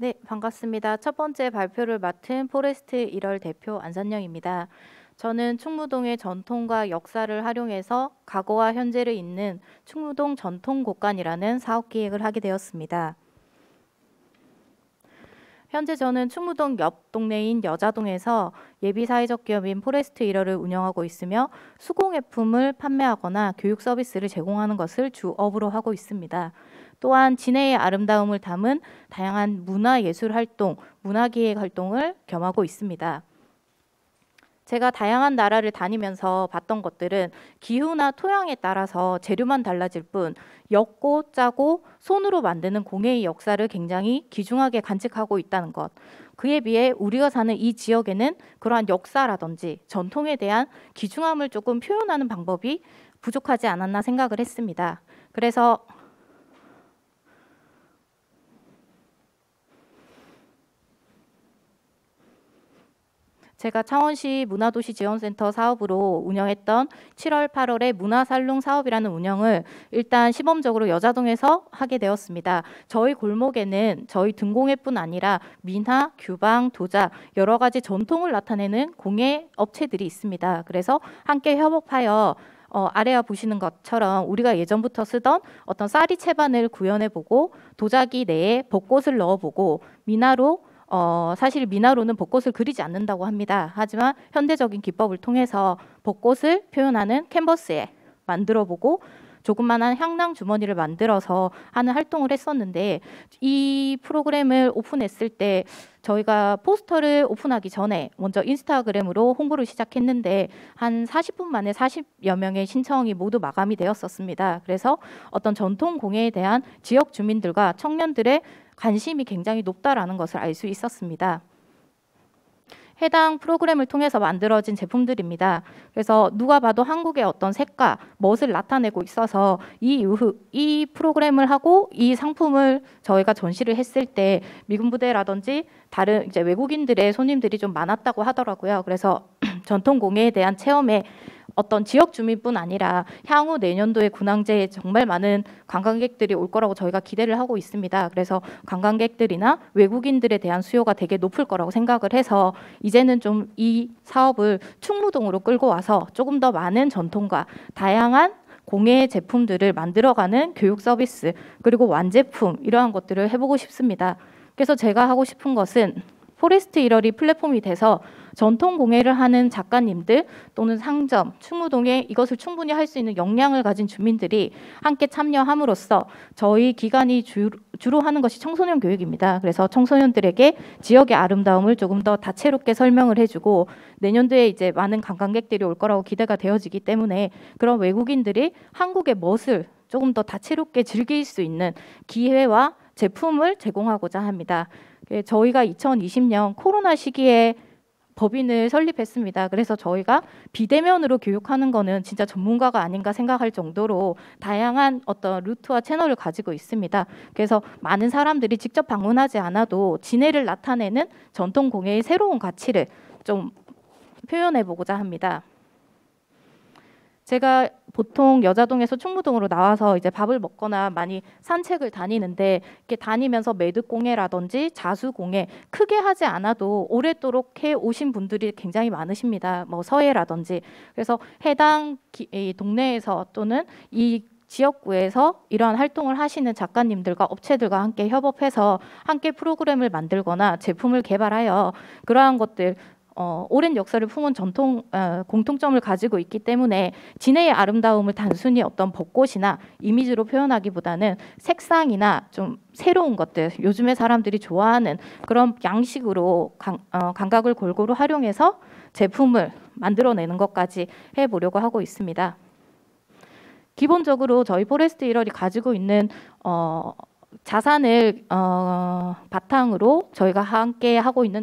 네, 반갑습니다. 첫 번째 발표를 맡은 포레스트 1월 대표 안선영입니다. 저는 충무동의 전통과 역사를 활용해서 과거와 현재를 잇는 충무동 전통곡간이라는 사업 기획을 하게 되었습니다. 현재 저는 충무동 옆 동네인 여자동에서 예비사회적 기업인 포레스트 1월을 운영하고 있으며 수공예품을 판매하거나 교육 서비스를 제공하는 것을 주업으로 하고 있습니다. 또한 진해의 아름다움을 담은 다양한 문화예술 활동, 문화기획 활동을 겸하고 있습니다. 제가 다양한 나라를 다니면서 봤던 것들은 기후나 토양에 따라서 재료만 달라질 뿐 엮고 짜고 손으로 만드는 공예의 역사를 굉장히 귀중하게 간직하고 있다는 것. 그에 비해 우리가 사는 이 지역에는 그러한 역사라든지 전통에 대한 귀중함을 조금 표현하는 방법이 부족하지 않았나 생각을 했습니다. 그래서 제가 창원시 문화도시지원센터 사업으로 운영했던 7월, 8월에 문화살롱 사업이라는 운영을 일단 시범적으로 여자동에서 하게 되었습니다. 저희 골목에는 저희 등공예뿐 아니라 민화, 규방, 도자 여러 가지 전통을 나타내는 공예 업체들이 있습니다. 그래서 함께 협업하여 아래와 보시는 것처럼 우리가 예전부터 쓰던 어떤 쌀이 채반을 구현해보고 도자기 내에 벚꽃을 넣어보고 민화로 사실 민화로는 벚꽃을 그리지 않는다고 합니다. 하지만 현대적인 기법을 통해서 벚꽃을 표현하는 캔버스에 만들어보고 조그만한 향낭 주머니를 만들어서 하는 활동을 했었는데 이 프로그램을 오픈했을 때 저희가 포스터를 오픈하기 전에 먼저 인스타그램으로 홍보를 시작했는데 한 40분 만에 40여 명의 신청이 모두 마감이 되었었습니다. 그래서 어떤 전통 공예에 대한 지역 주민들과 청년들의 관심이 굉장히 높다라는 것을 알 수 있었습니다. 해당 프로그램을 통해서 만들어진 제품들입니다. 그래서 누가 봐도 한국의 어떤 색과 멋을 나타내고 있어서 이 프로그램을 하고 이 상품을 저희가 전시를 했을 때 미군 부대라든지 다른 이제 외국인들의 손님들이 좀 많았다고 하더라고요. 그래서 전통 공예에 대한 체험에 어떤 지역 주민뿐 아니라 향후 내년도에 군항제에 정말 많은 관광객들이 올 거라고 저희가 기대를 하고 있습니다. 그래서 관광객들이나 외국인들에 대한 수요가 되게 높을 거라고 생각을 해서 이제는 좀 이 사업을 충무동으로 끌고 와서 조금 더 많은 전통과 다양한 공예 제품들을 만들어가는 교육 서비스 그리고 완제품 이러한 것들을 해보고 싶습니다. 그래서 제가 하고 싶은 것은 포레스트 1월이 플랫폼이 돼서 전통 공예를 하는 작가님들 또는 상점, 충무동에 이것을 충분히 할 수 있는 역량을 가진 주민들이 함께 참여함으로써 저희 기관이 주로 하는 것이 청소년 교육입니다. 그래서 청소년들에게 지역의 아름다움을 조금 더 다채롭게 설명을 해주고 내년도에 이제 많은 관광객들이 올 거라고 기대가 되어지기 때문에 그런 외국인들이 한국의 멋을 조금 더 다채롭게 즐길 수 있는 기회와 제품을 제공하고자 합니다. 저희가 2020년 코로나 시기에 법인을 설립했습니다. 그래서 저희가 비대면으로 교육하는 거는 진짜 전문가가 아닌가 생각할 정도로 다양한 어떤 루트와 채널을 가지고 있습니다. 그래서 많은 사람들이 직접 방문하지 않아도 진해를 나타내는 전통 공예의 새로운 가치를 좀 표현해 보고자 합니다. 제가 보통 여자동에서 충무동으로 나와서 이제 밥을 먹거나 많이 산책을 다니는데 이렇게 다니면서 매듭공예라든지 자수공예 크게 하지 않아도 오랫도록 해 오신 분들이 굉장히 많으십니다. 뭐 서예라든지 그래서 해당 이 동네에서 또는 이 지역구에서 이러한 활동을 하시는 작가님들과 업체들과 함께 협업해서 함께 프로그램을 만들거나 제품을 개발하여 그러한 것들 오랜 역사를 품은 전통 공통점을 가지고 있기 때문에 진해의 아름다움을 단순히 어떤 벚꽃이나 이미지로 표현하기보다는 색상이나 좀 새로운 것들 요즘에 사람들이 좋아하는 그런 양식으로 감각을 골고루 활용해서 제품을 만들어내는 것까지 해보려고 하고 있습니다. 기본적으로 저희 포레스트 1월이 가지고 있는 자산을 바탕으로 저희가 함께 하고 있는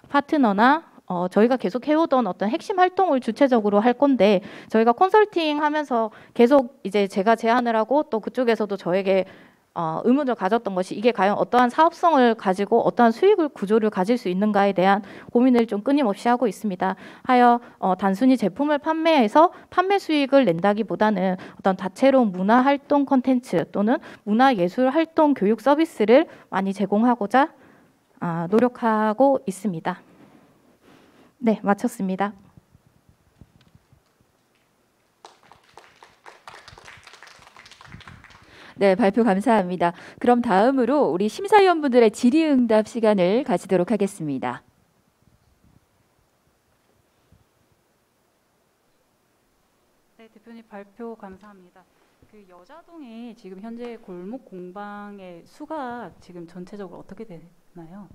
파트너나 저희가 계속 해오던 어떤 핵심 활동을 주체적으로 할 건데 저희가 컨설팅 하면서 계속 이제 제가 제안을 하고 또 그쪽에서도 저에게 의문을 가졌던 것이 이게 과연 어떠한 사업성을 가지고 어떠한 수익을 구조를 가질 수 있는가에 대한 고민을 좀 끊임없이 하고 있습니다. 하여 단순히 제품을 판매해서 판매 수익을 낸다기보다는 어떤 다채로운 문화활동 콘텐츠 또는 문화예술활동 교육 서비스를 많이 제공하고자 노력하고 있습니다. 네, 마쳤습니다. 네, 발표 감사합니다. 그럼 다음으로 우리 심사위원분들의 질의응답 시간을 가지도록 하겠습니다. 네, 대표님 발표 감사합니다. 그 여자동에 지금 현재 골목 공방의 수가 지금 전체적으로 어떻게 되나요?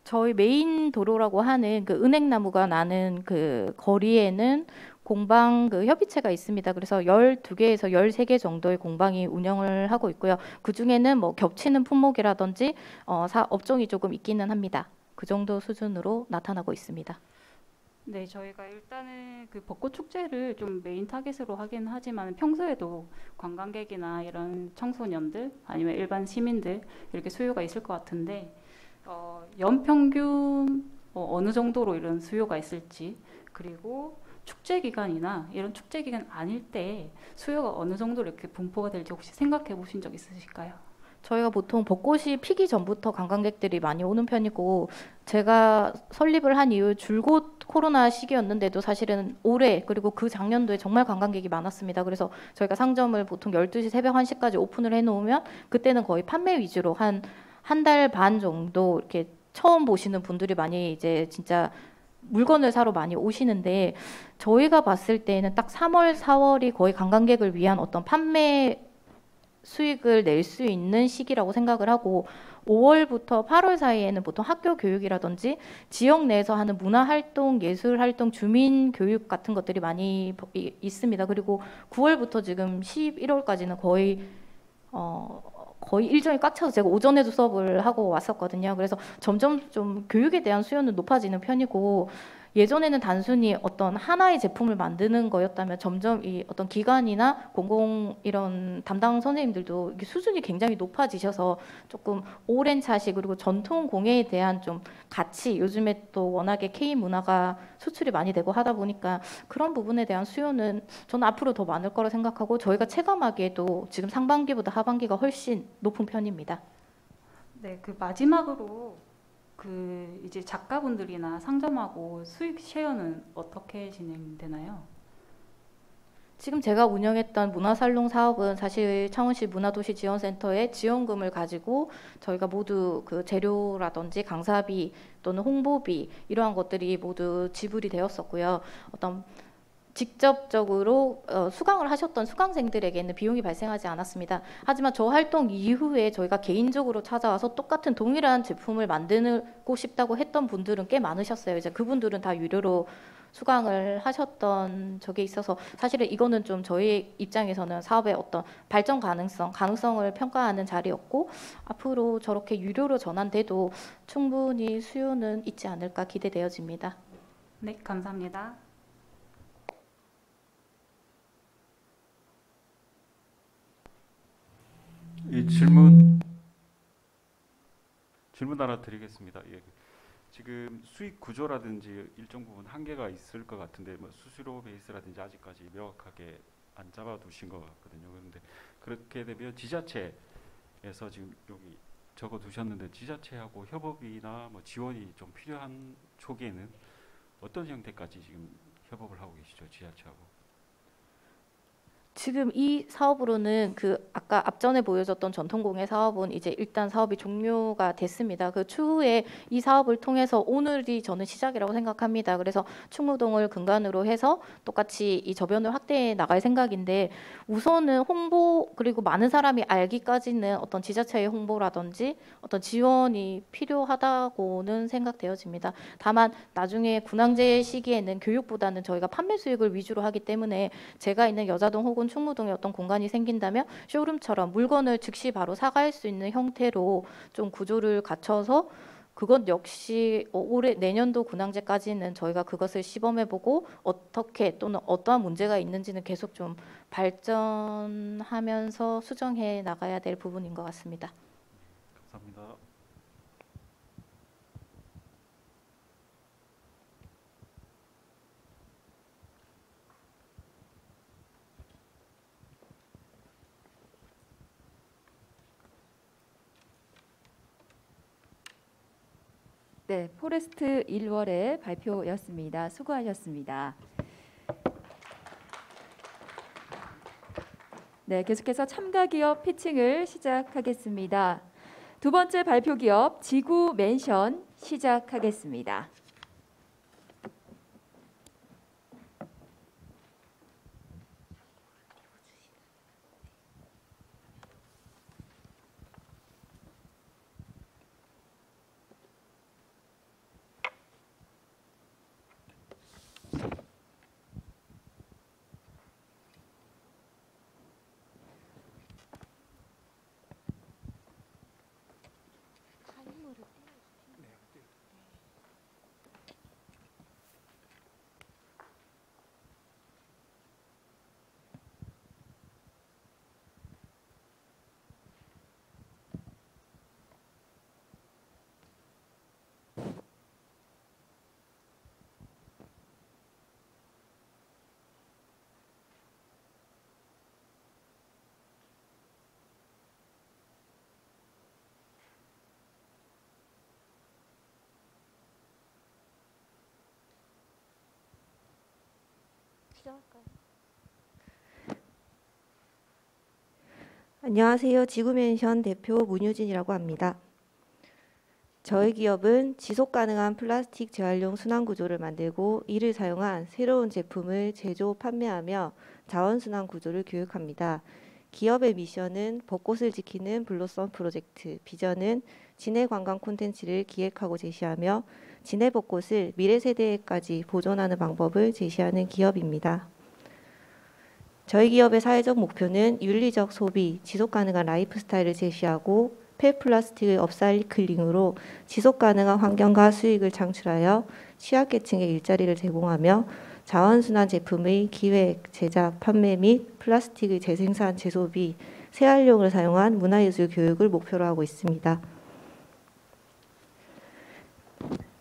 저희 메인 도로라고 하는 그 은행나무가 나는 그 거리에는 공방 그 협의체가 있습니다. 그래서 12개에서 13개 정도의 공방이 운영을 하고 있고요. 그중에는 뭐 겹치는 품목이라든지 업종이 조금 있기는 합니다. 그 정도 수준으로 나타나고 있습니다. 네, 저희가 일단은 그 벚꽃 축제를 좀 메인 타겟으로 하긴 하지만 평소에도 관광객이나 이런 청소년들 아니면 일반 시민들 이렇게 수요가 있을 것 같은데 연평균 어느 정도로 이런 수요가 있을지, 그리고 축제 기간이나 이런 축제 기간 아닐 때 수요가 어느 정도로 이렇게 분포가 될지 혹시 생각해 보신 적 있으실까요? 저희가 보통 벚꽃이 피기 전부터 관광객들이 많이 오는 편이고, 제가 설립을 한 이후 줄곧 코로나 시기였는데도 사실은 올해 그리고 그 작년도에 정말 관광객이 많았습니다. 그래서 저희가 상점을 보통 12시 새벽 1시까지 오픈을 해놓으면 그때는 거의 판매 위주로 한 달 반 정도 이렇게 처음 보시는 분들이 많이 이제 진짜 물건을 사러 많이 오시는데, 저희가 봤을 때는 딱 3월, 4월이 거의 관광객을 위한 어떤 판매 수익을 낼 수 있는 시기라고 생각을 하고, 5월부터 8월 사이에는 보통 학교 교육이라든지 지역 내에서 하는 문화활동, 예술활동, 주민교육 같은 것들이 많이 있습니다. 그리고 9월부터 지금 11월까지는 거의 일정이 꽉 차서 제가 오전에도 수업을 하고 왔었거든요. 그래서 점점 좀 교육에 대한 수요는 높아지는 편이고, 예전에는 단순히 어떤 하나의 제품을 만드는 거였다면 점점 이 어떤 기관이나 공공 이런 담당 선생님들도 이게 수준이 굉장히 높아지셔서 조금 오랜 차시 그리고 전통 공예에 대한 좀 가치, 요즘에 또 워낙에 K 문화가 수출이 많이 되고 하다 보니까 그런 부분에 대한 수요는 저는 앞으로 더 많을 거라 생각하고, 저희가 체감하기에도 지금 상반기보다 하반기가 훨씬 높은 편입니다. 네, 그 마지막으로 그 이제 작가분들이나 상점하고 수익 쉐어는 어떻게 진행되나요? 지금 제가 운영했던 문화살롱 사업은 사실 창원시 문화도시지원센터의 지원금을 가지고 저희가 모두 그 재료라든지 강사비 또는 홍보비 이러한 것들이 모두 지불이 되었었고요. 어떤 직접적으로 수강을 하셨던 수강생들에게는 비용이 발생하지 않았습니다. 하지만 저 활동 이후에 저희가 개인적으로 찾아와서 똑같은 동일한 제품을 만들고 싶다고 했던 분들은 꽤 많으셨어요. 이제 그분들은 다 유료로 수강을 하셨던 적이 있어서 사실은 이거는 좀 저희 입장에서는 사업의 어떤 발전 가능성을 평가하는 자리였고, 앞으로 저렇게 유료로 전환돼도 충분히 수요는 있지 않을까 기대되어집니다. 네, 감사합니다. 이 질문 하나 드리겠습니다. 예. 지금 수익 구조라든지 일정 부분 한계가 있을 것 같은데 뭐 수수료 베이스라든지 아직까지 명확하게 안 잡아두신 것 같거든요. 그런데 그렇게 되면 지자체에서 지금 여기 적어두셨는데 지자체하고 협업이나 뭐 지원이 좀 필요한 초기에는 어떤 형태까지 지금 협업을 하고 계시죠, 지자체하고? 지금 이 사업으로는 그 아까 앞전에 보여줬던 전통공예 사업은 이제 일단 사업이 종료가 됐습니다. 그 추후에 이 사업을 통해서 오늘이 저는 시작이라고 생각합니다. 그래서 충무동을 근간으로 해서 똑같이 이 저변을 확대해 나갈 생각인데, 우선은 홍보 그리고 많은 사람이 알기까지는 어떤 지자체의 홍보라든지 어떤 지원이 필요하다고는 생각되어집니다. 다만 나중에 군항제 시기에는 교육보다는 저희가 판매 수익을 위주로 하기 때문에 제가 있는 여자동 혹은 충무동에 어떤 공간이 생긴다면 쇼룸처럼 물건을 즉시 바로 사갈 수 있는 형태로 좀 구조를 갖춰서 그것 역시 올해 내년도 군항제까지는 저희가 그것을 시범해보고 어떻게 또는 어떠한 문제가 있는지는 계속 좀 발전하면서 수정해 나가야 될 부분인 것 같습니다. 감사합니다. 네, 포레스트 1월의 발표였습니다. 수고하셨습니다. 네, 계속해서 첨가 기업 피칭을 시작하겠습니다. 두 번째 발표 기업 지구 맨션 시작하겠습니다. 안녕하세요. 지구맨션 대표 문유진이라고 합니다. 저희 기업은 지속가능한 플라스틱 재활용 순환구조를 만들고 이를 사용한 새로운 제품을 제조, 판매하며 자원순환 구조를 교육합니다. 기업의 미션은 벚꽃을 지키는 블로썸 프로젝트, 비전은 진해관광 콘텐츠를 기획하고 제시하며 진해벚꽃을 미래 세대까지 보존하는 방법을 제시하는 기업입니다. 저희 기업의 사회적 목표는 윤리적 소비, 지속가능한 라이프 스타일을 제시하고 폐플라스틱의 업사이클링으로 지속가능한 환경과 수익을 창출하여 취약계층의 일자리를 제공하며 자원순환 제품의 기획, 제작, 판매 및 플라스틱의 재생산, 재소비, 재활용을 사용한 문화예술 교육을 목표로 하고 있습니다.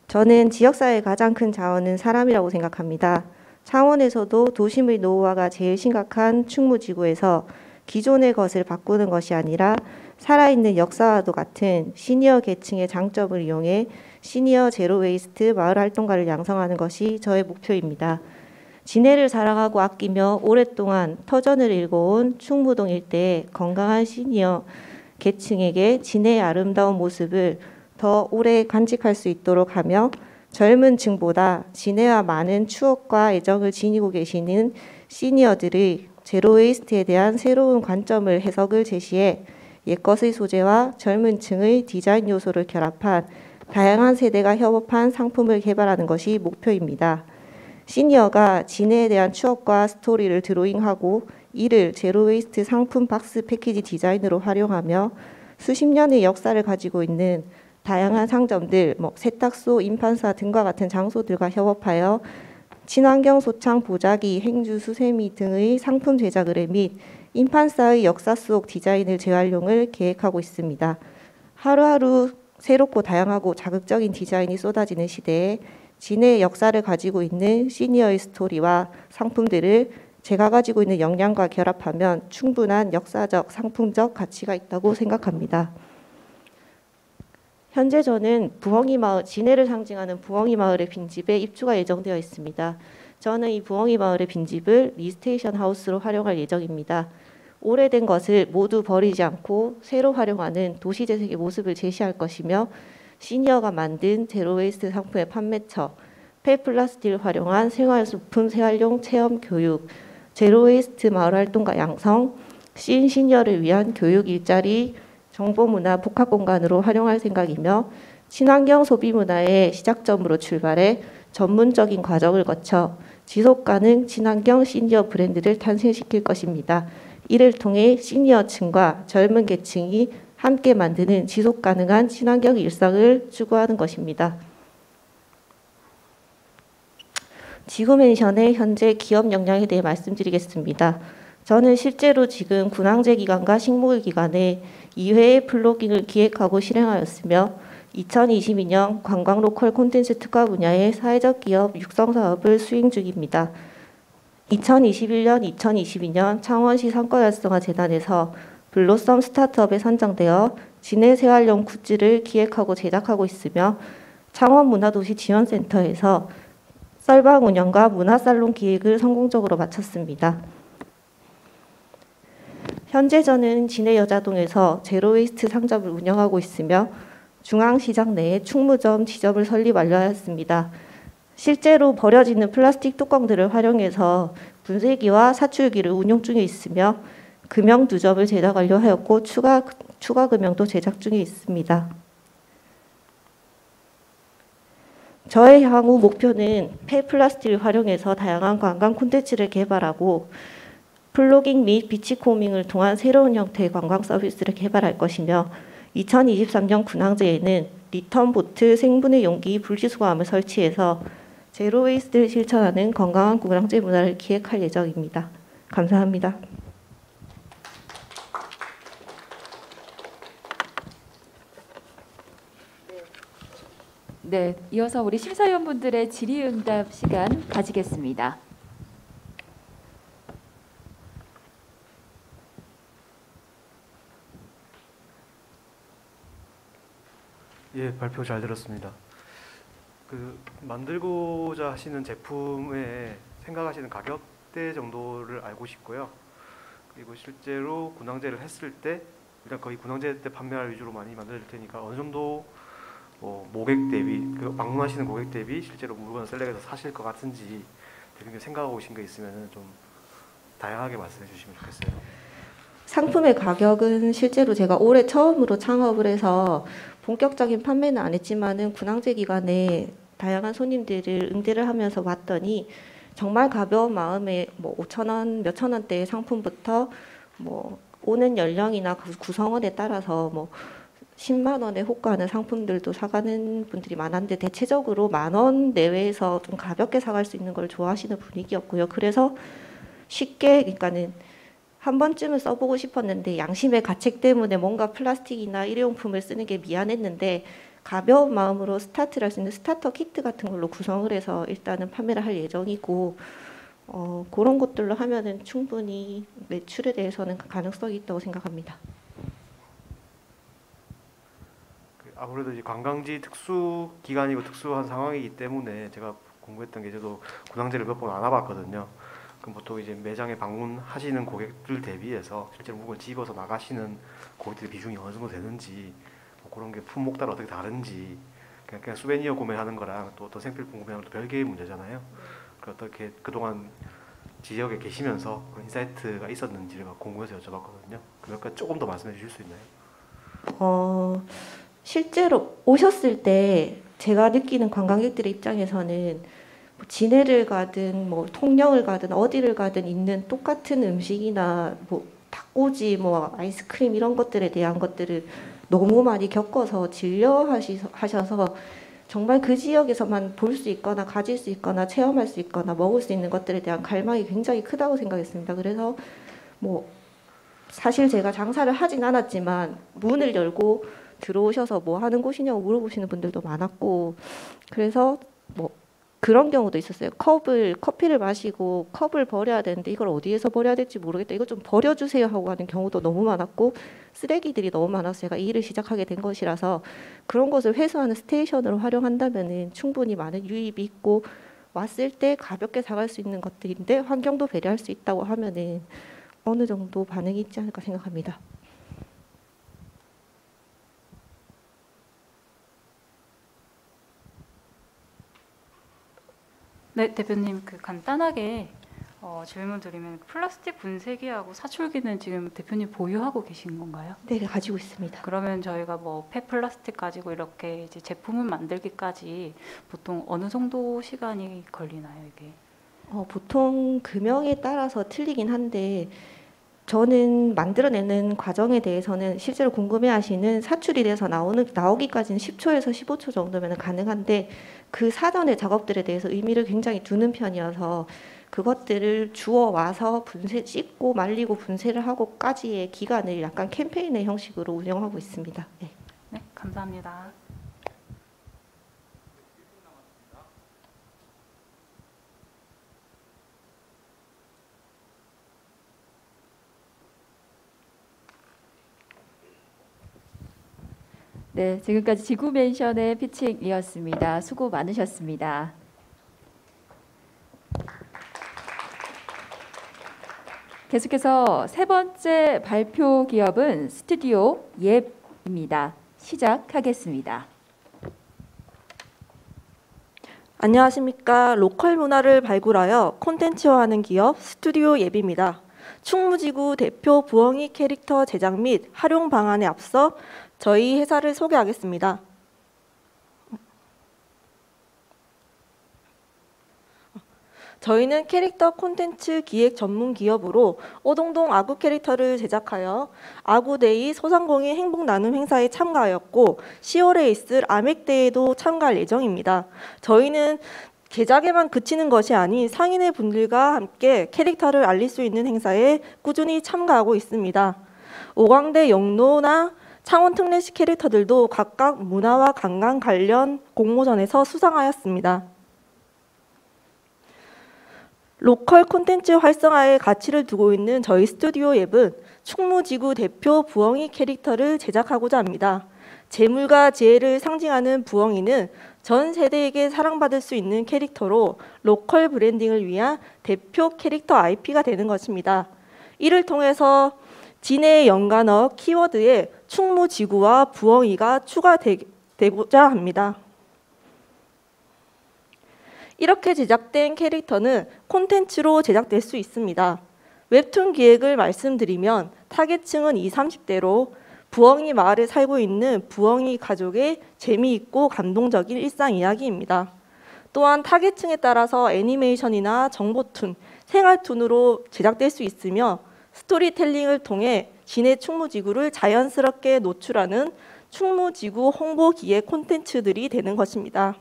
저는 지역사회의 가장 큰 자원은 사람이라고 생각합니다. 창원에서도 도심의 노후화가 제일 심각한 충무지구에서 기존의 것을 바꾸는 것이 아니라 살아있는 역사와도 같은 시니어 계층의 장점을 이용해 시니어 제로 웨이스트 마을 활동가를 양성하는 것이 저의 목표입니다. 진해를 사랑하고 아끼며 오랫동안 터전을 일궈온 충무동 일대의 건강한 시니어 계층에게 진해의 아름다운 모습을 더 오래 간직할 수 있도록 하며 젊은 층보다 진해와 많은 추억과 애정을 지니고 계시는 시니어들의 제로웨이스트에 대한 새로운 관점을 해석을 제시해 옛것의 소재와 젊은 층의 디자인 요소를 결합한 다양한 세대가 협업한 상품을 개발하는 것이 목표입니다. 시니어가 진해에 대한 추억과 스토리를 드로잉하고 이를 제로웨이스트 상품 박스 패키지 디자인으로 활용하며 수십 년의 역사를 가지고 있는 다양한 상점들, 세탁소, 임판사 등과 같은 장소들과 협업하여 친환경 소창 보자기, 행주, 수세미 등의 상품 제작 의뢰 및 임판사의 역사 속 디자인을 재활용을 계획하고 있습니다. 하루하루 새롭고 다양하고 자극적인 디자인이 쏟아지는 시대에 진해의 역사를 가지고 있는 시니어의 스토리와 상품들을 제가 가지고 있는 역량과 결합하면 충분한 역사적, 상품적 가치가 있다고 생각합니다. 현재 저는 부엉이 마을, 진해를 상징하는 부엉이 마을의 빈집에 입주가 예정되어 있습니다. 저는 이 부엉이 마을의 빈집을 리스테이션 하우스로 활용할 예정입니다. 오래된 것을 모두 버리지 않고 새로 활용하는 도시재생의 모습을 제시할 것이며 시니어가 만든 제로웨이스트 상품의 판매처, 폐플라스틱을 활용한 생활소품 재활용 체험 교육, 제로웨이스트 마을활동가 양성, 시니어를 위한 교육 일자리, 정보문화 복합공간으로 활용할 생각이며 친환경 소비문화의 시작점으로 출발해 전문적인 과정을 거쳐 지속가능 친환경 시니어 브랜드를 탄생시킬 것입니다. 이를 통해 시니어층과 젊은 계층이 함께 만드는 지속 가능한 친환경 일상을 추구하는 것입니다. 지구멘션의 현재 기업 역량에 대해 말씀드리겠습니다. 저는 실제로 지금 군항제 기관과 식목일 기관에 2회의 플로깅을 기획하고 실행하였으며 2022년 관광 로컬 콘텐츠 특화 분야의 사회적 기업 육성 사업을 수행 중입니다. 2021년, 2022년 창원시 성과 달성화 재단에서 블로썸 스타트업에 선정되어 진해 생활용 굿즈를 기획하고 제작하고 있으며 창원문화도시 지원센터에서 썰방 운영과 문화살롱 기획을 성공적으로 마쳤습니다. 현재 저는 진해 여자동에서 제로웨이스트 상점을 운영하고 있으며 중앙시장 내에 충무점 지점을 설립 완료하였습니다. 실제로 버려지는 플라스틱 뚜껑들을 활용해서 분쇄기와 사출기를 운용 중에 있으며 금형 2점을 제작 완료하였고 추가 금형도 제작 중에 있습니다. 저의 향후 목표는 폐플라스틱을 활용해서 다양한 관광 콘텐츠를 개발하고 플로깅 및 비치코밍을 통한 새로운 형태의 관광 서비스를 개발할 것이며 2023년 군항제에는 리턴 보트 생분해 용기 분리수거함을 설치해서 제로웨이스트를 실천하는 건강한 군항제 문화를 기획할 예정입니다. 감사합니다. 네, 이어서 우리 심사위원분들의 질의응답 시간 가지겠습니다. 예, 발표 잘 들었습니다. 만들고자 하시는 제품에 생각하시는 가격대 정도를 알고 싶고요. 그리고 실제로 군항제를 했을 때 일단 거의 군항제 때 판매할 위주로 많이 만들 테니까 어느 정도 고객 대비 방문하시는 고객 대비 실제로 물건을 셀렉해서 사실 것 같은지 되게 생각하고 오신 거 있으면 좀 다양하게 말씀해 주시면 좋겠어요. 상품의 가격은 실제로 제가 올해 처음으로 창업을 해서 본격적인 판매는 안 했지만은 군항제 기간에 다양한 손님들을 응대를 하면서 왔더니 정말 가벼운 마음에 5,000원, 몇천 원대의 상품부터 오는 연령이나 구성원에 따라서 10만 원에 호가하는 상품들도 사가는 분들이 많았는데 대체적으로 10,000원 내외에서 좀 가볍게 사갈 수 있는 걸 좋아하시는 분위기였고요. 그래서 쉽게 그러니까는 한 번쯤은 써보고 싶었는데 양심의 가책 때문에 뭔가 플라스틱이나 일회용품을 쓰는 게 미안했는데 가벼운 마음으로 스타트를 할 수 있는 스타터 키트 같은 걸로 구성을 해서 일단은 판매를 할 예정이고 그런 것들로 하면은 충분히 매출에 대해서는 가능성이 있다고 생각합니다. 아무래도 이제 관광지 특수 기간이고 특수한 상황이기 때문에 제가 공부했던 게 저도 군항제를 몇 번 안 와봤거든요. 그럼 보통 이제 매장에 방문하시는 고객들 대비해서 실제로 물건 집어서 나가시는 고객들의 비중이 어느 정도 되는지 그런 게 품목 따라 어떻게 다른지 그냥 수베니어 구매하는 거랑 또 어떤 생필품 구매하는 또 별개의 문제잖아요. 어떻게 그동안 지역에 계시면서 그런 인사이트가 있었는지를 궁금해서 여쭤봤거든요. 몇 가지 조금 더 말씀해 주실 수 있나요? 실제로 오셨을 때 제가 느끼는 관광객들의 입장에서는 진해를 가든 통영을 가든 어디를 가든 있는 똑같은 음식이나 닭꼬지 아이스크림 이런 것들에 대한 것들을 너무 많이 겪어서 진료하셔서 정말 그 지역에서만 볼 수 있거나 가질 수 있거나 체험할 수 있거나 먹을 수 있는 것들에 대한 갈망이 굉장히 크다고 생각했습니다. 그래서 사실 제가 장사를 하진 않았지만 문을 열고 들어오셔서 뭐 하는 곳이냐고 물어보시는 분들도 많았고 그래서 그런 경우도 있었어요. 커피를 마시고 컵을 버려야 되는데 이걸 어디에서 버려야 될지 모르겠다. 이거 좀 버려주세요 하고 하는 경우도 너무 많았고 쓰레기들이 너무 많아서 제가 이 일을 시작하게 된 것이라서 그런 것을 회수하는 스테이션으로 활용한다면 충분히 많은 유입이 있고 왔을 때 가볍게 사갈 수 있는 것들인데 환경도 배려할 수 있다고 하면 어느 정도 반응이 있지 않을까 생각합니다. 네, 대표님 간단하게 질문 드리면 플라스틱 분쇄기하고 사출기는 지금 대표님 보유하고 계신 건가요? 네, 가지고 있습니다. 그러면 저희가 폐플라스틱 가지고 이렇게 이제 제품을 만들기까지 보통 어느 정도 시간이 걸리나요, 이게? 보통 금형에 따라서 틀리긴 한데 저는 만들어내는 과정에 대해서는 실제로 궁금해하시는 사출이 돼서 나오기까지는 10초에서 15초 정도면 가능한데 그 사전의 작업들에 대해서 의미를 굉장히 두는 편이어서 그것들을 주워 와서 씻고 말리고 분쇄를 하고까지의 기간을 약간 캠페인의 형식으로 운영하고 있습니다. 네. 네, 감사합니다. 네, 지금까지 지구멘션의 피칭이었습니다. 수고 많으셨습니다. 계속해서 세 번째 발표 기업은 스튜디오 옙입니다. 시작하겠습니다. 안녕하십니까. 로컬 문화를 발굴하여 콘텐츠화하는 기업 스튜디오 옙입니다. 충무지구 대표 부엉이 캐릭터 제작 및 활용 방안에 앞서 저희 회사를 소개하겠습니다. 저희는 캐릭터 콘텐츠 기획 전문 기업으로 오동동 아구 캐릭터를 제작하여 아구데이 소상공인 행복 나눔 행사에 참가하였고 10월에 있을 아맥데이에도 참가할 예정입니다. 저희는 제작에만 그치는 것이 아닌 상인의 분들과 함께 캐릭터를 알릴 수 있는 행사에 꾸준히 참가하고 있습니다. 오광대 영노나 창원 특례시 캐릭터들도 각각 문화와 관광 관련 공모전에서 수상하였습니다. 로컬 콘텐츠 활성화에 가치를 두고 있는 저희 스튜디오 옙은 충무지구 대표 부엉이 캐릭터를 제작하고자 합니다. 재물과 지혜를 상징하는 부엉이는 전 세대에게 사랑받을 수 있는 캐릭터로 로컬 브랜딩을 위한 대표 캐릭터 IP가 되는 것입니다. 이를 통해서 진해의 연관어 키워드에 충무지구와 부엉이가 추가되고자 합니다. 이렇게 제작된 캐릭터는 콘텐츠로 제작될 수 있습니다. 웹툰 기획을 말씀드리면 타겟층은 20, 30대로 부엉이 마을에 살고 있는 부엉이 가족의 재미있고 감동적인 일상 이야기입니다. 또한 타겟층에 따라서 애니메이션이나 정보툰, 생활툰으로 제작될 수 있으며 스토리텔링을 통해 진해 충무지구를 자연스럽게 노출하는 충무지구 홍보 기획 콘텐츠들이 되는 것입니다.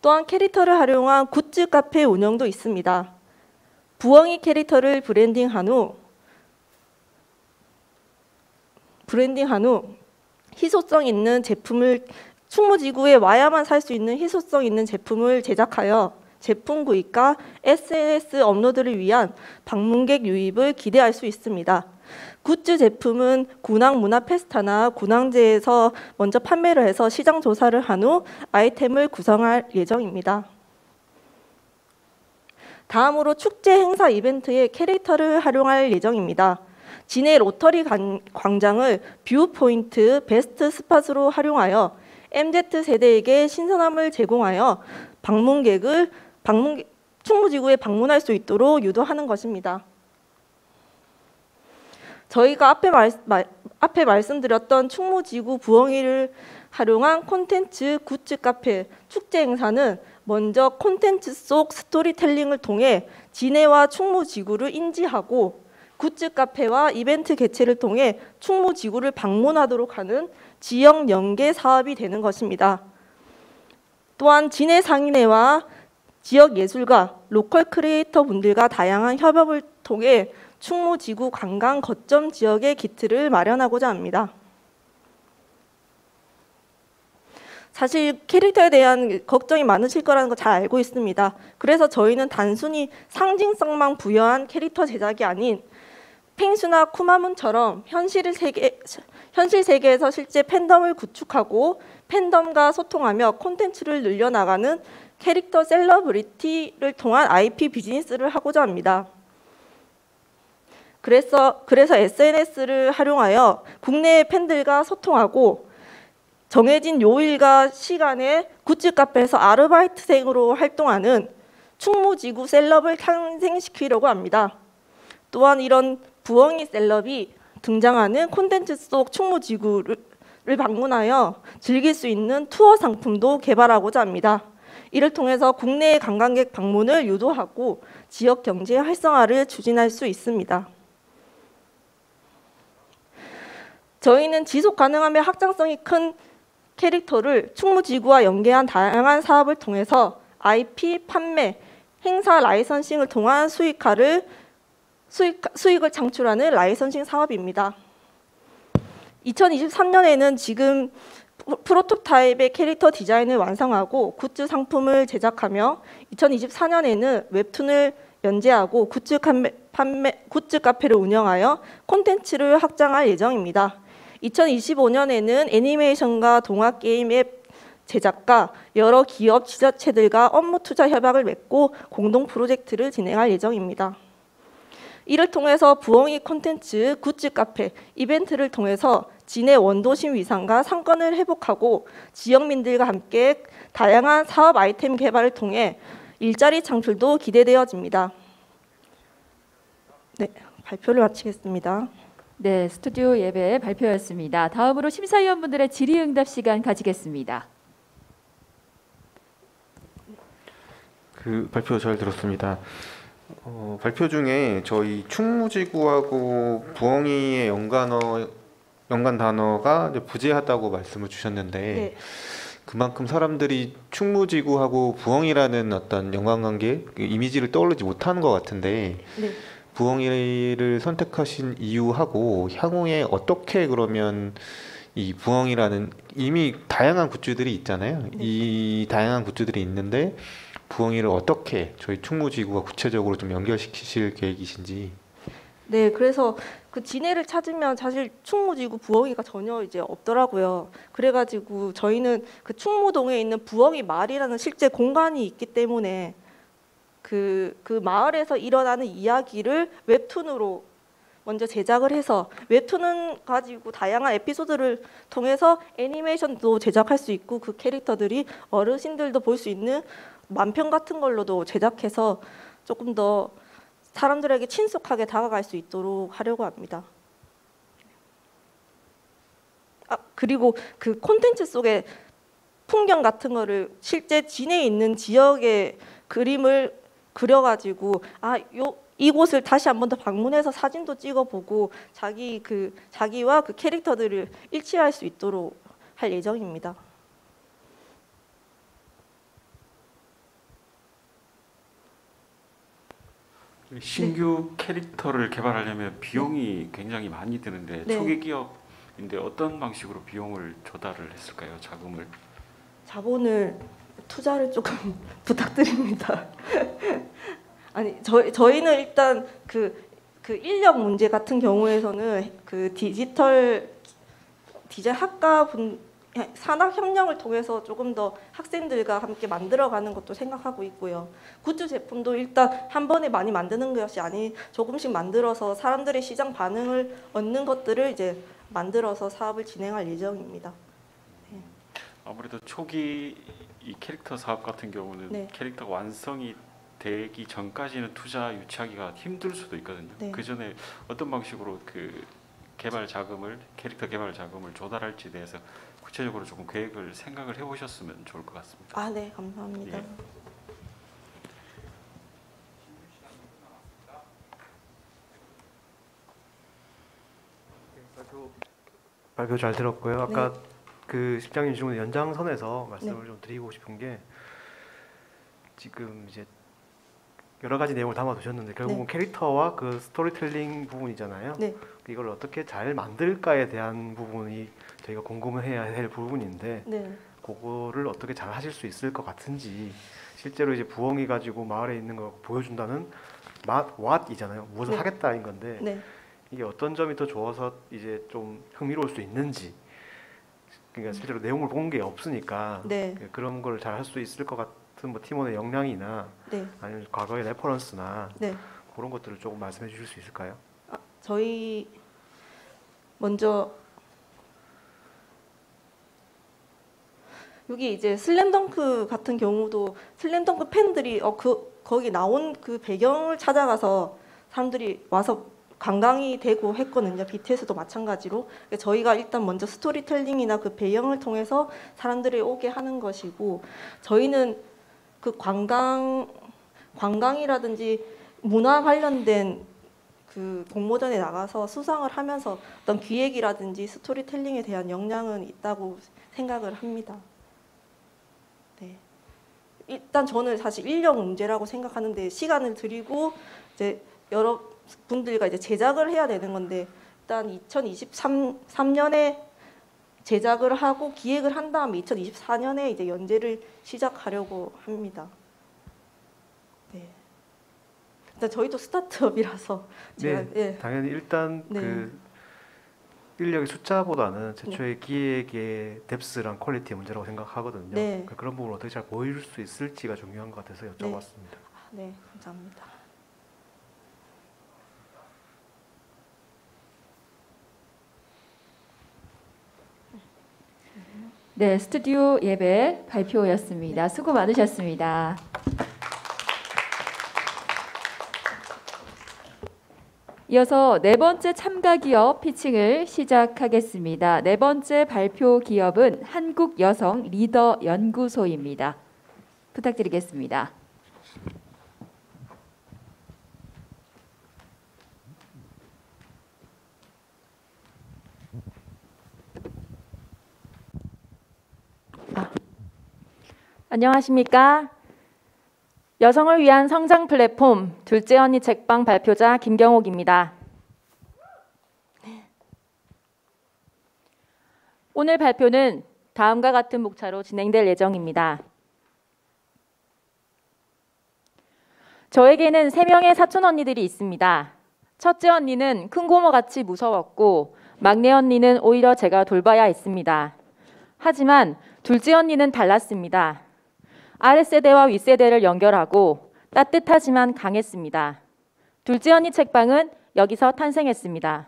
또한 캐릭터를 활용한 굿즈 카페 운영도 있습니다. 부엉이 캐릭터를 브랜딩한 후 희소성 있는 제품을 충무지구에 와야만 살 수 있는 희소성 있는 제품을 제작하여 제품 구입과 SNS 업로드를 위한 방문객 유입을 기대할 수 있습니다. 굿즈 제품은 군항문화페스타나 군항제에서 먼저 판매를 해서 시장 조사를 한 후 아이템을 구성할 예정입니다. 다음으로 축제 행사 이벤트에 캐릭터를 활용할 예정입니다. 진해 로터리 광장을 뷰포인트 베스트 스팟으로 활용하여 MZ세대에게 신선함을 제공하여 충무지구에 방문할 수 있도록 유도하는 것입니다. 저희가 앞에 말씀드렸던 충무지구 부엉이를 활용한 콘텐츠 굿즈 카페 축제 행사는 먼저 콘텐츠 속 스토리텔링을 통해 진해와 충무지구를 인지하고 굿즈 카페와 이벤트 개최를 통해 충무지구를 방문하도록 하는 지역 연계 사업이 되는 것입니다. 또한 진해 상인회와 지역 예술가, 로컬 크리에이터 분들과 다양한 협업을 통해 충무지구 관광 거점 지역의 기틀을 마련하고자 합니다. 사실 캐릭터에 대한 걱정이 많으실 거라는 거 잘 알고 있습니다. 그래서 저희는 단순히 상징성만 부여한 캐릭터 제작이 아닌 펭수나 쿠마문처럼 현실 세계에서 실제 팬덤을 구축하고 팬덤과 소통하며 콘텐츠를 늘려나가는 캐릭터 셀러브리티를 통한 IP 비즈니스를 하고자 합니다. 그래서 SNS를 활용하여 국내의 팬들과 소통하고 정해진 요일과 시간에 굿즈 카페에서 아르바이트생으로 활동하는 충무지구 셀럽을 탄생시키려고 합니다. 또한 이런 부엉이 셀럽이 등장하는 콘텐츠 속 충무지구를 방문하여 즐길 수 있는 투어 상품도 개발하고자 합니다. 이를 통해서 국내 관광객 방문을 유도하고 지역 경제 활성화를 추진할 수 있습니다. 저희는 지속 가능함의 확장성이 큰 캐릭터를 충무지구와 연계한 다양한 사업을 통해서 IP 판매, 행사 라이선싱을 통한 수익을 창출하는 라이선싱 사업입니다. 2023년에는 지금 프로토타입의 캐릭터 디자인을 완성하고 굿즈 상품을 제작하며 2024년에는 웹툰을 연재하고 굿즈 카페를 운영하여 콘텐츠를 확장할 예정입니다. 2025년에는 애니메이션과 동화 게임 앱 제작과 여러 기업 지자체들과 업무 투자 협약을 맺고 공동 프로젝트를 진행할 예정입니다. 이를 통해서 부엉이 콘텐츠, 굿즈 카페, 이벤트를 통해서 진해 원도심 위상과 상권을 회복하고 지역민들과 함께 다양한 사업 아이템 개발을 통해 일자리 창출도 기대되어집니다. 네, 발표를 마치겠습니다. 네, 스튜디오 예배 발표였습니다. 다음으로 심사위원분들의 질의응답 시간 가지겠습니다. 그 발표 잘 들었습니다. 발표 중에 저희 충무지구하고 부엉이의 연관 단어가 이제 부재하다고 말씀을 주셨는데 네. 그만큼 사람들이 충무지구하고 부엉이라는 어떤 연관관계 그 이미지를 떠올리지 못하는 것 같은데 네. 부엉이를 선택하신 이유하고 향후에 어떻게 그러면 이 부엉이라는 이미 다양한 굿즈들이 있잖아요. 이 다양한 굿즈들이 있는데 부엉이를 어떻게 저희 충무지구와 구체적으로 좀 연결시키실 계획이신지. 네, 그래서 그 진해를 찾으면 사실 충무지구 부엉이가 전혀 이제 없더라고요. 그래가지고 저희는 그 충무동에 있는 부엉이 마을이라는 실제 공간이 있기 때문에 그 마을에서 일어나는 이야기를 웹툰으로 먼저 제작을 해서 웹툰은 가지고 다양한 에피소드를 통해서 애니메이션도 제작할 수 있고 그 캐릭터들이 어르신들도 볼 수 있는 만평 같은 걸로도 제작해서 조금 더 사람들에게 친숙하게 다가갈 수 있도록 하려고 합니다. 그리고 그 콘텐츠 속에 풍경 같은 거를 실제 진해에 있는 지역의 그림을 그려가지고 이곳을 다시 한 번 더 방문해서 사진도 찍어보고 자기와 그 캐릭터들을 일치할 수 있도록 할 예정입니다. 신규 캐릭터를 개발하려면 비용이 굉장히 많이 드는데 네. 초기 기업인데 어떤 방식으로 비용을 조달을 했을까요? 자금을? 자본을 투자를 조금 부탁드립니다. 아니 저희는 일단 그 인력 문제 같은 경우에서는 그 디지털 디자인 학과 산학 협력을 통해서 조금 더 학생들과 함께 만들어가는 것도 생각하고 있고요. 굿즈 제품도 일단 한 번에 많이 만드는 것이 아닌 조금씩 만들어서 사람들의 시장 반응을 얻는 것들을 이제 만들어서 사업을 진행할 예정입니다. 아무래도 초기 이 캐릭터 사업 같은 경우는 네. 캐릭터가 완성이 되기 전까지는 투자 유치하기가 힘들 수도 있거든요. 네. 그 전에 어떤 방식으로 그 캐릭터 개발 자금을 조달할지에 대해서 구체적으로 조금 계획을 생각을 해보셨으면 좋을 것 같습니다. 네, 감사합니다. 예. 발표 잘 들었고요. 아까 네. 그 실장님 질문 연장선에서 말씀을 좀 드리고 싶은 게 지금 이제 여러 가지 내용을 담아두셨는데 결국은 캐릭터와 그 스토리텔링 부분이잖아요. 네. 이걸 어떻게 잘 만들까에 대한 부분이 저희가 궁금해야 할 부분인데 네. 그거를 어떻게 잘 하실 수 있을 것 같은지 실제로 이제 부엉이 가지고 마을에 있는 거 보여준다는 what이잖아요. 무엇을 네. 하겠다인 건데 네. 이게 어떤 점이 더 좋아서 이제 좀 흥미로울 수 있는지 그러니까 실제로 내용을 본 게 없으니까 네. 그런 걸 잘 할 수 있을 것 같은 뭐 팀원의 역량이나 네. 아니면 과거의 레퍼런스나 네. 그런 것들을 조금 말씀해 주실 수 있을까요? 저희 먼저 여기 이제 슬램덩크 같은 경우도 슬램덩크 팬들이 거기 나온 그 배경을 찾아가서 사람들이 와서 관광이 되고 했거든요. BTS도 마찬가지로. 저희가 일단 먼저 스토리텔링이나 그 배경을 통해서 사람들이 오게 하는 것이고 저희는 그 관광이라든지 문화 관련된 그 공모전에 나가서 수상을 하면서 어떤 기획이라든지 스토리텔링에 대한 역량은 있다고 생각을 합니다. 네. 일단 저는 사실 인력 문제라고 생각하는데 시간을 들이고 이제 여러 분들과 이제 제작을 해야 되는 건데 일단 2023년에 제작을 하고 기획을 한 다음에 2024년에 이제 연재를 시작하려고 합니다. 네. 일단 저희도 스타트업이라서 제가 네, 당연히 일단 네. 그 인력의 숫자보다는 최초의 기획의 뎁스랑 퀄리티의 문제라고 생각하거든요. 네. 그런 부분을 어떻게 잘 보일 수 있을지가 중요한 것 같아서 여쭤봤습니다. 네, 감사합니다. 네, 스튜디오 예배 발표였습니다. 수고 많으셨습니다. 이어서 네 번째 참가 기업 피칭을 시작하겠습니다. 네 번째 발표 기업은 한국여성 리더 연구소입니다. 부탁드리겠습니다. 안녕하십니까? 여성을 위한 성장 플랫폼 둘째 언니 책방 발표자 김경옥입니다. 오늘 발표는 다음과 같은 목차로 진행될 예정입니다. 저에게는 3명의 사촌 언니들이 있습니다. 첫째 언니는 큰 고모같이 무서웠고 막내 언니는 오히려 제가 돌봐야 했습니다. 하지만 둘째 언니는 달랐습니다. 아랫세대와 윗세대를 연결하고 따뜻하지만 강했습니다. 둘째 언니 책방은 여기서 탄생했습니다.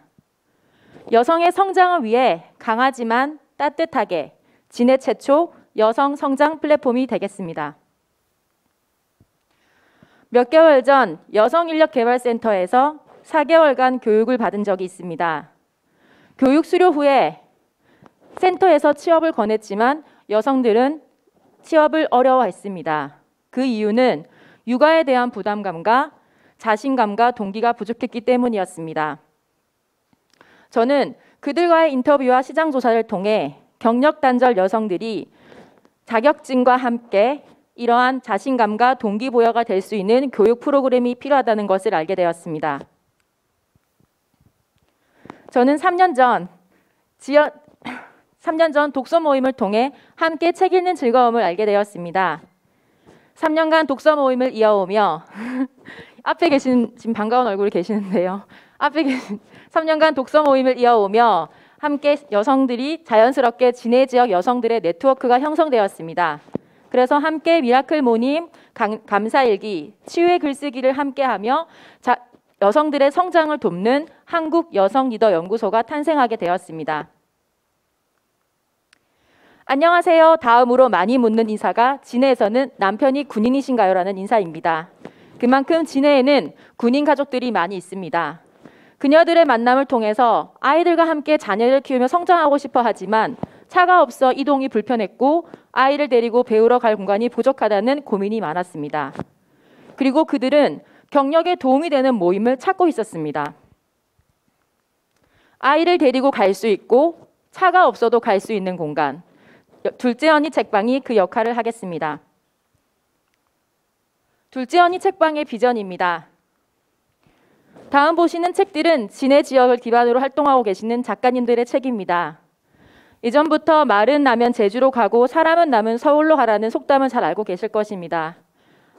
여성의 성장을 위해 강하지만 따뜻하게 진해 최초 여성 성장 플랫폼이 되겠습니다. 몇 개월 전 여성인력개발센터에서 4개월간 교육을 받은 적이 있습니다. 교육 수료 후에 센터에서 취업을 권했지만 여성들은 취업을 어려워했습니다. 그 이유는 육아에 대한 부담감과 자신감과 동기가 부족했기 때문이었습니다. 저는 그들과의 인터뷰와 시장 조사를 통해 경력 단절 여성들이 자격증과 함께 이러한 자신감과 동기부여가 될 수 있는 교육 프로그램이 필요하다는 것을 알게 되었습니다. 저는 3년 전 독서 모임을 통해 함께 책 읽는 즐거움을 알게 되었습니다. 3년간 독서 모임을 이어오며 앞에 계신 지금 반가운 얼굴이 계시는데요. 앞에 계신 3년간 독서 모임을 이어오며 함께 여성들이 자연스럽게 진해 지역 여성들의 네트워크가 형성되었습니다. 그래서 함께 미라클 모임, 감사일기, 치유의 글쓰기를 함께하며 여성들의 성장을 돕는 한국 여성 리더 연구소가 탄생하게 되었습니다. 안녕하세요. 다음으로 많이 묻는 인사가 진해에서는 남편이 군인이신가요? 라는 인사입니다. 그만큼 진해에는 군인 가족들이 많이 있습니다. 그녀들의 만남을 통해서 아이들과 함께 자녀를 키우며 성장하고 싶어 하지만 차가 없어 이동이 불편했고 아이를 데리고 배우러 갈 공간이 부족하다는 고민이 많았습니다. 그리고 그들은 경력에 도움이 되는 모임을 찾고 있었습니다. 아이를 데리고 갈 수 있고 차가 없어도 갈 수 있는 공간. 둘째 언니 책방이 그 역할을 하겠습니다. 둘째 언니 책방의 비전입니다. 다음 보시는 책들은 진해 지역을 기반으로 활동하고 계시는 작가님들의 책입니다. 이전부터 말은 나면 제주로 가고 사람은 남은 서울로 가라는 속담을 잘 알고 계실 것입니다.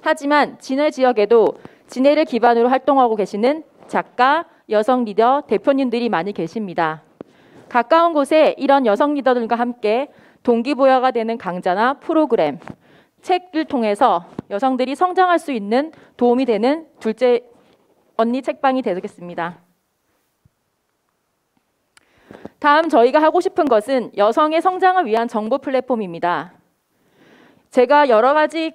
하지만 진해 지역에도 진해를 기반으로 활동하고 계시는 작가, 여성 리더, 대표님들이 많이 계십니다. 가까운 곳에 이런 여성 리더들과 함께 동기부여가 되는 강좌나 프로그램, 책을 통해서 여성들이 성장할 수 있는 도움이 되는 둘째 언니 책방이 되겠습니다. 다음 저희가 하고 싶은 것은 여성의 성장을 위한 정보 플랫폼입니다. 제가 여러 가지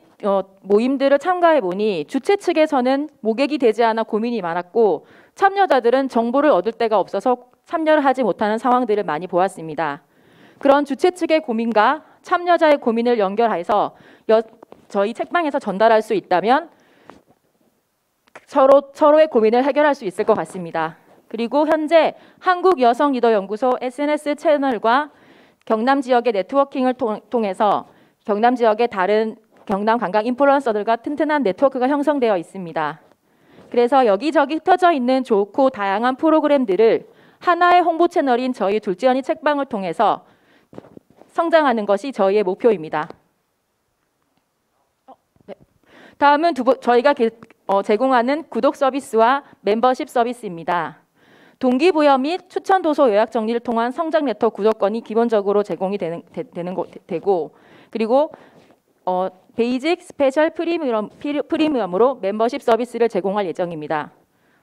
모임들을 참가해 보니 주최 측에서는 모객이 되지 않아 고민이 많았고 참여자들은 정보를 얻을 데가 없어서 참여를 하지 못하는 상황들을 많이 보았습니다. 그런 주최 측의 고민과 참여자의 고민을 연결해서 저희 책방에서 전달할 수 있다면 서로의 고민을 해결할 수 있을 것 같습니다. 그리고 현재 한국여성리더연구소 SNS 채널과 경남 지역의 네트워킹을 통해서 경남 지역의 다른 경남 관광 인플루언서들과 튼튼한 네트워크가 형성되어 있습니다. 그래서 여기저기 흩어져 있는 좋고 다양한 프로그램들을 하나의 홍보 채널인 저희 둘째 언니 책방을 통해서 성장하는 것이 저희의 목표입니다. 네. 다음은 저희가 제공하는 구독 서비스와 멤버십 서비스입니다. 동기부여 및 추천 도서 요약 정리를 통한 성장 네트워크 구독권이 기본적으로 제공이 되고 그리고 베이직, 스페셜, 프리미엄으로 멤버십 서비스를 제공할 예정입니다.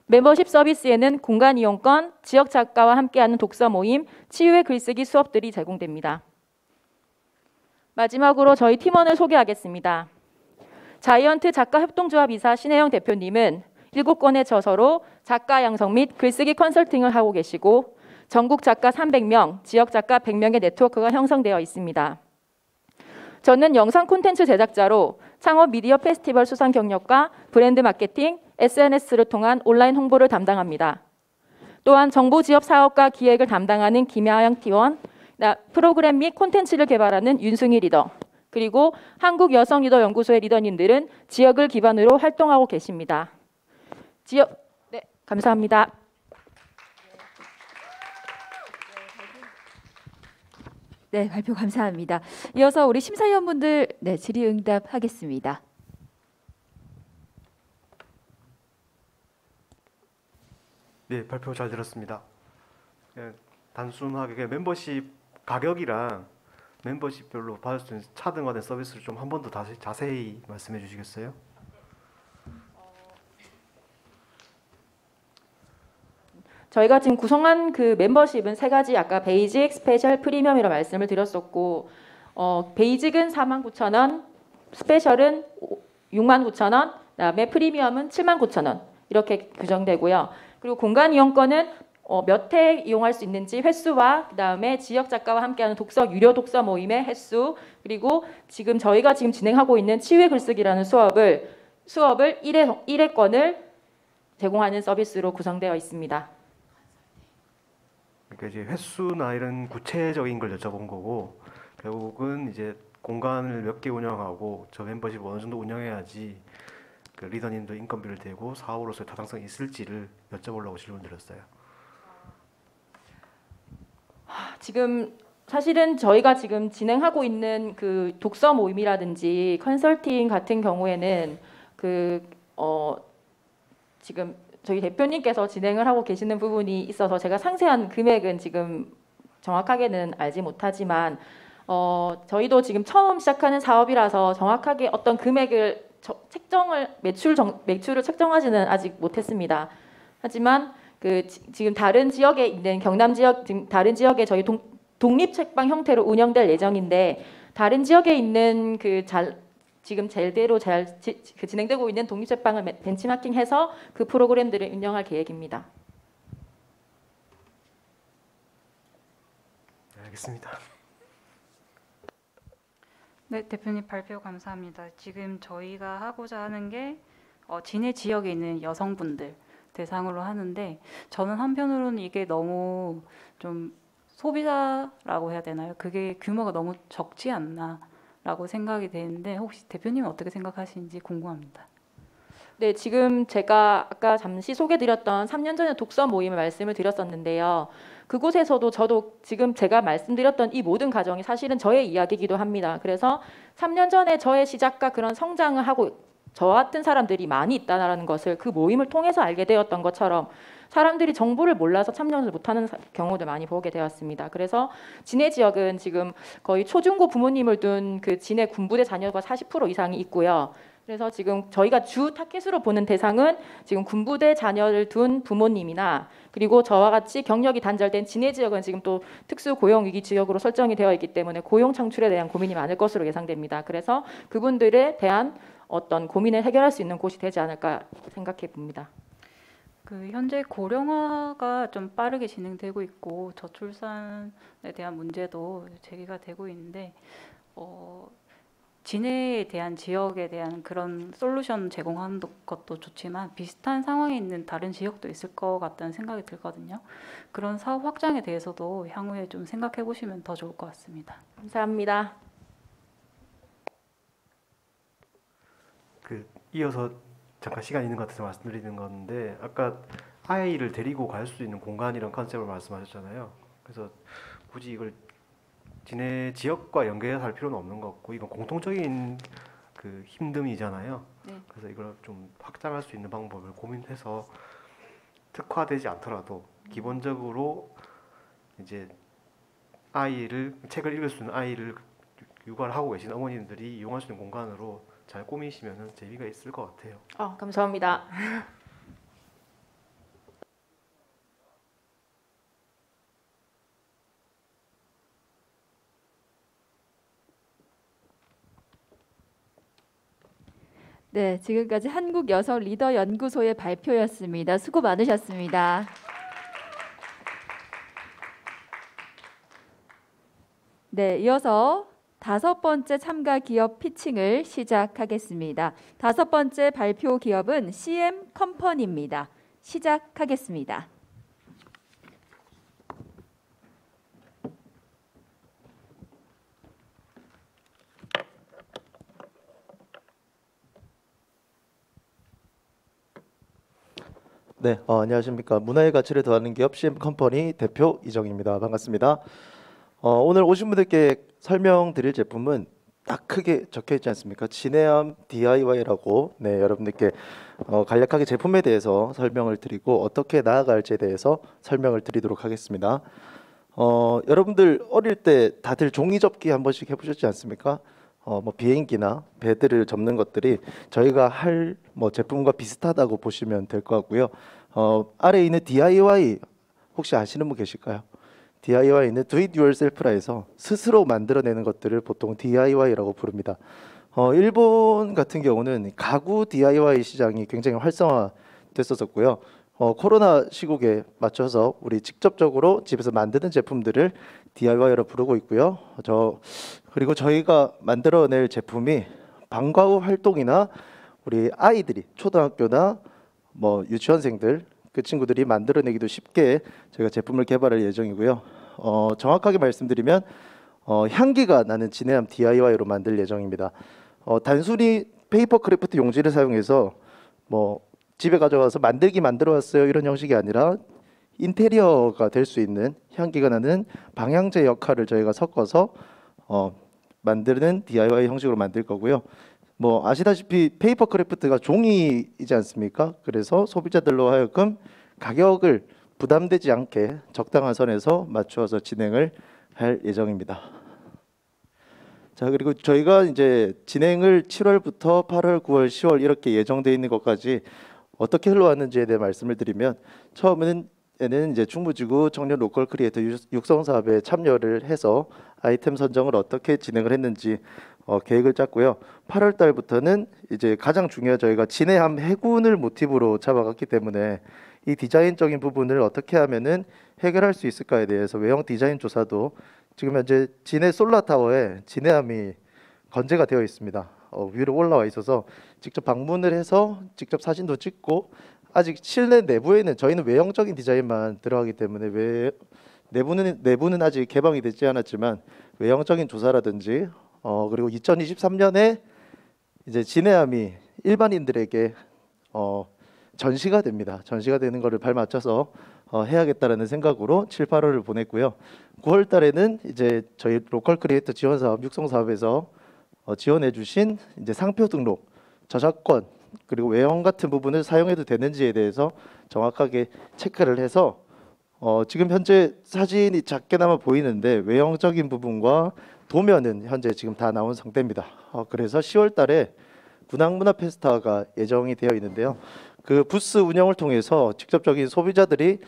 멤버십 서비스에는 공간 이용권, 지역 작가와 함께하는 독서 모임, 치유의 글쓰기 수업들이 제공됩니다. 마지막으로 저희 팀원을 소개하겠습니다. 자이언트 작가 협동조합 이사 신혜영 대표님은 7권의 저서로 작가 양성 및 글쓰기 컨설팅을 하고 계시고 전국 작가 300명, 지역 작가 100명의 네트워크가 형성되어 있습니다. 저는 영상 콘텐츠 제작자로 창업 미디어 페스티벌 수상 경력과 브랜드 마케팅, SNS를 통한 온라인 홍보를 담당합니다. 또한 정보 지역 사업과 기획을 담당하는 김하영 팀원, 프로그램 및 콘텐츠를 개발하는 윤승희 리더, 그리고 한국여성리더연구소의 리더님들은 지역을 기반으로 활동하고 계십니다. 네, 감사합니다. 네, 발표 감사합니다. 이어서 우리 심사위원분들 질의응답하겠습니다. 네, 발표 잘 들었습니다. 단순하게 멤버십 가격이랑 멤버십별로 받을 수 있는 차등화된 서비스를 좀 한 번 더 다시 자세히 말씀해 주시겠어요? 저희가 지금 구성한 그 멤버십은 3가지 아까 베이직, 스페셜, 프리미엄이라고 말씀을 드렸었고 베이직은 49,000원, 스페셜은 69,000원, 그다음에 프리미엄은 79,000원 이렇게 규정되고요. 그리고 공간 이용권은 몇 회 이용할 수 있는지 횟수와 그다음에 지역 작가와 함께하는 유료 독서 모임의 횟수 그리고 저희가 지금 진행하고 있는 치유의 글쓰기라는 수업을 1회권을 제공하는 서비스로 구성되어 있습니다. 그러니까 이제 횟수나 이런 구체적인 걸 여쭤본 거고 결국은 이제 공간을 몇 개 운영하고 저 멤버십 어느 정도 운영해야지 그 리더님도 인건비를 대고 사업으로서의 타당성이 있을지를 여쭤보려고 질문드렸어요. 지금 사실은 저희가 지금 진행하고 있는 그 독서 모임이라든지 컨설팅 같은 경우에는 지금 저희 대표님께서 진행을 하고 계시는 부분이 있어서 제가 상세한 금액은 지금 정확하게는 알지 못하지만 저희도 지금 처음 시작하는 사업이라서 정확하게 어떤 금액을 매출을 책정하지는 아직 못했습니다. 하지만 지금 다른 지역에 있는 경남 지역 다른 지역에 저희 독립 책방 형태로 운영될 예정인데 다른 지역에 있는 지금 제대로 진행되고 있는 독립 책방을 벤치마킹해서 그 프로그램들을 운영할 계획입니다. 네, 알겠습니다. 네, 대표님 발표 감사합니다. 지금 저희가 하고자 하는 게 진해 지역에 있는 여성분들 대상으로 하는데 저는 한편으로는 이게 너무 좀 소비자라고 해야 되나요? 그게 규모가 너무 적지 않나라고 생각이 되는데 혹시 대표님은 어떻게 생각하시는지 궁금합니다. 네, 지금 제가 아까 잠시 소개드렸던 3년 전에 독서 모임을 말씀을 드렸었는데요. 그곳에서도 저도 지금 제가 말씀드렸던 이 모든 과정이 사실은 저의 이야기이기도 합니다. 그래서 3년 전에 저의 시작과 그런 성장을 하고 저 같은 사람들이 많이 있다는 것을 그 모임을 통해서 알게 되었던 것처럼 사람들이 정보를 몰라서 참여를 못하는 경우도 많이 보게 되었습니다. 그래서 진해 지역은 지금 거의 초중고 부모님을 둔 그 진해 군부대 자녀가 40% 이상이 있고요. 그래서 지금 저희가 주 타겟으로 보는 대상은 지금 군부대 자녀를 둔 부모님이나 그리고 저와 같이 경력이 단절된 진해 지역은 지금 또 특수 고용 위기 지역으로 설정이 되어 있기 때문에 고용 창출에 대한 고민이 많을 것으로 예상됩니다. 그래서 그분들에 대한 어떤 고민을 해결할 수 있는 곳이 되지 않을까 생각해 봅니다. 현재 고령화가 좀 빠르게 진행되고 있고 저출산에 대한 문제도 제기가 되고 있는데 진해에 대한 지역에 대한 그런 솔루션 제공하는 것도 좋지만 비슷한 상황에 있는 다른 지역도 있을 것 같다는 생각이 들거든요. 그런 사업 확장에 대해서도 향후에 좀 생각해 보시면 더 좋을 것 같습니다. 감사합니다. 이어서 잠깐 시간 있는 것 같아서 말씀드리는 건데 아까 아이를 데리고 갈 수 있는 공간이란 컨셉을 말씀하셨잖아요. 그래서 굳이 이걸 진해 지역과 연계해서 할 필요는 없는 것 같고 이건 공통적인 그 힘듦이잖아요. 네. 그래서 이걸 좀 확장할 수 있는 방법을 고민해서 특화되지 않더라도 기본적으로 이제 책을 읽을 수 있는 아이를 육아를 하고 계신 어머님들이 이용할 수 있는 공간으로 잘 꾸미시면 재미가 있을 것 같아요. 감사합니다. 네, 지금까지 한국여성리더연구소의 발표였습니다. 수고 많으셨습니다. 네, 이어서 5번째 참가 기업 피칭을 시작하겠습니다. 5번째 발표 기업은 CM 컴퍼니입니다. 시작하겠습니다. 네, 안녕하십니까. 문화의 가치를 더하는 기업 CM 컴퍼니 대표 이정입니다. 반갑습니다. 오늘 오신 분들께 설명드릴 제품은 딱 크게 적혀 있지 않습니까? 진해암 DIY라고 여러분들께 간략하게 제품에 대해서 설명을 드리고 어떻게 나아갈지에 대해서 설명을 드리도록 하겠습니다. 여러분들 어릴 때 다들 종이 접기 한 번씩 해보셨지 않습니까? 뭐 비행기나 배들을 접는 것들이 저희가 할 제품과 비슷하다고 보시면 될 것 같고요. 아래에 있는 DIY 혹시 아시는 분 계실까요? DIY는 Do It Yourself라 해서 스스로 만들어내는 것들을 보통 DIY라고 부릅니다. 일본 같은 경우는 가구 DIY 시장이 굉장히 활성화됐었고요. 코로나 시국에 맞춰서 우리 직접적으로 집에서 만드는 제품들을 DIY로 부르고 있고요. 그리고 저희가 만들어낼 제품이 방과 후 활동이나 우리 아이들이 초등학교나 유치원생들 그 친구들이 만들어내기도 쉽게 저희가 제품을 개발할 예정이고요. 정확하게 말씀드리면 향기가 나는 진해암 DIY로 만들 예정입니다. 단순히 페이퍼 크래프트 용지를 사용해서 집에 가져와서 만들어 왔어요 이런 형식이 아니라 인테리어가 될 수 있는 향기가 나는 방향제 역할을 저희가 섞어서 만드는 DIY 형식으로 만들 거고요. 아시다시피 페이퍼 크래프트가 종이이지 않습니까? 그래서 소비자들로 하여금 가격을 부담되지 않게 적당한 선에서 맞추어서 진행을 할 예정입니다. 자, 그리고 저희가 이제 진행을 7월부터 8월, 9월, 10월 이렇게 예정되어 있는 것까지 어떻게 흘러왔는지에 대해 말씀을 드리면 처음에는 이제 충무지구 청년 로컬 크리에이터 육성 사업에 참여를 해서 아이템 선정을 어떻게 진행을 했는지 계획을 짰고요. 8월 달부터는 이제 가장 중요한 저희가 진해암 해군을 모티브로 잡아갔기 때문에 이 디자인적인 부분을 어떻게 하면은 해결할 수 있을까에 대해서 외형 디자인 조사도 지금 현재 진해 솔라타워에 진해암이 건재가 되어 있습니다. 위로 올라와 있어서 직접 방문을 해서 직접 사진도 찍고 아직 실내 내부에는 저희는 외형적인 디자인만 들어가기 때문에 내부는 아직 개방이 되지 않았지만 외형적인 조사라든지 그리고 2023년에 이제 진해암이 일반인들에게 전시가 됩니다. 전시가 되는 것을 발맞춰서 해야겠다라는 생각으로 7, 8월을 보냈고요. 9월 달에는 이제 저희 로컬 크리에이터 지원 사업 육성 사업에서 지원해 주신 이제 상표 등록, 저작권 그리고 외형 같은 부분을 사용해도 되는지에 대해서 정확하게 체크를 해서 지금 현재 사진이 작게나마 보이는데 외형적인 부분과 도면은 현재 지금 다 나온 상태입니다. 그래서 10월 달에 군항문화 페스타가 예정이 되어 있는데요. 그 부스 운영을 통해서 직접적인 소비자들이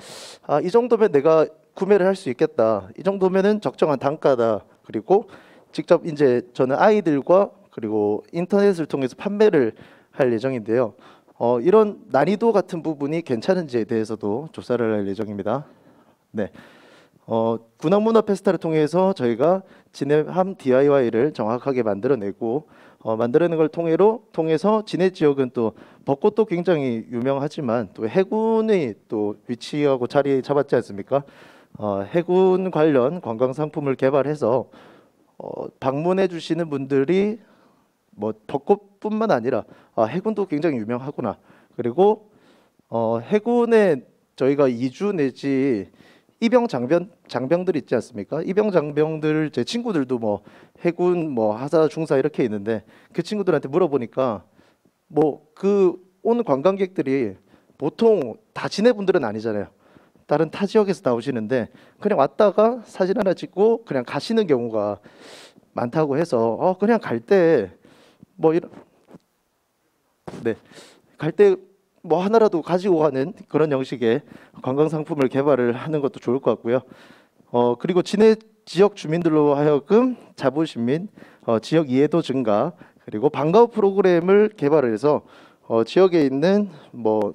이 정도면 내가 구매를 할 수 있겠다. 이 정도면은 적정한 단가다. 그리고 직접 이제 저는 아이들과 그리고 인터넷을 통해서 판매를 할 예정인데요. 이런 난이도 같은 부분이 괜찮은지에 대해서도 조사를 할 예정입니다. 네. 군항문화 페스타를 통해서 저희가 진해암 DIY를 정확하게 만들어내고 만들어내는 걸 통해서 진해 지역은 또 벚꽃도 굉장히 유명하지만 또 해군이 또 위치하고 자리 잡았지 않습니까? 해군 관련 관광 상품을 개발해서 방문해 주시는 분들이 뭐 벚꽃뿐만 아니라 해군도 굉장히 유명하구나. 그리고 해군에 저희가 이주 내지 입영 장병들 있지 않습니까? 입영 장병들 제 친구들도 뭐 해군 뭐 하사 중사 이렇게 있는데 그 친구들한테 물어보니까 뭐 그 오는 관광객들이 보통 다 진해 분들은 아니잖아요. 다른 타 지역에서 나오시는데 그냥 왔다가 사진 하나 찍고 그냥 가시는 경우가 많다고 해서 그냥 갈 때 뭐 이런 갈 때 뭐 하나라도 가지고 가는 그런 형식의 관광 상품을 개발을 하는 것도 좋을 것 같고요. 그리고 진해 지역 주민들로 하여금 자부심 및 지역 이해도 증가 그리고 방과후 프로그램을 개발을 해서 지역에 있는 뭐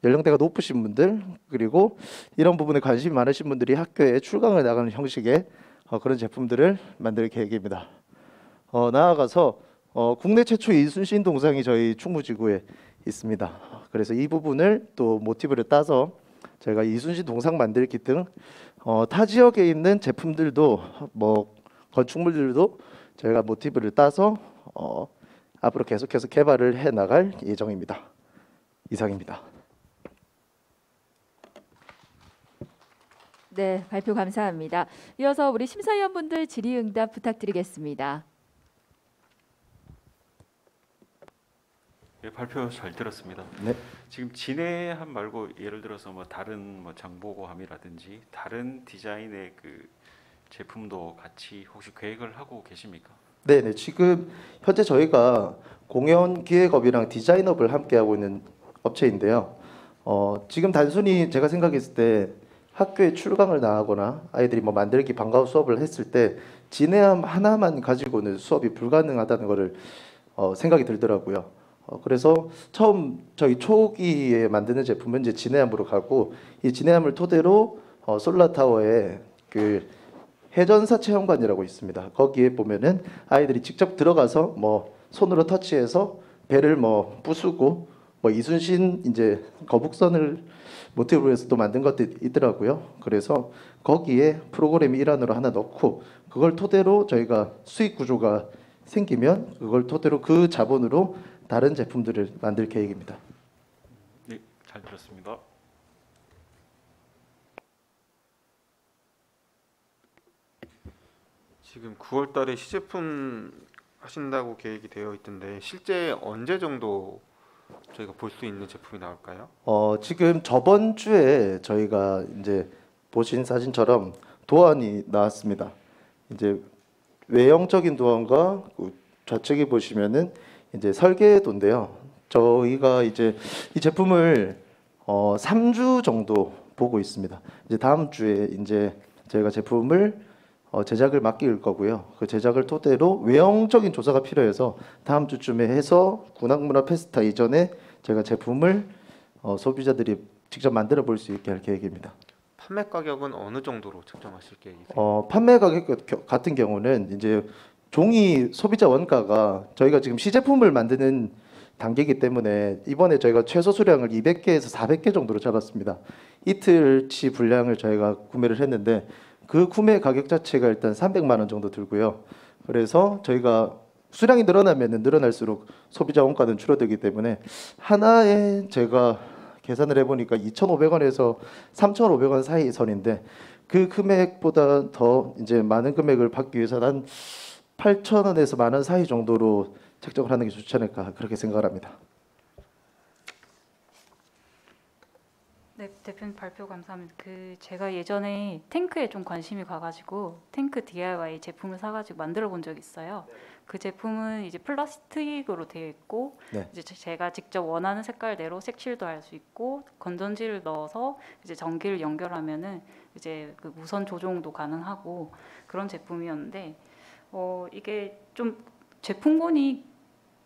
연령대가 높으신 분들 그리고 이런 부분에 관심이 많으신 분들이 학교에 출강을 나가는 형식의 그런 제품들을 만들 계획입니다. 나아가서 국내 최초의 이순신 동상이 저희 충무지구에 있습니다. 그래서 이 부분을 또 모티브를 따서 저희가 이순신 동상 만들기 등 타 지역에 있는 제품들도 뭐 건축물들도 저희가 모티브를 따서 앞으로 계속해서 개발을 해 나갈 예정입니다. 이상입니다. 네, 발표 감사합니다. 이어서 우리 심사위원분들 질의응답 부탁드리겠습니다. 예, 발표 잘 들었습니다. 네. 지금 진해함 말고 예를 들어서 뭐 다른 뭐 장보고함이라든지 다른 디자인의 그 제품도 같이 혹시 계획을 하고 계십니까? 네, 지금 현재 저희가 공연기획업이랑 디자인업을 함께 하고 있는 업체인데요. 지금 단순히 제가 생각했을 때 학교에 출강을 나가거나 아이들이 뭐 만들기 방과후 수업을 했을 때 진해함 하나만 가지고는 수업이 불가능하다는 것을 생각이 들더라고요. 그래서 처음 저희 초기에 만드는 제품은 이제 진해함으로 가고 이 진해함을 토대로 솔라타워에 그 해전사 체험관이라고 있습니다. 거기에 보면은 아이들이 직접 들어가서 뭐 손으로 터치해서 배를 뭐 부수고 뭐 이순신 이제 거북선을 모티브로 해서 또 만든 것도 있더라고요. 그래서 거기에 프로그램 일환으로 하나 넣고 그걸 토대로 저희가 수익 구조가 생기면 그걸 토대로 그 자본으로 다른 제품들을 만들 계획입니다. 네, 잘 들었습니다. 지금 9월 달에 시제품 하신다고 계획이 되어 있던데 실제 언제 정도 저희가 볼 수 있는 제품이 나올까요? 지금 저번 주에 저희가 이제 보신 사진처럼 도안이 나왔습니다. 이제 외형적인 도안과 그 좌측에 보시면은 이제 설계도인데요. 저희가 이제 이 제품을 3주 정도 보고 있습니다. 이제 다음 주에 이제 저희가 제품을 제작을 맡길 거고요. 그 제작을 토대로 외형적인 조사가 필요해서 다음 주쯤에 해서 군악문화 페스타 이전에 제가 제품을 소비자들이 직접 만들어 볼 수 있게 할 계획입니다. 판매 가격은 어느 정도로 책정하실 계획이세요? 판매 가격 같은 경우는 이제 종이 소비자 원가가 저희가 지금 시제품을 만드는 단계이기 때문에 이번에 저희가 최소 수량을 200개에서 400개 정도로 잡았습니다. 이틀치 분량을 저희가 구매를 했는데 그 구매 가격 자체가 일단 300만 원 정도 들고요. 그래서 저희가 수량이 늘어나면 늘어날수록 소비자 원가는 줄어들기 때문에 하나에 제가 계산을 해보니까 2,500원에서 3,500원 사이 선인데 그 금액보다 더 이제 많은 금액을 받기 위해서 한 8,000원에서 10,000원 사이 정도로 책정을 하는 게 좋지 않을까 그렇게 생각을 합니다. 네, 대표님 발표 감사합니다. 제가 예전에 탱크에 좀 관심이 가가지고 탱크 DIY 제품을 사가지고 만들어 본 적이 있어요. 그 제품은 이제 플라스틱으로 되어 있고 네. 이제 제가 직접 원하는 색깔대로 색칠도 할 수 있고 건전지를 넣어서 이제 전기를 연결하면은 이제 그 무선 조종도 가능하고 그런 제품이었는데 이게 좀 제품군이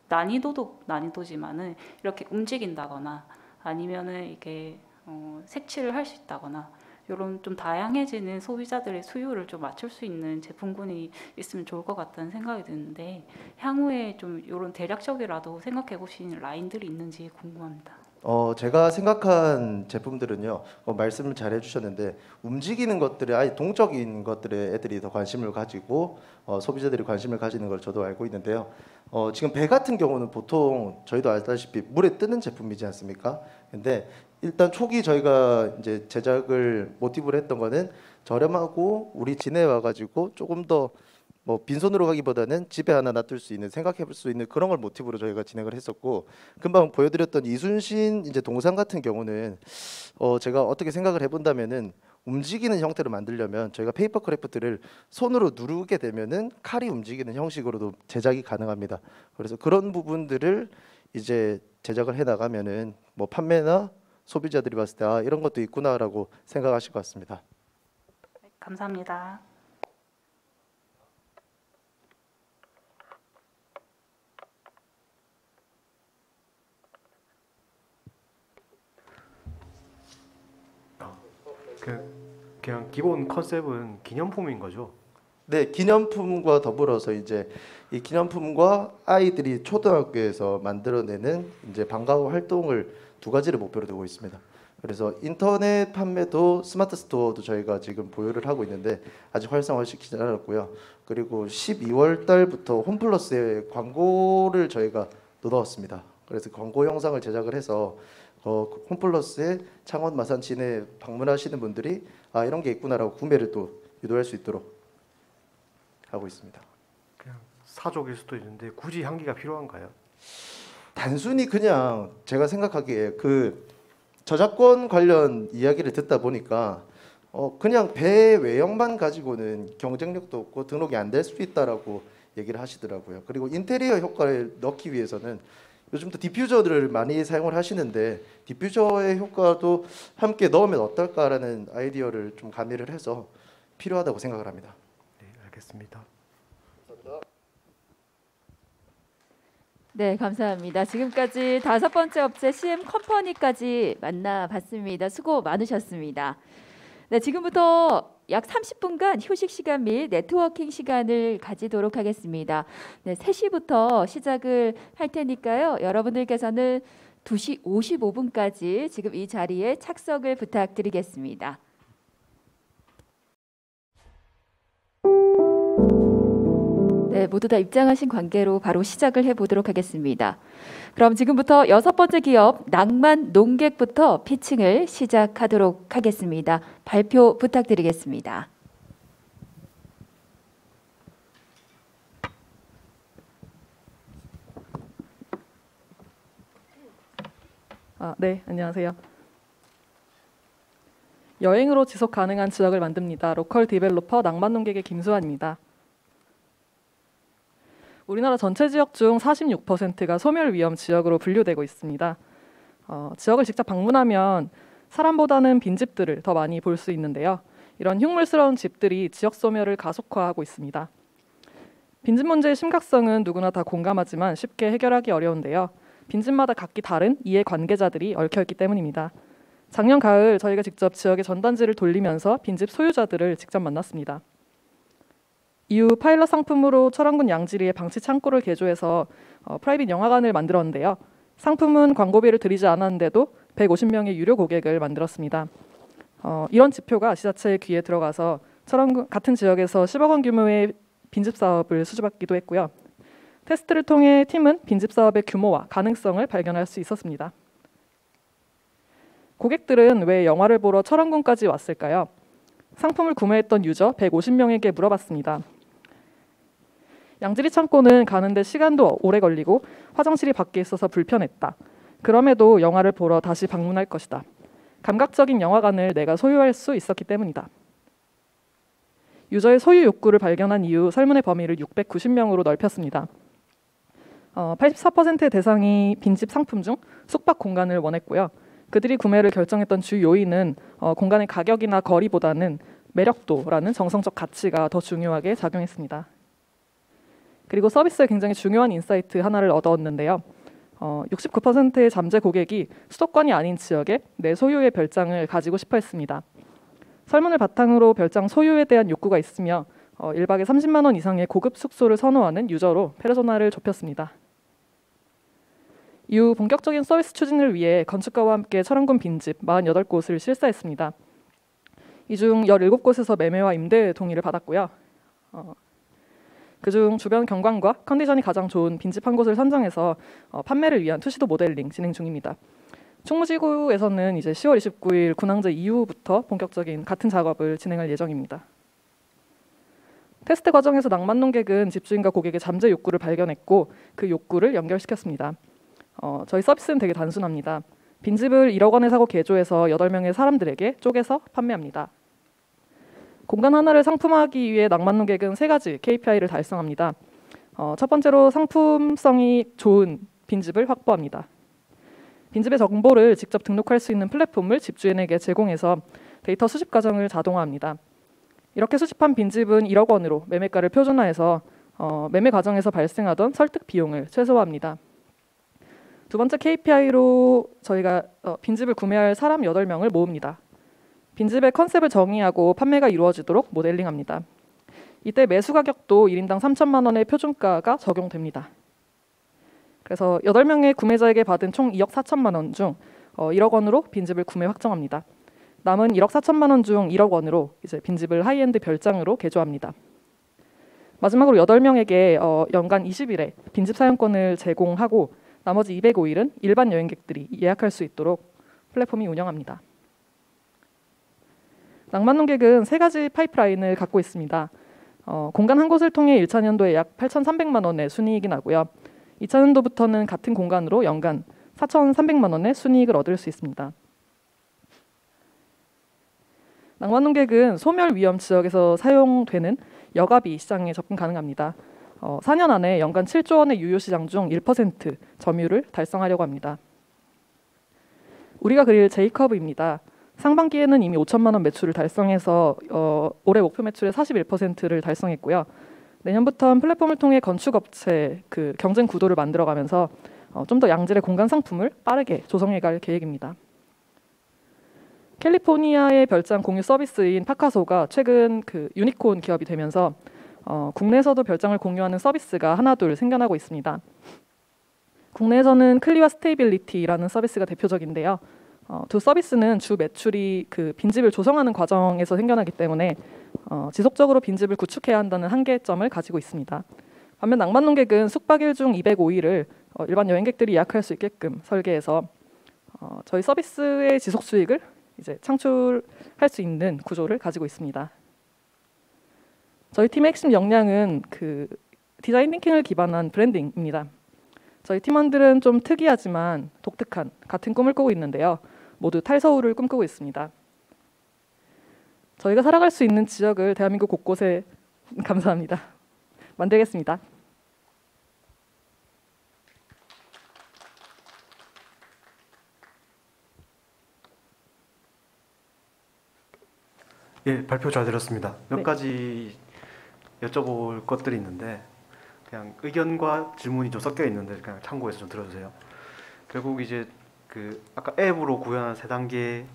난이도지만은 이렇게 움직인다거나 아니면은 이게 색칠을 할 수 있다거나 이런 좀 다양해지는 소비자들의 수요를 좀 맞출 수 있는 제품군이 있으면 좋을 것 같다는 생각이 드는데 향후에 좀 이런 대략적이라도 생각해 보신 라인들이 있는지 궁금합니다. 제가 생각한 제품들은요, 말씀을 잘 해주셨는데 움직이는 것들에 아예 동적인 것들에 애들이 더 관심을 가지고 소비자들이 관심을 가지는 걸 저도 알고 있는데요. 지금 배 같은 경우는 보통 저희도 알다시피 물에 뜨는 제품이지 않습니까? 근데 일단 초기 저희가 이제 제작을 모티브로 했던 거는 저렴하고 우리 진해에 와가지고 조금 더 뭐 빈손으로 가기보다는 집에 하나 놔둘 수 있는 생각해 볼 수 있는 그런 걸 모티브로 저희가 진행을 했었고 금방 보여드렸던 이순신 이제 동상 같은 경우는 제가 어떻게 생각을 해본다면은 움직이는 형태로 만들려면 저희가 페이퍼 크래프트를 손으로 누르게 되면은 칼이 움직이는 형식으로도 제작이 가능합니다. 그래서 그런 부분들을 이제 제작을 해 나가면은 뭐 판매나 소비자들이 봤을 때 아, 이런 것도 있구나라고 생각하실 것 같습니다. 감사합니다. 그냥 기본 컨셉은 기념품인 거죠? 네, 기념품과 더불어서 이제 이 기념품과 아이들이 초등학교에서 만들어내는 이제 방과후 활동을 두 가지를 목표로 두고 있습니다. 그래서 인터넷 판매도 스마트 스토어도 저희가 지금 보유를 하고 있는데 아직 활성화시키지 않았고요. 그리고 12월 달부터 홈플러스에 광고를 저희가 넣어왔습니다. 그래서 광고 영상을 제작을 해서 홈플러스에 창원 마산 진해 방문하시는 분들이 아 이런 게 있구나라고 구매를 또 유도할 수 있도록 하고 있습니다. 그냥 사족일 수도 있는데 굳이 향기가 필요한가요? 단순히 그냥 제가 생각하기에 그 저작권 관련 이야기를 듣다 보니까 그냥 배 외형만 가지고는 경쟁력도 없고 등록이 안 될 수도 있다라고 얘기를 하시더라고요. 그리고 인테리어 효과를 넣기 위해서는 요즘도 디퓨저들을 많이 사용을 하시는데 디퓨저의 효과도 함께 넣으면 어떨까라는 아이디어를 좀 가미를 해서 필요하다고 생각을 합니다. 네, 알겠습니다. 네, 감사합니다. 지금까지 5번째 업체 CM 컴퍼니까지 만나봤습니다. 수고 많으셨습니다. 네, 지금부터 약 30분간 휴식 시간 및 네트워킹 시간을 가지도록 하겠습니다. 네, 3시부터 시작을 할 테니까요. 여러분들께서는 2시 55분까지 지금 이 자리에 착석을 부탁드리겠습니다. 네, 모두 다 입장하신 관계로 바로 시작을 해보도록 하겠습니다. 그럼 지금부터 6번째 기업 낭만 농객부터 피칭을 시작하도록 하겠습니다. 발표 부탁드리겠습니다. 네, 안녕하세요. 여행으로 지속 가능한 지역을 만듭니다. 로컬 디벨로퍼 낭만 농객의 김수환입니다. 우리나라 전체 지역 중 46%가 소멸 위험 지역으로 분류되고 있습니다. 지역을 직접 방문하면 사람보다는 빈집들을 더 많이 볼 수 있는데요. 이런 흉물스러운 집들이 지역 소멸을 가속화하고 있습니다. 빈집 문제의 심각성은 누구나 다 공감하지만 쉽게 해결하기 어려운데요. 빈집마다 각기 다른 이해 관계자들이 얽혀있기 때문입니다. 작년 가을 저희가 직접 지역에 전단지를 돌리면서 빈집 소유자들을 직접 만났습니다. 이후 파일럿 상품으로 철원군 양지리에 방치 창고를 개조해서 프라이빗 영화관을 만들었는데요. 상품은 광고비를 들이지 않았는데도 150명의 유료 고객을 만들었습니다. 이런 지표가 지자체의 귀에 들어가서 철원군 같은 지역에서 10억 원 규모의 빈집 사업을 수주받기도 했고요. 테스트를 통해 팀은 빈집 사업의 규모와 가능성을 발견할 수 있었습니다. 고객들은 왜 영화를 보러 철원군까지 왔을까요? 상품을 구매했던 유저 150명에게 물어봤습니다. 양지리 창고는 가는데 시간도 오래 걸리고 화장실이 밖에 있어서 불편했다. 그럼에도 영화를 보러 다시 방문할 것이다. 감각적인 영화관을 내가 소유할 수 있었기 때문이다. 유저의 소유 욕구를 발견한 이후 설문의 범위를 690명으로 넓혔습니다. 84%의 대상이 빈집 상품 중 숙박 공간을 원했고요. 그들이 구매를 결정했던 주 요인은 공간의 가격이나 거리보다는 매력도라는 정성적 가치가 더 중요하게 작용했습니다. 그리고 서비스에 굉장히 중요한 인사이트 하나를 얻었는데요. 69%의 잠재 고객이 수도권이 아닌 지역에 내 소유의 별장을 가지고 싶어 했습니다. 설문을 바탕으로 별장 소유에 대한 욕구가 있으며 1박에 30만 원 이상의 고급 숙소를 선호하는 유저로 페르소나를 좁혔습니다. 이후 본격적인 서비스 추진을 위해 건축가와 함께 철원군 빈집 48곳을 실사했습니다. 이 중 17곳에서 매매와 임대 동의를 받았고요. 그중 주변 경관과 컨디션이 가장 좋은 빈집 한 곳을 선정해서 판매를 위한 투시도 모델링 진행 중입니다. 충무지구에서는 이제 10월 29일 군항제 이후부터 본격적인 같은 작업을 진행할 예정입니다. 테스트 과정에서 낭만농객은 집주인과 고객의 잠재 욕구를 발견했고 그 욕구를 연결시켰습니다. 저희 서비스는 되게 단순합니다. 빈집을 1억 원에 사고 개조해서 8명의 사람들에게 쪼개서 판매합니다. 공간 하나를 상품화하기 위해 낭만농객은 3가지 KPI를 달성합니다. 첫 번째로 상품성이 좋은 빈집을 확보합니다. 빈집의 정보를 직접 등록할 수 있는 플랫폼을 집주인에게 제공해서 데이터 수집 과정을 자동화합니다. 이렇게 수집한 빈집은 1억 원으로 매매가를 표준화해서 매매 과정에서 발생하던 설득 비용을 최소화합니다. 두 번째 KPI로 저희가 빈집을 구매할 사람 8명을 모읍니다. 빈집의 컨셉을 정의하고 판매가 이루어지도록 모델링합니다. 이때 매수 가격도 1인당 3천만 원의 표준가가 적용됩니다. 그래서 8명의 구매자에게 받은 총 2억 4천만 원 중 1억 원으로 빈집을 구매 확정합니다. 남은 1억 4천만 원 중 1억 원으로 이제 빈집을 하이엔드 별장으로 개조합니다. 마지막으로 8명에게 연간 20일의 빈집 사용권을 제공하고 나머지 205일은 일반 여행객들이 예약할 수 있도록 플랫폼이 운영합니다. 낭만농객은 3가지 파이프라인을 갖고 있습니다. 공간 한 곳을 통해 1차 년도에 약 8,300만 원의 순이익이 나고요. 2차 년도부터는 같은 공간으로 연간 4,300만 원의 순이익을 얻을 수 있습니다. 낭만농객은 소멸 위험 지역에서 사용되는 여가비 시장에 접근 가능합니다. 4년 안에 연간 7조 원의 유효 시장 중 1% 점유율을 달성하려고 합니다. 우리가 그릴 J커브입니다. 상반기에는 이미 5천만 원 매출을 달성해서 올해 목표 매출의 41%를 달성했고요. 내년부터는 플랫폼을 통해 건축업체 그 경쟁 구도를 만들어가면서 좀 더 양질의 공간 상품을 빠르게 조성해갈 계획입니다. 캘리포니아의 별장 공유 서비스인 파카소가 최근 그 유니콘 기업이 되면서 국내에서도 별장을 공유하는 서비스가 하나둘 생겨나고 있습니다. 국내에서는 클리와 스테이빌리티라는 서비스가 대표적인데요. 두 서비스는 주 매출이 그 빈집을 조성하는 과정에서 생겨나기 때문에 지속적으로 빈집을 구축해야 한다는 한계점을 가지고 있습니다. 반면 낭만농객은 숙박일 중 205일을 일반 여행객들이 예약할 수 있게끔 설계해서 저희 서비스의 지속 수익을 이제 창출할 수 있는 구조를 가지고 있습니다. 저희 팀의 핵심 역량은 그 디자인 띵킹을 기반한 브랜딩입니다. 저희 팀원들은 좀 특이하지만 독특한 같은 꿈을 꾸고 있는데요. 모두 탈서울을 꿈꾸고 있습니다. 저희가 살아갈 수 있는 지역을 대한민국 곳곳에 감사합니다. 만들겠습니다. 예, 발표 잘 들었습니다. 몇 네. 가지 여쭤볼 것들이 있는데 그냥 의견과 질문이 좀 섞여 있는데 그냥 참고해서 좀 들어주세요. 결국 이제 그 아까 앱으로 구현한 3단계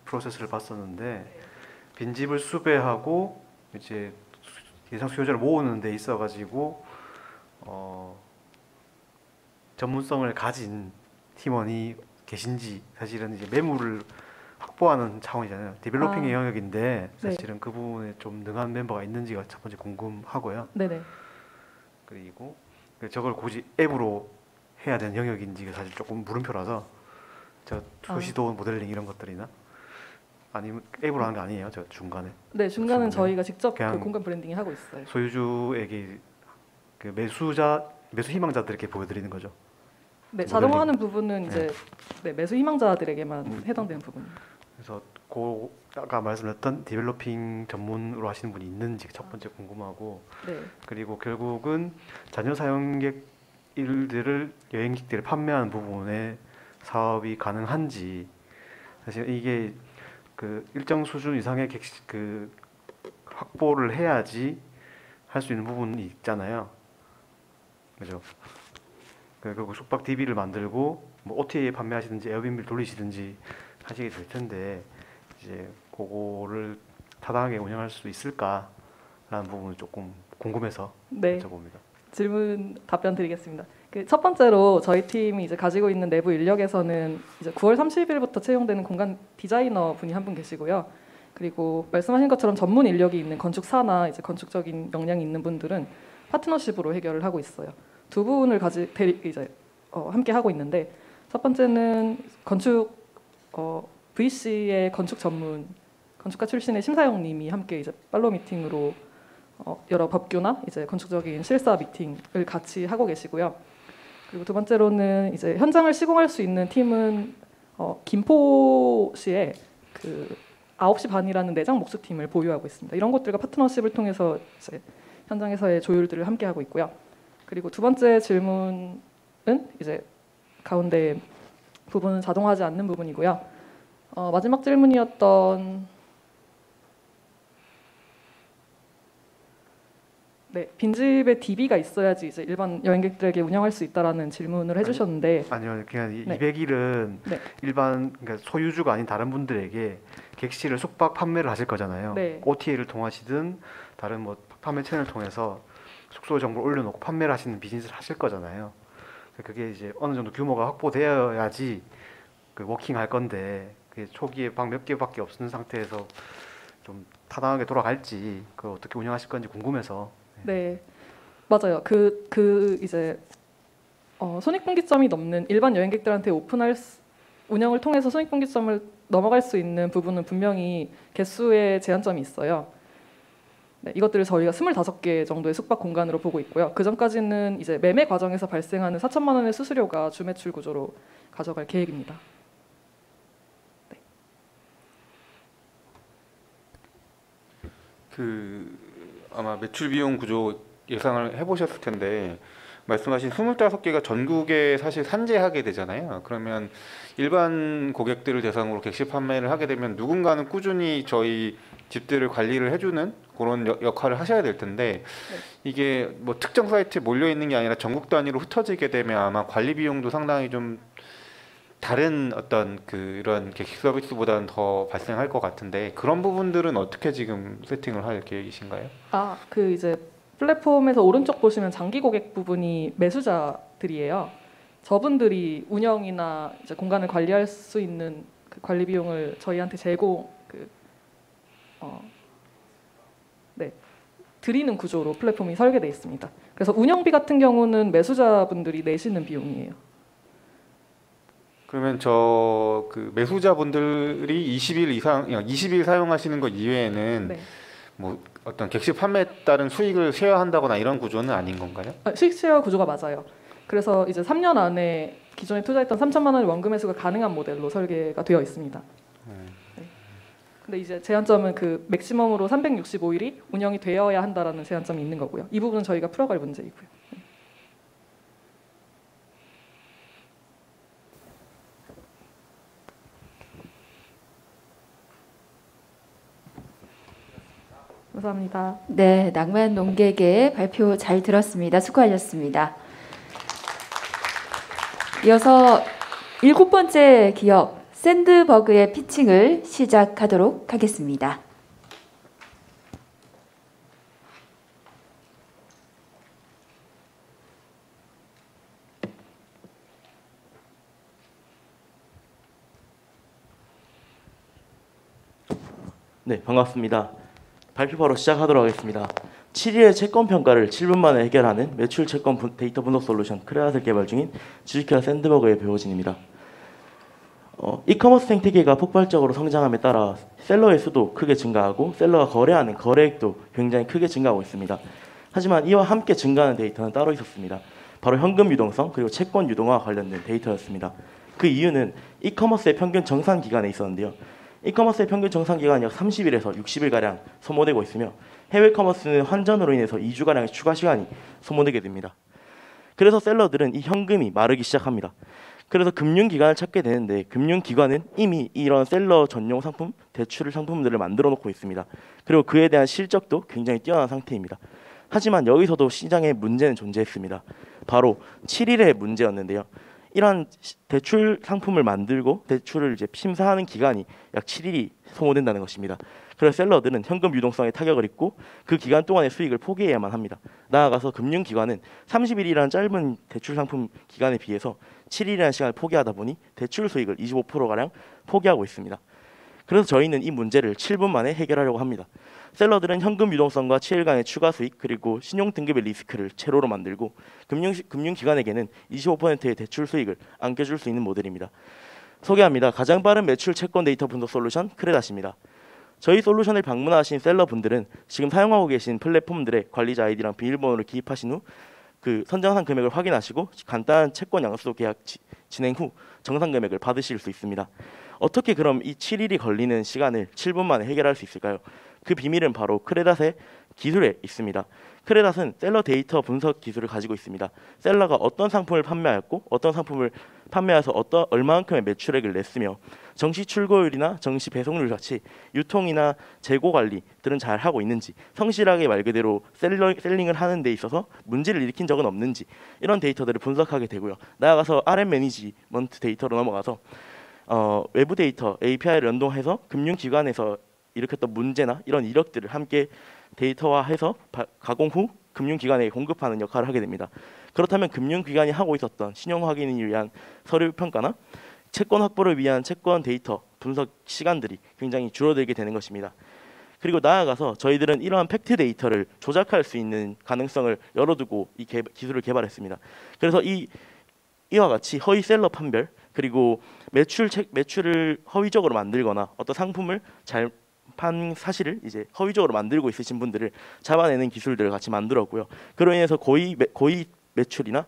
프로세스를 봤었는데 빈집을 수배하고 이제 예상 수요자를 모으는 데 있어가지고 전문성을 가진 팀원이 계신지 사실은 이제 매물을 확보하는 차원이잖아요. 디벨로핑의 영역인데 사실은 그 부분에 좀 능한 멤버가 있는지가 첫 번째 궁금하고요. 네네. 그리고 저걸 굳이 앱으로 해야 되는 영역인지가 사실 조금 물음표라서 저 투시도 모델링 이런 것들이나 아니면 앱으로 하는 게 아니에요. 저 중간에. 네, 중간은 그렇죠. 저희가 직접 그 그냥 공간 브랜딩 하고 있어요. 소유주에게 그 매수 희망자들에게 보여드리는 거죠. 네, 모델링. 자동화하는 부분은 이제 네, 매수 희망자들에게만 해당되는 부분입니다. 그래서 아까 말씀드렸던 디벨로핑 전문으로 하시는 분이 있는지 첫 번째 궁금하고 네. 그리고 결국은 자녀 사용객 일들을 여행객들을 판매하는 부분에 사업이 가능한지 사실 이게 그 일정 수준 이상의 그 확보를 해야지 할 수 있는 부분이 있잖아요. 그죠? 결국 숙박 DB를 만들고 뭐 OTA 판매하시든지 에어비앤비를 돌리시든지 하시게 될 텐데 이제 그거를 타당하게 운영할 수 있을까라는 부분을 조금 궁금해서 네. 여쭤봅니다. 질문 답변 드리겠습니다. 그 첫 번째로 저희 팀이 이제 가지고 있는 내부 인력에서는 이제 9월 30일부터 채용되는 공간 디자이너 분이 한 분 계시고요. 그리고 말씀하신 것처럼 전문 인력이 있는 건축사나 이제 건축적인 역량이 있는 분들은 파트너십으로 해결을 하고 있어요. 두 분을 함께 하고 있는데 첫 번째는 건축 VC의 건축 전문 건축가 출신의 심사영님이 함께 이제 팔로우 미팅으로 여러 법규나 이제 건축적인 실사 미팅을 같이 하고 계시고요. 그리고 두 번째로는 이제 현장을 시공할 수 있는 팀은 김포시에 그 9시 반이라는 내장 목수팀을 보유하고 있습니다. 이런 것들과 파트너십을 통해서 이제 현장에서의 조율들을 함께 하고 있고요. 그리고 두 번째 질문은 이제 가운데 부분은 자동화하지 않는 부분이고요. 마지막 질문이었던 네, 빈집에 DB가 있어야지 이제 일반 여행객들에게 운영할 수 있다라는 질문을 해주셨는데 아니요, 그냥 네. 200일은 네. 일반 그러니까 소유주가 아닌 다른 분들에게 객실을 숙박 판매를 하실 거잖아요. 네. OTA를 통하시든 다른 뭐 판매 채널을 통해서 숙소 정보를 올려놓고 판매를 하시는 비즈니스를 하실 거잖아요. 그게 이제 어느 정도 규모가 확보되어야지 그 워킹할 건데 그게 초기에 방 몇 개밖에 없는 상태에서 좀 타당하게 돌아갈지 그 어떻게 운영하실 건지 궁금해서. 네, 맞아요. 이제 손익분기점이 넘는 일반 여행객들한테 운영을 통해서 손익분기점을 넘어갈 수 있는 부분은 분명히 개수의 제한점이 있어요. 네, 이것들을 저희가 25개 정도의 숙박 공간으로 보고 있고요. 그 전까지는 이제 매매 과정에서 발생하는 4천만 원의 수수료가 주매출 구조로 가져갈 계획입니다. 네. 아마 매출 비용 구조 예상을 해보셨을 텐데 말씀하신 25개가 전국에 사실 산재하게 되잖아요. 그러면 일반 고객들을 대상으로 객실 판매를 하게 되면 누군가는 꾸준히 저희 집들을 관리를 해주는 그런 역할을 하셔야 될 텐데 이게 뭐 특정 사이트에 몰려 있는 게 아니라 전국 단위로 흩어지게 되면 아마 관리 비용도 상당히 좀 다른 어떤 그런 객실 서비스보다는 더 발생할 것 같은데 그런 부분들은 어떻게 지금 세팅을 할 계획이신가요? 그 이제 플랫폼에서 오른쪽 보시면 장기 고객 부분이 매수자들이에요. 저분들이 운영이나 이제 공간을 관리할 수 있는 그 관리 비용을 저희한테 드리는 구조로 플랫폼이 설계되어 있습니다. 그래서 운영비 같은 경우는 매수자분들이 내시는 비용이에요. 그러면 그 매수자분들이 20일 사용하시는 것 이외에는 네. 뭐 어떤 객실 판매에 따른 수익을 쉐어한다거나 이런 구조는 아닌 건가요? 수익 쉐어 구조가 맞아요. 그래서 이제 3년 안에 기존에 투자했던 3천만 원의 원금 회수가 가능한 모델로 설계가 되어 있습니다. 네. 근데 이제 제한점은 그 맥시멈으로 365일이 운영이 되어야 한다라는 제한점이 있는 거고요. 이 부분은 저희가 풀어갈 문제이고요. 네. 감사합니다. 네, 낭만 농객의 발표 잘 들었습니다. 수고하셨습니다. 이어서 7번째 기업 샌드버그의 피칭을 시작하도록 하겠습니다. 네, 반갑습니다. 발표 바로 시작하도록 하겠습니다. 7일의 채권 평가를 7분 만에 해결하는 매출 채권 데이터 분석 솔루션 크레아를 개발 중인 주식회사 샌드버그의 배우진입니다. 이커머스 생태계가 폭발적으로 성장함에 따라 셀러의 수도 크게 증가하고 셀러가 거래하는 거래액도 굉장히 크게 증가하고 있습니다. 하지만 이와 함께 증가하는 데이터는 따로 있었습니다. 바로 현금 유동성 그리고 채권 유동화와 관련된 데이터였습니다. 그 이유는 이커머스의 평균 정산 기간에 있었는데요. 이커머스의 평균 정산 기간이 약 30일에서 60일가량 소모되고 있으며 해외 커머스는 환전으로 인해서 2주가량의 추가 시간이 소모되게 됩니다. 그래서 셀러들은 이 현금이 마르기 시작합니다. 그래서 금융기관을 찾게 되는데 금융기관은 이미 이런 셀러 전용 상품, 대출 상품들을 만들어 놓고 있습니다. 그리고 그에 대한 실적도 굉장히 뛰어난 상태입니다. 하지만 여기서도 시장에 문제는 존재했습니다. 바로 7일의 문제였는데요. 이러한 대출 상품을 만들고 대출을 이제 심사하는 기간이 약 7일이 소모된다는 것입니다. 그래서 셀러들은 현금 유동성에 타격을 입고 그 기간 동안의 수익을 포기해야만 합니다. 나아가서 금융기관은 30일이라는 짧은 대출 상품 기간에 비해서 7일이라는 시간을 포기하다 보니 대출 수익을 25%가량 포기하고 있습니다. 그래서 저희는 이 문제를 7분 만에 해결하려고 합니다. 셀러들은 현금 유동성과 7일간의 추가 수익 그리고 신용 등급의 리스크를 제로로 만들고 금융기관에게는 25%의 대출 수익을 안겨줄 수 있는 모델입니다. 소개합니다. 가장 빠른 매출 채권 데이터 분석 솔루션 크레닷입니다. 저희 솔루션을 방문하신 셀러분들은 지금 사용하고 계신 플랫폼들의 관리자 아이디랑 비밀번호를 기입하신 후 그 선정한 금액을 확인하시고 간단한 채권 양수 계약 진행 후 정상 금액을 받으실 수 있습니다. 어떻게 그럼 이 7일이 걸리는 시간을 7분 만에 해결할 수 있을까요? 그 비밀은 바로 크레닷의 기술에 있습니다. 크레닷은 셀러 데이터 분석 기술을 가지고 있습니다. 셀러가 어떤 상품을 판매하였고 어떤 상품을 판매해서 얼마만큼의 매출액을 냈으며 정시 출고율이나 정시 배송률 같이 유통이나 재고 관리들은 잘 하고 있는지, 성실하게 말 그대로 셀링을 하는 데 있어서 문제를 일으킨 적은 없는지 이런 데이터들을 분석하게 되고요. 나아가서 RM 매니지먼트 데이터로 넘어가서 외부 데이터 API를 연동해서 금융기관에서 일으켰던 문제나 이런 이력들을 함께 데이터화해서 가공 후 금융기관에 공급하는 역할을 하게 됩니다. 그렇다면 금융기관이 하고 있었던 신용 확인을 위한 서류 평가나 채권 확보를 위한 채권 데이터 분석 시간들이 굉장히 줄어들게 되는 것입니다. 그리고 나아가서 저희들은 이러한 팩트 데이터를 조작할 수 있는 가능성을 열어두고 이 기술을 개발했습니다. 그래서 이와 같이 허위 셀러 판별 그리고 매출을 허위적으로 만들거나 어떤 상품을 잘 판 사실을 이제 허위적으로 만들고 있으신 분들을 잡아내는 기술들을 같이 만들었고요. 그로 인해서 허위 매출이나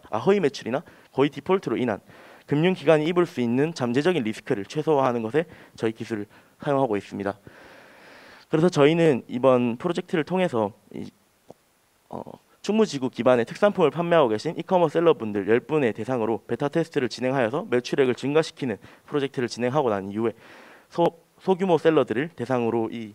거의 디폴트로 인한 금융기관이 입을 수 있는 잠재적인 리스크를 최소화하는 것에 저희 기술을 사용하고 있습니다. 그래서 저희는 이번 프로젝트를 통해서 충무지구 기반의 특산품을 판매하고 계신 이커머스 셀러분들 10분의 대상으로 베타 테스트를 진행하여서 매출액을 증가시키는 프로젝트를 진행하고 난 이후에 소규모 셀러들을 대상으로 이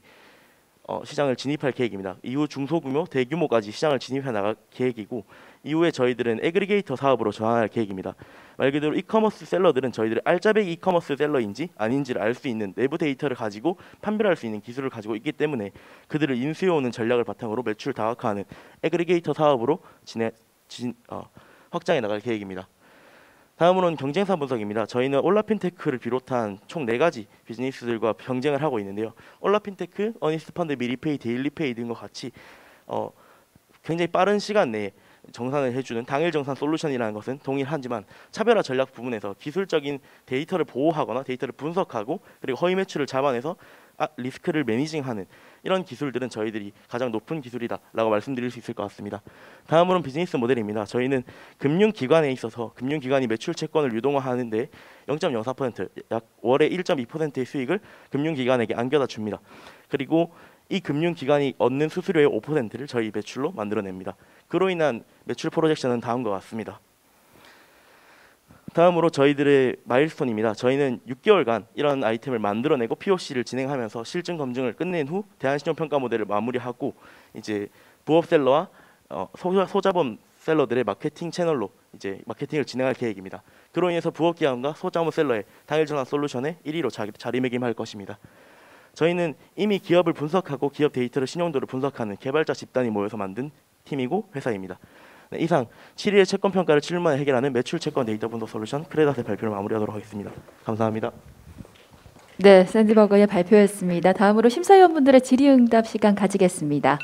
시장을 진입할 계획입니다. 이후 중소규모, 대규모까지 시장을 진입해 나갈 계획이고 이후에 저희들은 애그리게이터 사업으로 전환할 계획입니다. 말 그대로 이커머스 셀러들은 저희들이 알짜배기 이커머스 셀러인지 아닌지를 알 수 있는 내부 데이터를 가지고 판별할 수 있는 기술을 가지고 있기 때문에 그들을 인수해오는 전략을 바탕으로 매출 다각화하는 애그리게이터 사업으로 확장해 나갈 계획입니다. 다음으로는 경쟁사 분석입니다. 저희는 올라핀테크를 비롯한 총 4가지 비즈니스들과 경쟁을 하고 있는데요. 올라핀테크, 어니스트 펀드, 미리페이, 데일리페이 등과 같이 굉장히 빠른 시간 내에 정산을 해주는 당일 정산 솔루션이라는 것은 동일하지만 차별화 전략 부분에서 기술적인 데이터를 보호하거나 데이터를 분석하고 그리고 허위 매출을 잡아내서 리스크를 매니징하는 이런 기술들은 저희들이 가장 높은 기술이다라고 말씀드릴 수 있을 것 같습니다. 다음으로는 비즈니스 모델입니다. 저희는 금융기관에 있어서 금융기관이 매출 채권을 유동화하는데 0.04%, 약 월에 1.2%의 수익을 금융기관에게 안겨다 줍니다. 그리고 이 금융기관이 얻는 수수료의 5%를 저희 매출로 만들어냅니다. 그로 인한 매출 프로젝션은 다음과 같습니다. 다음으로 저희들의 마일스톤입니다. 저희는 6개월간 이런 아이템을 만들어내고 POC를 진행하면서 실증 검증을 끝낸 후 대한신용평가 모델을 마무리하고 이제 부업 셀러와 소자본 셀러들의 마케팅 채널로 이제 마케팅을 진행할 계획입니다. 그로 인해서 부업 기관과 소자본 셀러의 당일 전환 솔루션에 1위로 자리매김할 것입니다. 저희는 이미 기업을 분석하고 기업 데이터를 신용도를 분석하는 개발자 집단이 모여서 만든 팀이고 회사입니다. 네, 이상 7일의 채권 평가를 7분 만에 해결하는 매출 채권 데이터 분석 솔루션 크레닷의 발표를 마무리하도록 하겠습니다. 감사합니다. 네, 샌드버거의 발표였습니다. 다음으로 심사위원분들의 질의응답 시간 가지겠습니다.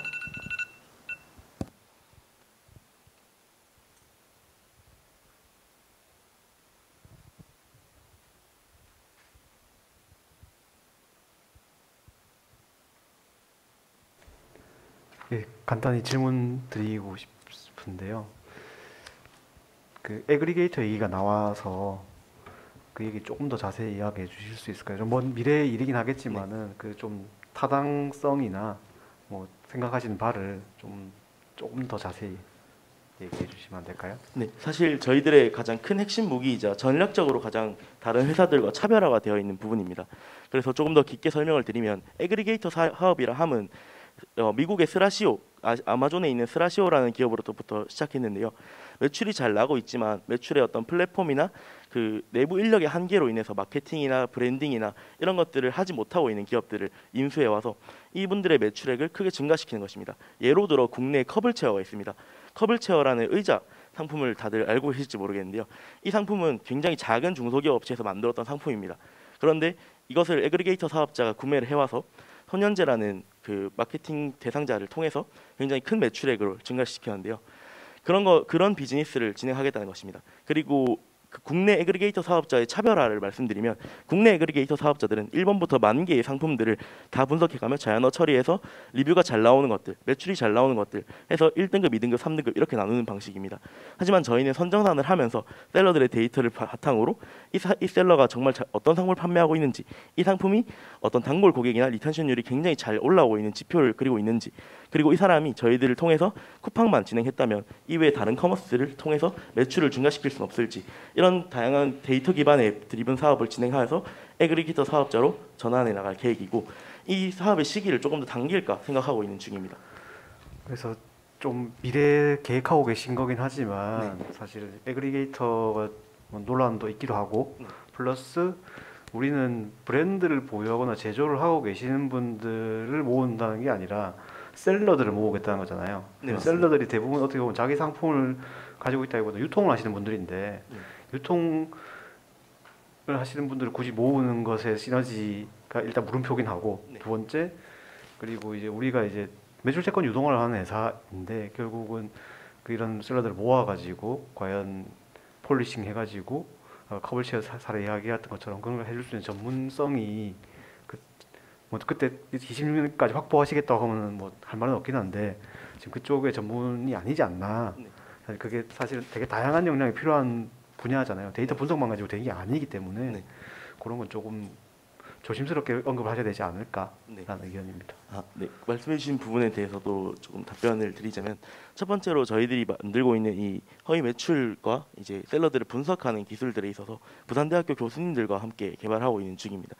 예, 간단히 질문 드리고 싶은데요. 그 애그리게이터 얘기가 나와서 그 얘기 조금 더 자세히 이야기해 주실 수 있을까요? 좀 먼 미래의 일이긴 하겠지만은 그 좀 타당성이나 뭐 생각하시는 바를 조금 더 자세히 얘기해 주시면 안 될까요? 네, 사실 저희들의 가장 큰 핵심 무기이자 전략적으로 가장 다른 회사들과 차별화가 되어 있는 부분입니다. 그래서 조금 더 깊게 설명을 드리면 애그리게이터 사업이라 함은 미국의 스라시오 아마존에 있는 스라시오라는 기업으로부터 시작했는데요. 매출이 잘 나고 있지만 매출의 어떤 플랫폼이나 그 내부 인력의 한계로 인해서 마케팅이나 브랜딩이나 이런 것들을 하지 못하고 있는 기업들을 인수해 와서 이분들의 매출액을 크게 증가시키는 것입니다. 예로 들어 국내에 커블체어가 있습니다. 커블체어라는 의자 상품을 다들 알고 계실지 모르겠는데요. 이 상품은 굉장히 작은 중소기업 업체에서 만들었던 상품입니다. 그런데 이것을 애그리게이터 사업자가 구매를 해와서 손현재라는 그 마케팅 대상자를 통해서 굉장히 큰 매출액을 증가시켰는데요. 그런 비즈니스를 진행하겠다는 것입니다. 그리고 그 국내 애그리게이터 사업자의 차별화를 말씀드리면 국내 애그리게이터 사업자들은 1번부터 만 개의 상품들을 다 분석해가며 자연어 처리해서 리뷰가 잘 나오는 것들, 매출이 잘 나오는 것들 해서 1등급, 2등급, 3등급 이렇게 나누는 방식입니다. 하지만 저희는 선정산을 하면서 셀러들의 데이터를 바탕으로 이 셀러가 정말 어떤 상품을 판매하고 있는지, 이 상품이 어떤 단골 고객이나 리텐션율이 굉장히 잘 올라오고 있는 지표를 그리고 있는지, 그리고 이 사람이 저희들을 통해서 쿠팡만 진행했다면 이외에 다른 커머스를 통해서 매출을 증가시킬 수는 없을지, 이런 다양한 데이터 기반의 드리븐 사업을 진행하여서 애그리게이터 사업자로 전환해 나갈 계획이고, 이 사업의 시기를 조금 더 당길까 생각하고 있는 중입니다. 그래서 좀 미래 계획하고 계신 거긴 하지만 사실 애그리게이터가 논란도 있기도 하고 플러스 우리는 브랜드를 보유하거나 제조를 하고 계시는 분들을 모은다는 게 아니라 셀러들을 모으겠다는 거잖아요. 셀러들이 대부분 어떻게 보면 자기 상품을 가지고 있다기보다 유통을 하시는 분들인데 유통을 하시는 분들을 굳이 모으는 것에 시너지가 일단 물음표긴 하고, 두 번째, 그리고 이제 우리가 이제 매출 채권 유동을 하는 회사인데 결국은 이런 셀러들을 모아가지고 과연 폴리싱 해가지고 커블체어 사례 이야기했던 것처럼 그런 걸 해줄 수 있는 전문성이 뭐 그때 20년까지 확보하시겠다고 하면 뭐 할 말은 없긴 한데 지금 그쪽의 전문이 아니지 않나. 그게 사실 되게 다양한 역량이 필요한 분야잖아요. 데이터 분석만 가지고 되는 게 아니기 때문에 그런 건 조금 조심스럽게 언급하셔야 되지 않을까라는 의견입니다. 네, 말씀해 주신 부분에 대해서도 조금 답변을 드리자면, 첫 번째로 저희들이 만들고 있는 이 허위 매출과 이제 셀러들을 분석하는 기술들에 있어서 부산대학교 교수님들과 함께 개발하고 있는 중입니다.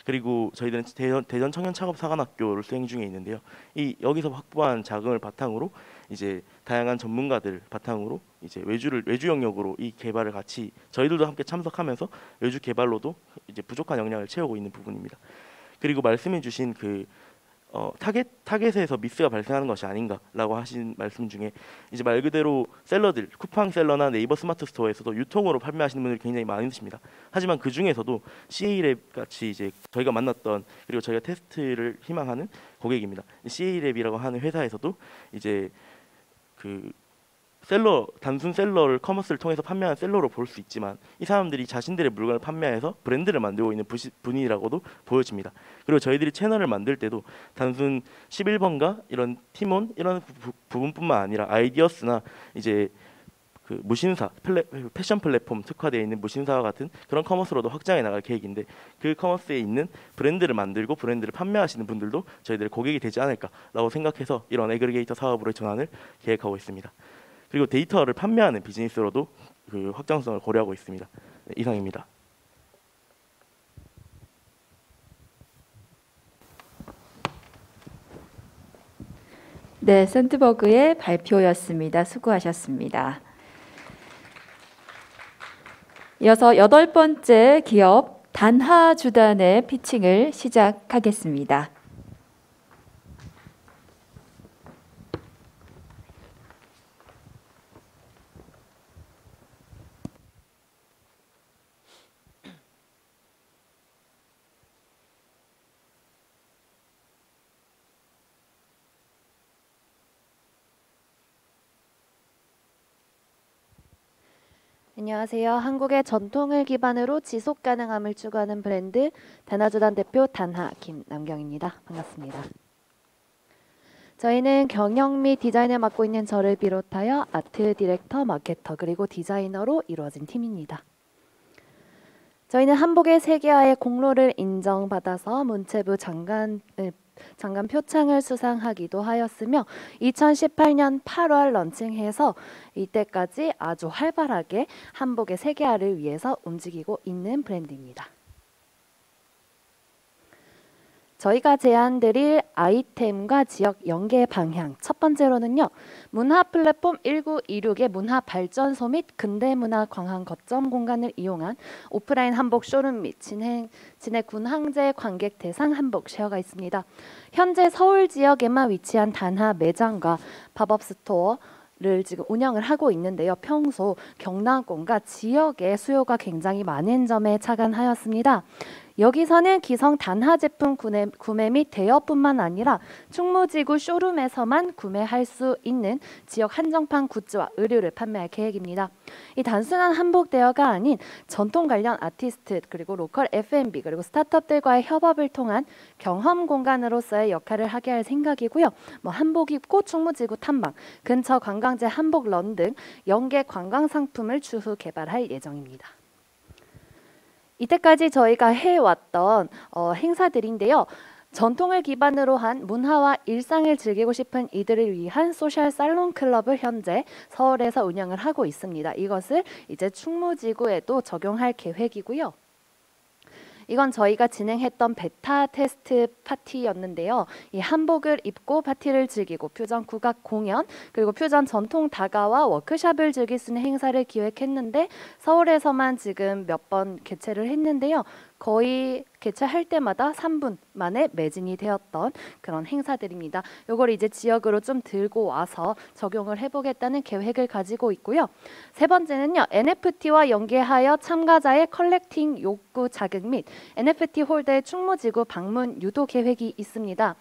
그리고 저희들은 대전 청년창업사관학교를 수행 중에 있는데요. 여기서 확보한 자금을 바탕으로 이제 다양한 전문가들 바탕으로 이제 외주 영역으로 이 개발을 같이 저희들도 함께 참석하면서 외주 개발로도 이제 부족한 역량을 채우고 있는 부분입니다. 그리고 말씀해주신 그 타겟에서 미스가 발생하는 것이 아닌가라고 하신 말씀 중에 이제 말 그대로 셀러들, 쿠팡 셀러나 네이버 스마트 스토어에서도 유통으로 판매하시는 분들이 굉장히 많으십니다. 하지만 그 중에서도 CA랩 같이 이제 저희가 만났던, 그리고 저희가 테스트를 희망하는 고객입니다. CA랩이라고 하는 회사에서도 이제 그 단순 셀러를 커머스를 통해서 판매하는 셀러로 볼 수 있지만 이 사람들이 자신들의 물건을 판매해서 브랜드를 만들고 있는 분이라고도 보여집니다. 그리고 저희들이 채널을 만들 때도 단순 11번가 이런 팀원 이런 부분뿐만 아니라 아이디어스나 이제 그 무신사 패션 플랫폼 특화되어 있는 무신사와 같은 그런 커머스로도 확장해 나갈 계획인데, 그 커머스에 있는 브랜드를 만들고 브랜드를 판매하시는 분들도 저희들의 고객이 되지 않을까라고 생각해서 이런 애그리게이터 사업으로 전환을 계획하고 있습니다. 그리고 데이터를 판매하는 비즈니스로도 그 확장성을 고려하고 있습니다. 네, 이상입니다. 네, 샌드버그의 발표였습니다. 수고하셨습니다. 이어서 8번째 기업 단하주단의 피칭을 시작하겠습니다. 안녕하세요. 한국의 전통을 기반으로 지속 가능함을 추구하는 브랜드 단하주단 대표 단하 김남경입니다. 반갑습니다. 저희는 경영 및 디자인을 맡고 있는 저를 비롯하여 아트 디렉터, 마케터 그리고 디자이너로 이루어진 팀입니다. 저희는 한복의 세계화의 공로를 인정받아서 문체부 장관 표창을 수상하기도 하였으며 2018년 8월 런칭해서 이때까지 아주 활발하게 한복의 세계화를 위해서 움직이고 있는 브랜드입니다. 저희가 제안드릴 아이템과 지역 연계 방향. 첫 번째로는요. 문화 플랫폼 1926의 문화 발전소 및 근대문화 광항 거점 공간을 이용한 오프라인 한복 쇼룸 및 진해 군항제 관객 대상 한복 쉐어가 있습니다. 현재 서울 지역에만 위치한 단하 매장과 팝업 스토어를 지금 운영을 하고 있는데요. 평소 경남권과 지역의 수요가 굉장히 많은 점에 착안하였습니다. 여기서는 기성 단하 제품 구매 및 대여뿐만 아니라 충무지구 쇼룸에서만 구매할 수 있는 지역 한정판 굿즈와 의류를 판매할 계획입니다. 이 단순한 한복 대여가 아닌 전통 관련 아티스트 그리고 로컬 F&B 그리고 스타트업들과의 협업을 통한 경험 공간으로서의 역할을 하게 할 생각이고요. 한복 입고 충무지구 탐방, 근처 관광지 한복 런 등 연계 관광 상품을 추후 개발할 예정입니다. 이때까지 저희가 해왔던 행사들인데요. 전통을 기반으로 한 문화와 일상을 즐기고 싶은 이들을 위한 소셜 살롱 클럽을 현재 서울에서 운영을 하고 있습니다. 이것을 이제 충무지구에도 적용할 계획이고요. 이건 저희가 진행했던 베타 테스트 파티였는데요. 이 한복을 입고 파티를 즐기고 퓨전 국악 공연 그리고 퓨전 전통 다가와 워크숍을 즐길 수 있는 행사를 기획했는데 서울에서만 지금 몇 번 개최를 했는데요. 거의 개최할 때마다 3분 만에 매진이 되었던 그런 행사들입니다. 이걸 이제 지역으로 좀 들고 와서 적용을 해보겠다는 계획을 가지고 있고요. 세 번째는요. NFT와 연계하여 참가자의 컬렉팅 욕구 자극 및 NFT 홀더의 충무지구 방문 유도 계획이 있습니다.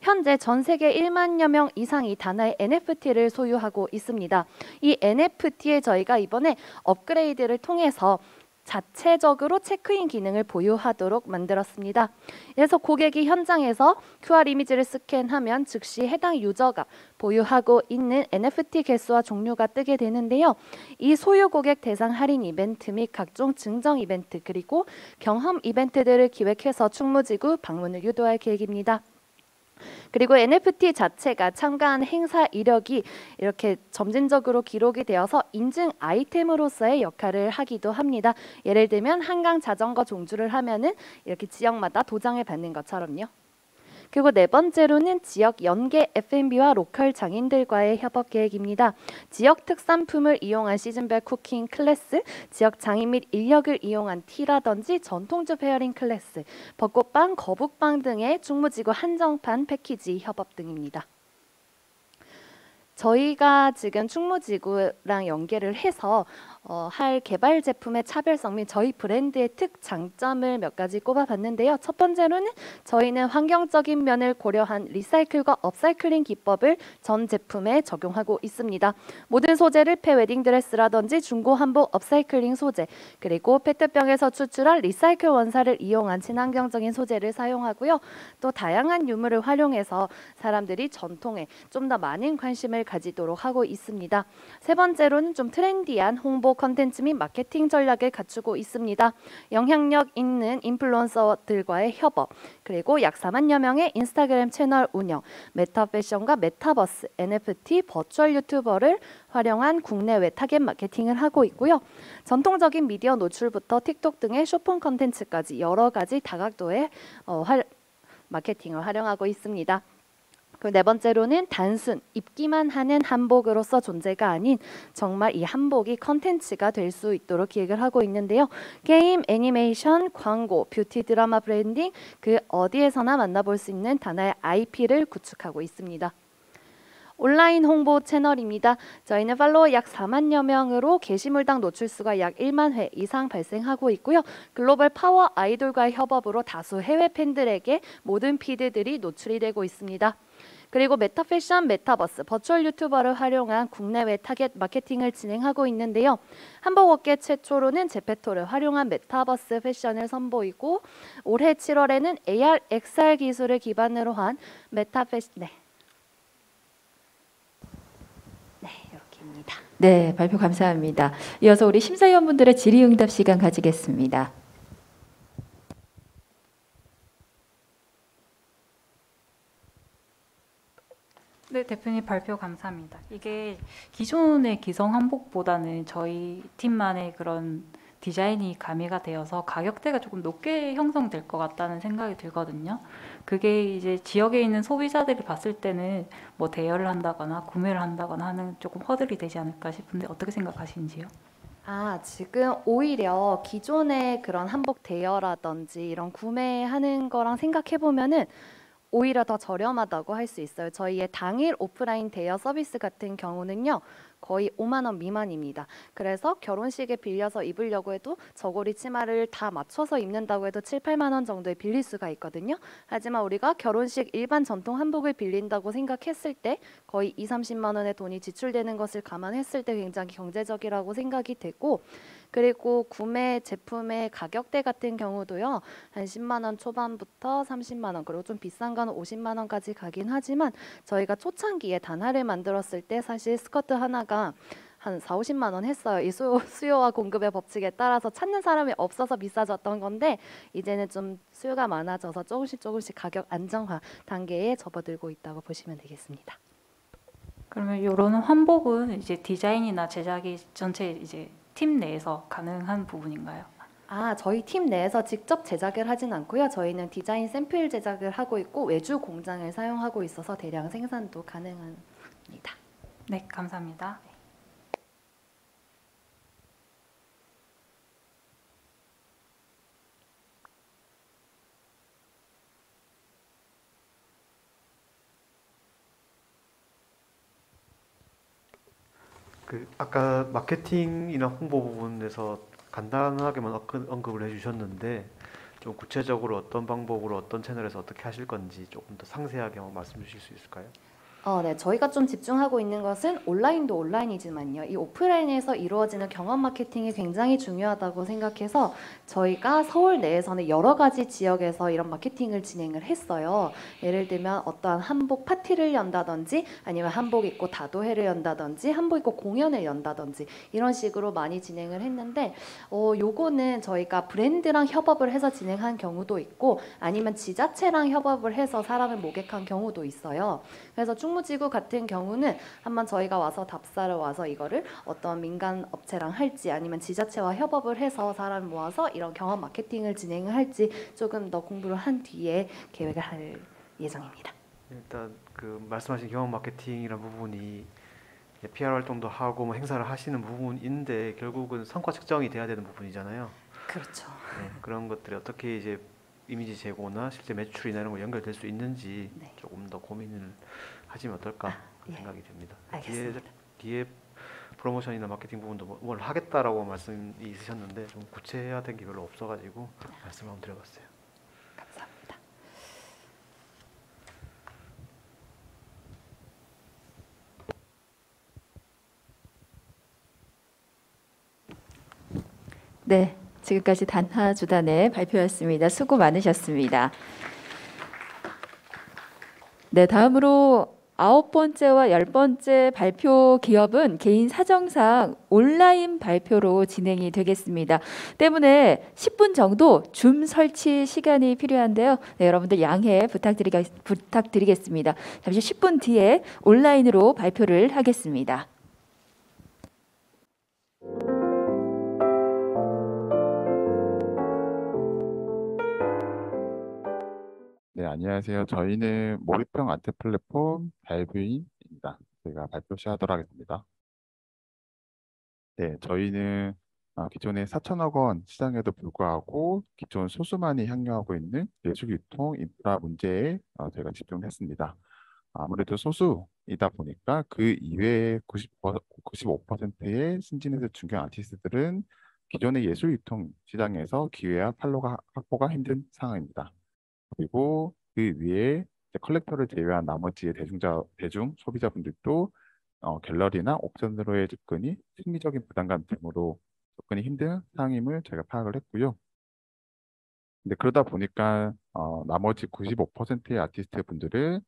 현재 전 세계 1만여 명 이상이 단하의 NFT를 소유하고 있습니다. 이 NFT에 저희가 이번에 업그레이드를 통해서 자체적으로 체크인 기능을 보유하도록 만들었습니다. 그래서 고객이 현장에서 QR 이미지를 스캔하면 즉시 해당 유저가 보유하고 있는 NFT 개수와 종류가 뜨게 되는데요. 이 소유 고객 대상 할인 이벤트 및 각종 증정 이벤트 그리고 경험 이벤트들을 기획해서 충무지구 방문을 유도할 계획입니다. 그리고 NFT 자체가 참가한 행사 이력이 이렇게 점진적으로 기록이 되어서 인증 아이템으로서의 역할을 하기도 합니다. 예를 들면 한강 자전거 종주를 하면은 이렇게 지역마다 도장을 받는 것처럼요. 그리고 네 번째로는 지역 연계 F&B와 로컬 장인들과의 협업 계획입니다. 지역 특산품을 이용한 시즌별 쿠킹 클래스, 지역 장인 및 인력을 이용한 티라든지 전통주 페어링 클래스, 벚꽃빵, 거북빵 등의 충무지구 한정판 패키지 협업 등입니다. 저희가 지금 충무지구랑 연계를 해서 할 개발 제품의 차별성 및 저희 브랜드의 특장점을 몇 가지 꼽아봤는데요. 첫 번째로는 저희는 환경적인 면을 고려한 리사이클과 업사이클링 기법을 전 제품에 적용하고 있습니다. 모든 소재를 폐웨딩 드레스라든지 중고 한복 업사이클링 소재 그리고 페트병에서 추출한 리사이클 원사를 이용한 친환경적인 소재를 사용하고요. 또 다양한 유물을 활용해서 사람들이 전통에 좀 더 많은 관심을 가지도록 하고 있습니다. 세 번째로는 좀 트렌디한 홍보 컨텐츠 및 마케팅 전략을 갖추고 있습니다. 영향력 있는 인플루언서들과의 협업, 그리고 약 4만여 명의 인스타그램 채널 운영, 메타 패션과 메타버스, NFT, 버추얼 유튜버를 활용한 국내외 타겟 마케팅을 하고 있고요. 전통적인 미디어 노출부터 틱톡 등의 쇼폼 컨텐츠까지 여러 가지 다각도의 마케팅을 활용하고 있습니다. 그 네 번째로는 단순 입기만 하는 한복으로서 존재가 아닌 정말 이 한복이 컨텐츠가 될 수 있도록 기획을 하고 있는데요. 게임, 애니메이션, 광고, 뷰티, 드라마, 브랜딩 그 어디에서나 만나볼 수 있는 단아의 IP를 구축하고 있습니다. 온라인 홍보 채널입니다. 저희는 팔로워 약 4만여 명으로 게시물당 노출수가 약 1만 회 이상 발생하고 있고요. 글로벌 파워 아이돌과의 협업으로 다수 해외 팬들에게 모든 피드들이 노출이 되고 있습니다. 그리고 메타 패션, 메타버스, 버추얼 유튜버를 활용한 국내외 타겟 마케팅을 진행하고 있는데요. 한복업계 최초로는 제페토를 활용한 메타버스 패션을 선보이고 올해 7월에는 AR, XR 기술을 기반으로 한 메타 패션 이렇게입니다. 네, 발표 감사합니다. 이어서 우리 심사위원분들의 질의응답 시간 가지겠습니다. 네, 대표님 발표 감사합니다. 이게 기존의 기성 한복보다는 저희 팀만의 그런 디자인이 가미가 되어서 가격대가 조금 높게 형성될 것 같다는 생각이 들거든요. 그게 이제 지역에 있는 소비자들이 봤을 때는 뭐 대여를 한다거나 구매를 한다거나 하는 조금 허들이 되지 않을까 싶은데 어떻게 생각하시는지요? 지금 오히려 기존의 그런 한복 대여라든지 이런 구매하는 거랑 생각해 보면은 오히려 더 저렴하다고 할 수 있어요. 저희의 당일 오프라인 대여 서비스 같은 경우는요. 거의 5만 원 미만입니다. 그래서 결혼식에 빌려서 입으려고 해도 저고리 치마를 다 맞춰서 입는다고 해도 7, 8만 원 정도에 빌릴 수가 있거든요. 하지만 우리가 결혼식 일반 전통 한복을 빌린다고 생각했을 때 거의 2, 30만 원의 돈이 지출되는 것을 감안했을 때 굉장히 경제적이라고 생각이 되고, 그리고 구매 제품의 가격대 같은 경우도요. 한 10만 원 초반부터 30만 원, 그리고 좀 비싼 거는 50만 원까지 가긴 하지만 저희가 초창기에 단화를 만들었을 때 사실 스커트 하나가 한 4, 50만 원 했어요. 이 수요와 공급의 법칙에 따라서 찾는 사람이 없어서 비싸졌던 건데 이제는 좀 수요가 많아져서 조금씩 가격 안정화 단계에 접어들고 있다고 보시면 되겠습니다. 그러면 이런 한복은 이제 디자인이나 제작이 전체 이제 팀 내에서 가능한 부분인가요? 저희 팀 내에서 직접 제작을 하진 않고요. 저희는 디자인 샘플 제작을 하고 있고 외주 공장을 사용하고 있어서 대량 생산도 가능합니다. 네, 감사합니다. 아까 마케팅이나 홍보 부분에서 간단하게만 언급을 해주셨는데 좀 구체적으로 어떤 방법으로 어떤 채널에서 어떻게 하실 건지 조금 더 상세하게 한번 말씀 주실 수 있을까요? 네, 저희가 좀 집중하고 있는 것은 온라인도 온라인이지만요. 이 오프라인에서 이루어지는 경험 마케팅이 굉장히 중요하다고 생각해서 저희가 서울 내에서는 여러 가지 지역에서 이런 마케팅을 진행을 했어요. 예를 들면 어떠한 한복 파티를 연다든지 아니면 한복 입고 다도회를 연다든지 한복 입고 공연을 연다든지 이런 식으로 많이 진행을 했는데 요거는 저희가 브랜드랑 협업을 해서 진행한 경우도 있고 아니면 지자체랑 협업을 해서 사람을 모객한 경우도 있어요. 그래서 충무지구 같은 경우는 한번 저희가 와서 답사를 와서 이거를 어떤 민간 업체랑 할지 아니면 지자체와 협업을 해서 사람 모아서 이런 경험 마케팅을 진행을 할지 조금 더 공부를 한 뒤에 계획을 할 예정입니다. 일단 그 말씀하신 경험 마케팅이라는 부분이 PR 활동도 하고 뭐 행사를 하시는 부분인데 결국은 성과 측정이 돼야 되는 부분이잖아요. 그렇죠. 네, 그런 것들이 어떻게 이제 이미지 제고나 실제 매출이나 이런 거 연결될 수 있는지 조금 더 고민을 하시면 어떨까 생각이 듭니다. 뒤에 프로모션이나 마케팅 부분도 뭘 하겠다라고 말씀이 있으셨는데 좀 구체화된 게 별로 없어가지고 말씀을 한번 드려봤어요. 감사합니다. 네, 지금까지 단하주단의 발표였습니다. 수고 많으셨습니다. 네, 다음으로 9번째와 10번째 발표 기업은 개인 사정상 온라인 발표로 진행이 되겠습니다. 때문에 10분 정도 줌 설치 시간이 필요한데요. 네, 여러분들 양해 부탁드리겠습니다. 잠시 10분 뒤에 온라인으로 발표를 하겠습니다. 네, 안녕하세요. 저희는 몰입형 아트 플랫폼 발뷰인입니다. 제가 발표 시작하도록 하겠습니다. 네, 저희는 기존의 4천억 원 시장에도 불구하고 기존 소수만이 향유하고 있는 예술 유통 인프라 문제에 저희가 집중했습니다. 아무래도 소수이다 보니까 그 이외의 95%의 신진에서 중견 아티스트들은 기존의 예술 유통 시장에서 기회와 확보가 힘든 상황입니다. 그리고 그 위에 컬렉터를 제외한 나머지 대중 소비자분들도 갤러리나 옥션으로의 접근이 심리적인 부담감 때문에 접근이 힘든 상황임을 저희가 파악을 했고요. 근데 그러다 보니까 나머지 95%의 아티스트 분들은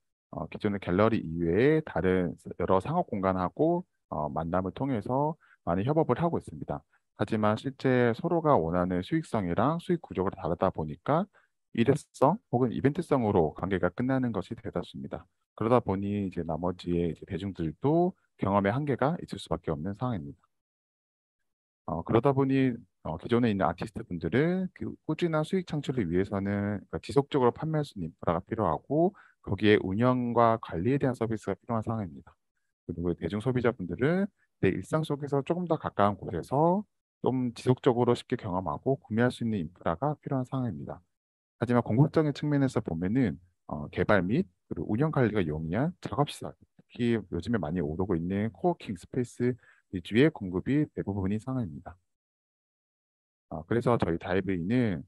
기존의 갤러리 이외에 다른 여러 상업 공간하고 만남을 통해서 많이 협업을 하고 있습니다. 하지만 실제 서로가 원하는 수익성이랑 수익 구조가 다르다 보니까 일회성 혹은 이벤트성으로 관계가 끝나는 것이 대다수입니다. 그러다 보니 이제 나머지의 대중들도 경험의 한계가 있을 수밖에 없는 상황입니다. 그러다 보니 기존에 있는 아티스트 분들은 그 꾸준한 수익 창출을 위해서는 그러니까 지속적으로 판매할 수 있는 인프라가 필요하고 거기에 운영과 관리에 대한 서비스가 필요한 상황입니다. 그리고 대중 소비자분들은 내 일상 속에서 조금 더 가까운 곳에서 좀 지속적으로 쉽게 경험하고 구매할 수 있는 인프라가 필요한 상황입니다. 하지만 공급적인 측면에서 보면은 개발 및 그리고 운영 관리가 용이한 작업시설, 특히 요즘에 많이 오르고 있는 코워킹 스페이스 위주의 공급이 대부분인 상황입니다. 그래서 저희 다이브인은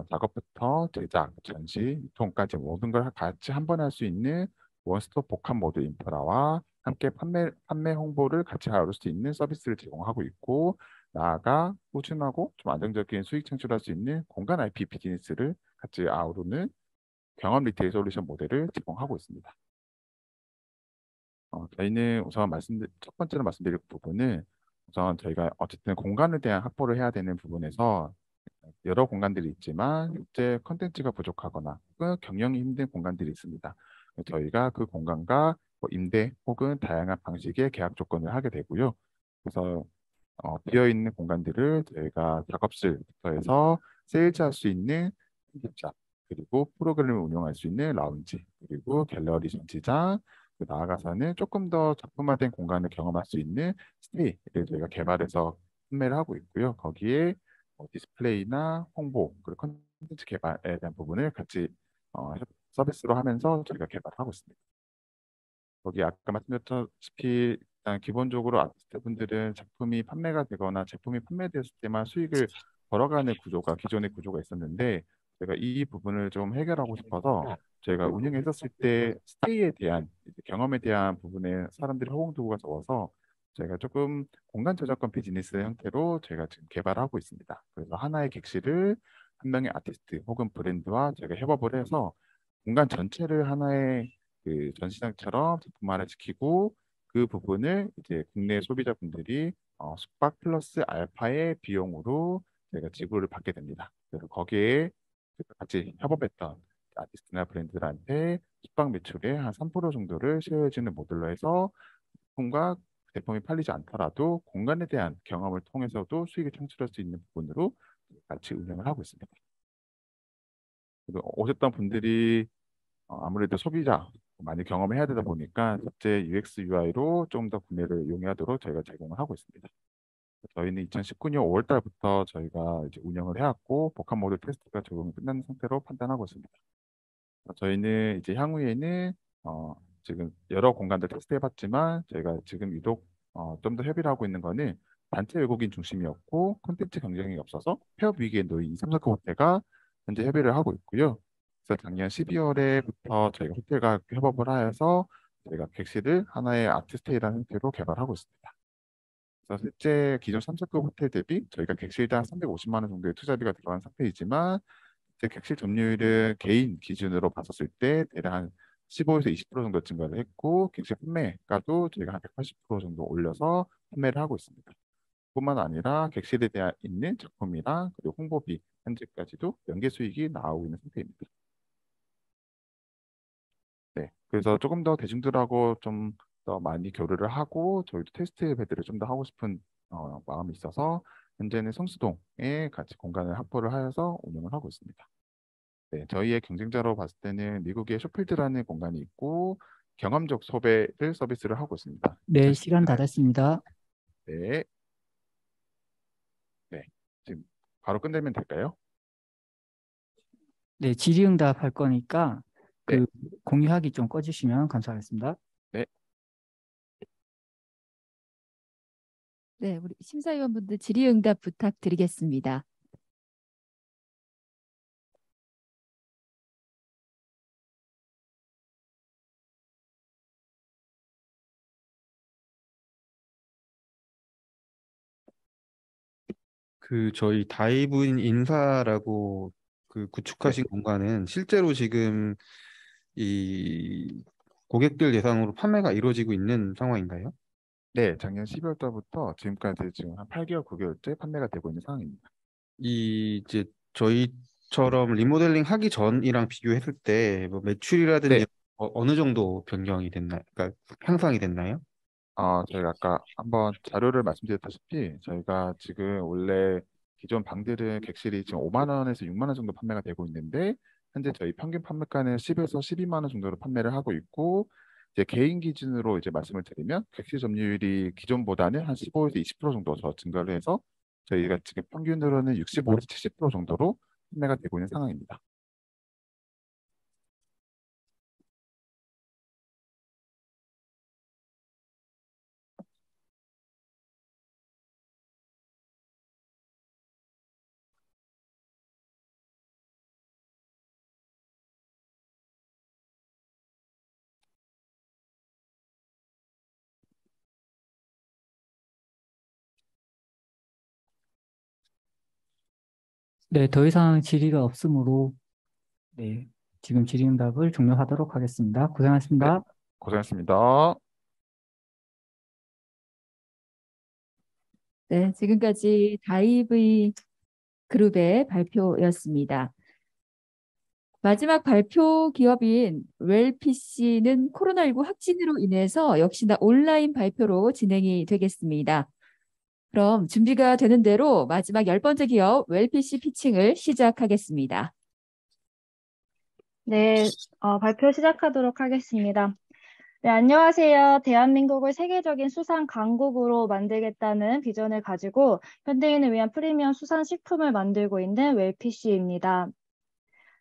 작업부터 제작, 전시, 유통까지 모든 걸 같이 한 번에 할 수 있는 원스톱 복합 모드 인프라와 함께 판매 홍보를 같이 할 수 있는 서비스를 제공하고 있고 나아가 꾸준하고 좀 안정적인 수익 창출할 수 있는 공간 IP 비즈니스를 같이 아우르는 경험 리테일 솔루션 모델을 제공하고 있습니다. 저희는 우선 첫 번째로 말씀드릴 부분은 우선 저희가 어쨌든 공간에 대한 확보를 해야 되는 부분에서 여러 공간들이 있지만 실제 컨텐츠가 부족하거나 혹은 경영이 힘든 공간들이 있습니다. 저희가 그 공간과 뭐 임대 혹은 다양한 방식의 계약 조건을 하게 되고요. 그래서 비어 있는 공간들을 저희가 작업실부터 해서 세일즈할 수 있는 편집자 그리고 프로그램을 운영할 수 있는 라운지 그리고 갤러리 전시장 나아가서는 조금 더 작품화된 공간을 경험할 수 있는 스테이를 저희가 개발해서 판매를 하고 있고요. 거기에 디스플레이나 홍보 그리고 콘텐츠 개발에 대한 부분을 같이 서비스로 하면서 저희가 개발하고 있습니다. 거기 아까 말씀드렸다시피 일단 기본적으로 아티스트 분들은 작품이 판매가 되거나 제품이 판매됐을 때만 수익을 벌어가는 구조가 기존의 구조가 있었는데 제가 이 부분을 좀 해결하고 싶어서 저희가 운영했었을 때 스테이에 대한 이제 경험에 대한 부분에 사람들이 호응도가 적어서 저희가 조금 공간 저작권 비즈니스 형태로 저희가 지금 개발하고 있습니다. 그래서 하나의 객실을 한 명의 아티스트 혹은 브랜드와 저희가 협업을 해서 공간 전체를 하나의 그 전시장처럼 작품화를 시키고 그 부분을 이제 국내 소비자분들이 숙박 플러스 알파의 비용으로 저희가 지불을 받게 됩니다. 그래서 거기에 같이 협업했던 아티스트나 브랜드들한테 숙박 매출의 한 3% 정도를 쉐어해주는 모델로 해서 제품과 제품이 팔리지 않더라도 공간에 대한 경험을 통해서도 수익을 창출할 수 있는 부분으로 같이 운영을 하고 있습니다. 그리고 오셨던 분들이 아무래도 소비자 많이 경험해야 되다 보니까 실제 UX, UI로 좀 더 구매를 용이하도록 저희가 제공을 하고 있습니다. 저희는 2019년 5월 달부터 저희가 이제 운영을 해왔고 복합 모델 테스트가 적용이 끝난 상태로 판단하고 있습니다. 저희는 이제 향후에는 지금 여러 공간들 테스트해봤지만 저희가 지금 유독 좀 더 협의를 하고 있는 거는 단체 외국인 중심이었고 콘텐츠 경쟁이 없어서 폐업 위기에 놓인 2, 3, 4급 호텔과 현재 협의를 하고 있고요. 그래서 작년 12월에부터 저희가 호텔과 협업을 하여서 저희가 객실을 하나의 아트스테이라는 형태로 개발하고 있습니다. 그래서 실제 기존 3, 4급 호텔 대비 저희가 객실당 350만 원 정도의 투자비가 들어간 상태이지만 이제 객실 점유율을 개인 기준으로 봤었을 때 대략 한 15에서 20% 정도 증가를 했고 객실 판매가도 저희가 한 180% 정도 올려서 판매를 하고 있습니다. 뿐만 아니라 객실에 대한 있는 작품이랑 그리고 홍보비 현재까지도 연계 수익이 나오고 있는 상태입니다. 네, 그래서 조금 더 대중들하고 좀 더 많이 교류를 하고 저희도 테스트 배드를 좀 더 하고 싶은 마음이 있어서 현재는 성수동에 같이 공간을 확보를 하여서 운영을 하고 있습니다. 네, 저희의 경쟁자로 봤을 때는 미국의 쇼필드라는 공간이 있고 경험적 소배를 서비스를 하고 있습니다. 네, 시간 다 됐습니다. 네, 네, 지금 바로 끝내면 될까요? 네, 질의응답 할 거니까 네. 그 공유하기 좀 꺼주시면 감사하겠습니다. 네. 네, 우리 심사위원분들 질의응답 부탁드리겠습니다. 그 저희 다이브인 인사라고 그 구축하신 공간은 실제로 지금 이 고객들 대상으로 판매가 이루어지고 있는 상황인가요? 네, 작년 12월 달부터 지금까지 지금 한 8개월, 9개월째 판매가 되고 있는 상황입니다. 이 이제 저희처럼 리모델링 하기 전이랑 비교했을 때 뭐 매출이라든지 네. 어느 정도 변경이 됐나요? 그러니까 향상이 됐나요? 저희가 아까 한번 자료를 말씀드렸다시피 저희가 지금 원래 기존 방들은 객실이 지금 5만 원에서 6만 원 정도 판매가 되고 있는데 현재 저희 평균 판매가는 10에서 12만 원 정도로 판매를 하고 있고 이제 개인 기준으로 이제 말씀을 드리면 객실 점유율이 기존보다는 한 15에서 20% 정도 더 증가를 해서 저희가 지금 평균으로는 65에서 70% 정도로 판매가 되고 있는 상황입니다. 네, 더 이상 질의가 없으므로 네, 지금 질의응답을 종료하도록 하겠습니다. 네, 고생하셨습니다. 고생하셨습니다. 네, 지금까지 다이브이 그룹의 발표였습니다. 마지막 발표 기업인 웰PC는 코로나19 확진으로 인해서 역시나 온라인 발표로 진행이 되겠습니다. 그럼 준비가 되는 대로 마지막 10번째 기업 웰PC 피칭을 시작하겠습니다. 네, 발표 시작하도록 하겠습니다. 네, 안녕하세요. 대한민국을 세계적인 수산 강국으로 만들겠다는 비전을 가지고 현대인을 위한 프리미엄 수산 식품을 만들고 있는 웰피쉬입니다.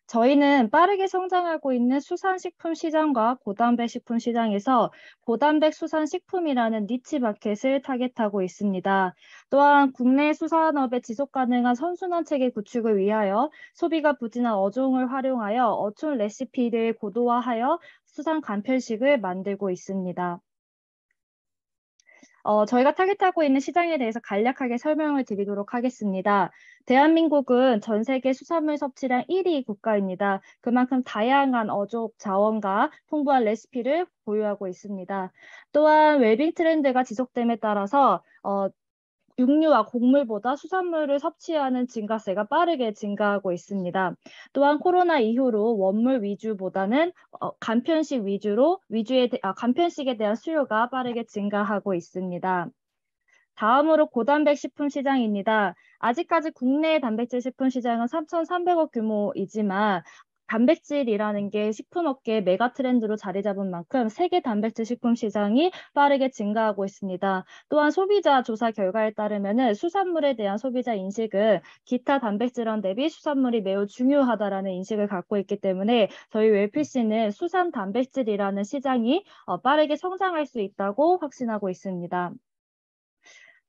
저희는 빠르게 성장하고 있는 수산식품 시장과 고단백 식품 시장에서 고단백 수산식품이라는 니치 마켓을 타겟하고 있습니다. 또한 국내 수산업의 지속가능한 선순환 체계 구축을 위하여 소비가 부진한 어종을 활용하여 어촌 레시피를 고도화하여 수산 간편식을 만들고 있습니다. 저희가 타겟하고 있는 시장에 대해서 간략하게 설명을 드리도록 하겠습니다. 대한민국은 전 세계 수산물 섭취량 1위 국가입니다. 그만큼 다양한 어족 자원과 풍부한 레시피를 보유하고 있습니다. 또한 웰빙 트렌드가 지속됨에 따라서 육류와 곡물보다 수산물을 섭취하는 증가세가 빠르게 증가하고 있습니다. 또한 코로나 이후로 원물 위주보다는 간편식 위주로 간편식에 대한 수요가 빠르게 증가하고 있습니다. 다음으로 고단백 식품 시장입니다. 아직까지 국내 단백질 식품 시장은 3,300억 규모이지만 단백질이라는 게 식품업계의 메가 트렌드로 자리 잡은 만큼 세계 단백질 식품 시장이 빠르게 증가하고 있습니다. 또한 소비자 조사 결과에 따르면 수산물에 대한 소비자 인식은 기타 단백질원 대비 수산물이 매우 중요하다라는 인식을 갖고 있기 때문에 저희 웰피씨는 수산 단백질이라는 시장이 빠르게 성장할 수 있다고 확신하고 있습니다.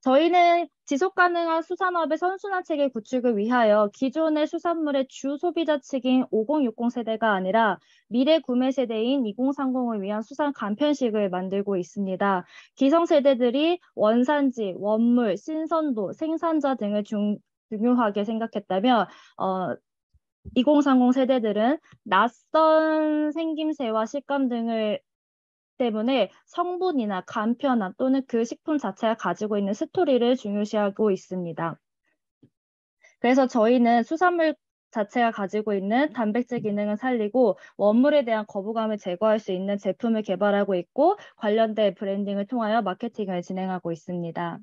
저희는 지속가능한 수산업의 선순환 체계 구축을 위하여 기존의 수산물의 주 소비자 측인 5060 세대가 아니라 미래 구매 세대인 2030을 위한 수산 간편식을 만들고 있습니다. 기성세대들이 원산지, 원물, 신선도, 생산자 등을 중요하게 생각했다면 2030 세대들은 낯선 생김새와 식감 등을 때문에 성분이나 간편함 또는 그 식품 자체가 가지고 있는 스토리를 중요시하고 있습니다. 그래서 저희는 수산물 자체가 가지고 있는 단백질 기능을 살리고 원물에 대한 거부감을 제거할 수 있는 제품을 개발하고 있고 관련된 브랜딩을 통하여 마케팅을 진행하고 있습니다.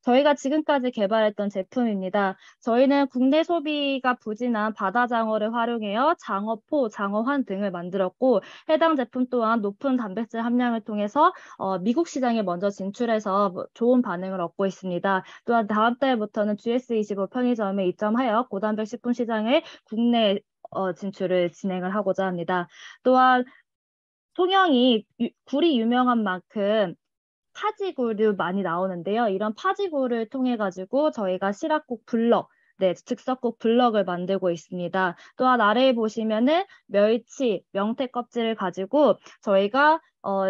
저희가 지금까지 개발했던 제품입니다. 저희는 국내 소비가 부진한 바다장어를 활용하여 장어포, 장어환 등을 만들었고 해당 제품 또한 높은 단백질 함량을 통해서 미국 시장에 먼저 진출해서 좋은 반응을 얻고 있습니다. 또한 다음 달부터는 GS25 편의점에 입점하여 고단백 식품 시장에 국내 진출을 진행을 하고자 합니다. 또한 통영이 굴이 유명한 만큼 파지굴이 많이 나오는데요. 이런 파지굴을 통해 가지고 저희가 시락국 블럭, 즉석국 블럭을 만들고 있습니다. 또한 아래에 보시면은 멸치, 명태 껍질을 가지고 저희가